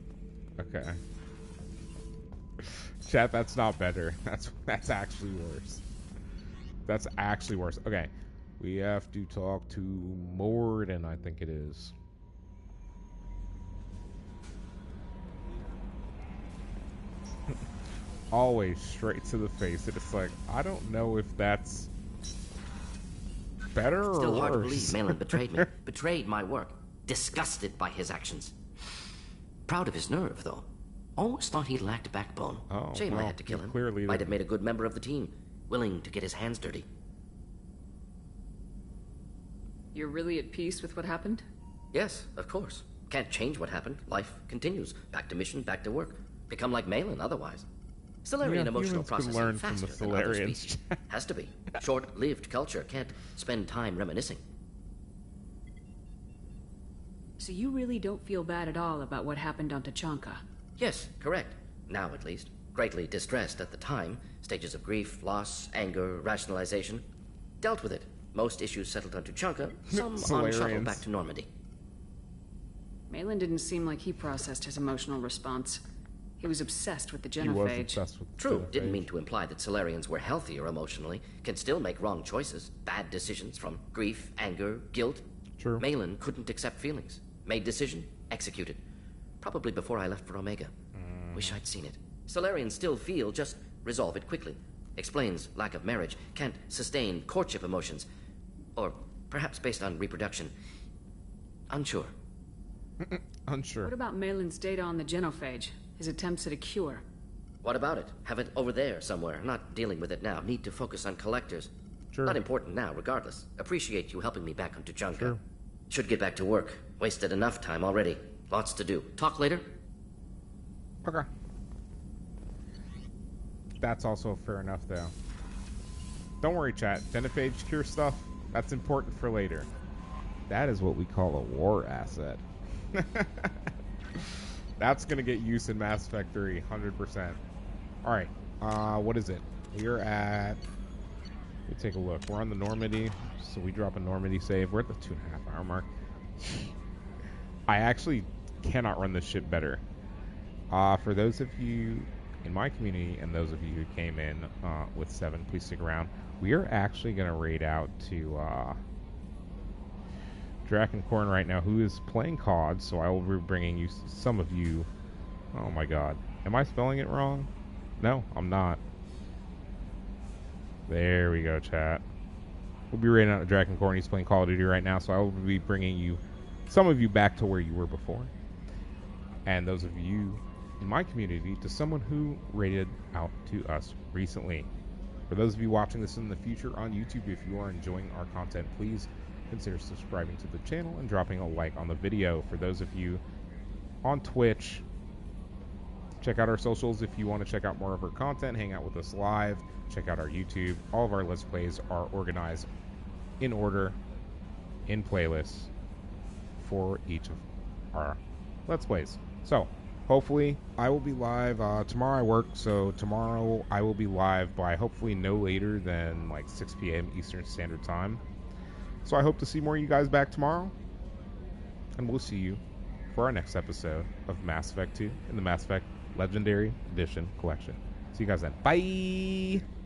okay. Chat, that's not better. That's actually worse. That's actually worse. Okay. We have to talk to Morden, I think it is. Always straight to the face. It's like, I don't know if that's better or Still worse. hard to believe Malin betrayed me. Betrayed my work. Disgusted by his actions. Proud of his nerve, though. Always thought he lacked backbone. Oh, Shame I had to kill him. Clearly might have made a good member of the team. Willing to get his hands dirty. You're really at peace with what happened? Yes, of course. Can't change what happened. Life continues. Back to mission, back to work. Become like Malin otherwise. Solarian emotional processing faster than other species. Has to be. Short-lived culture can't spend time reminiscing. So you really don't feel bad at all about what happened on TUCHANKA? Yes, correct. Now, at least. Greatly distressed at the time. Stages of grief, loss, anger, rationalization. Dealt with it. Most issues settled on TUCHANKA, some on shuttle back to Normandy. Malin didn't seem like he processed his emotional response. He was obsessed with the genophage. He was obsessed with the True, genophage. didn't mean to imply that Solarians were healthier emotionally, can still make wrong choices, bad decisions from grief, anger, guilt. True. Malin couldn't accept feelings. Made decision, executed. Probably before I left for Omega. Wish I'd seen it. Solarians still feel, just Resolve it quickly. Explains lack of marriage. Can't sustain courtship emotions. Or perhaps based on reproduction. Unsure. Unsure. What about Malin's data on the genophage? His attempts at a cure? What about it? Have it over there somewhere. Not dealing with it now. Need to focus on collectors. Sure. Not important now, regardless. Appreciate you helping me back on TUCHANKA. Sure. Should get back to work. Wasted enough time already. Lots to do. Talk later? Okay. That's also fair enough, though. Don't worry, chat. Genophage cure stuff, that's important for later. That is what we call a war asset. That's going to get use in Mass Effect 3, 100%. Alright, what is it? We're at... Let me take a look. We're on the Normandy, so we drop a Normandy save. We're at the 2.5 hour mark. I actually cannot run this ship better. For those of you in my community and those of you who came in with 7, please stick around. We are actually going to raid out to Drakencorn right now, who is playing COD, so I will be bringing you some of you. Oh my god. Am I spelling it wrong? No, I'm not. There we go, chat. We'll be raiding out to Drakencorn. He's playing Call of Duty right now, so I will be bringing you, some of you, back to where you were before. And those of you in my community to someone who raided out to us recently. For those of you watching this in the future on YouTube, if you are enjoying our content, please consider subscribing to the channel and dropping a like on the video. For those of you on Twitch, check out our socials if you want to check out more of our content, hang out with us live, check out our YouTube. All of our Let's Plays are organized in order, in playlists, for each of our Let's Plays. So, hopefully, I will be live. Tomorrow I work, so tomorrow I will be live by hopefully no later than like 6 p.m. Eastern Standard Time. So I hope to see more of you guys back tomorrow. And we'll see you for our next episode of Mass Effect 2 in the Mass Effect Legendary Edition Collection. See you guys then. Bye!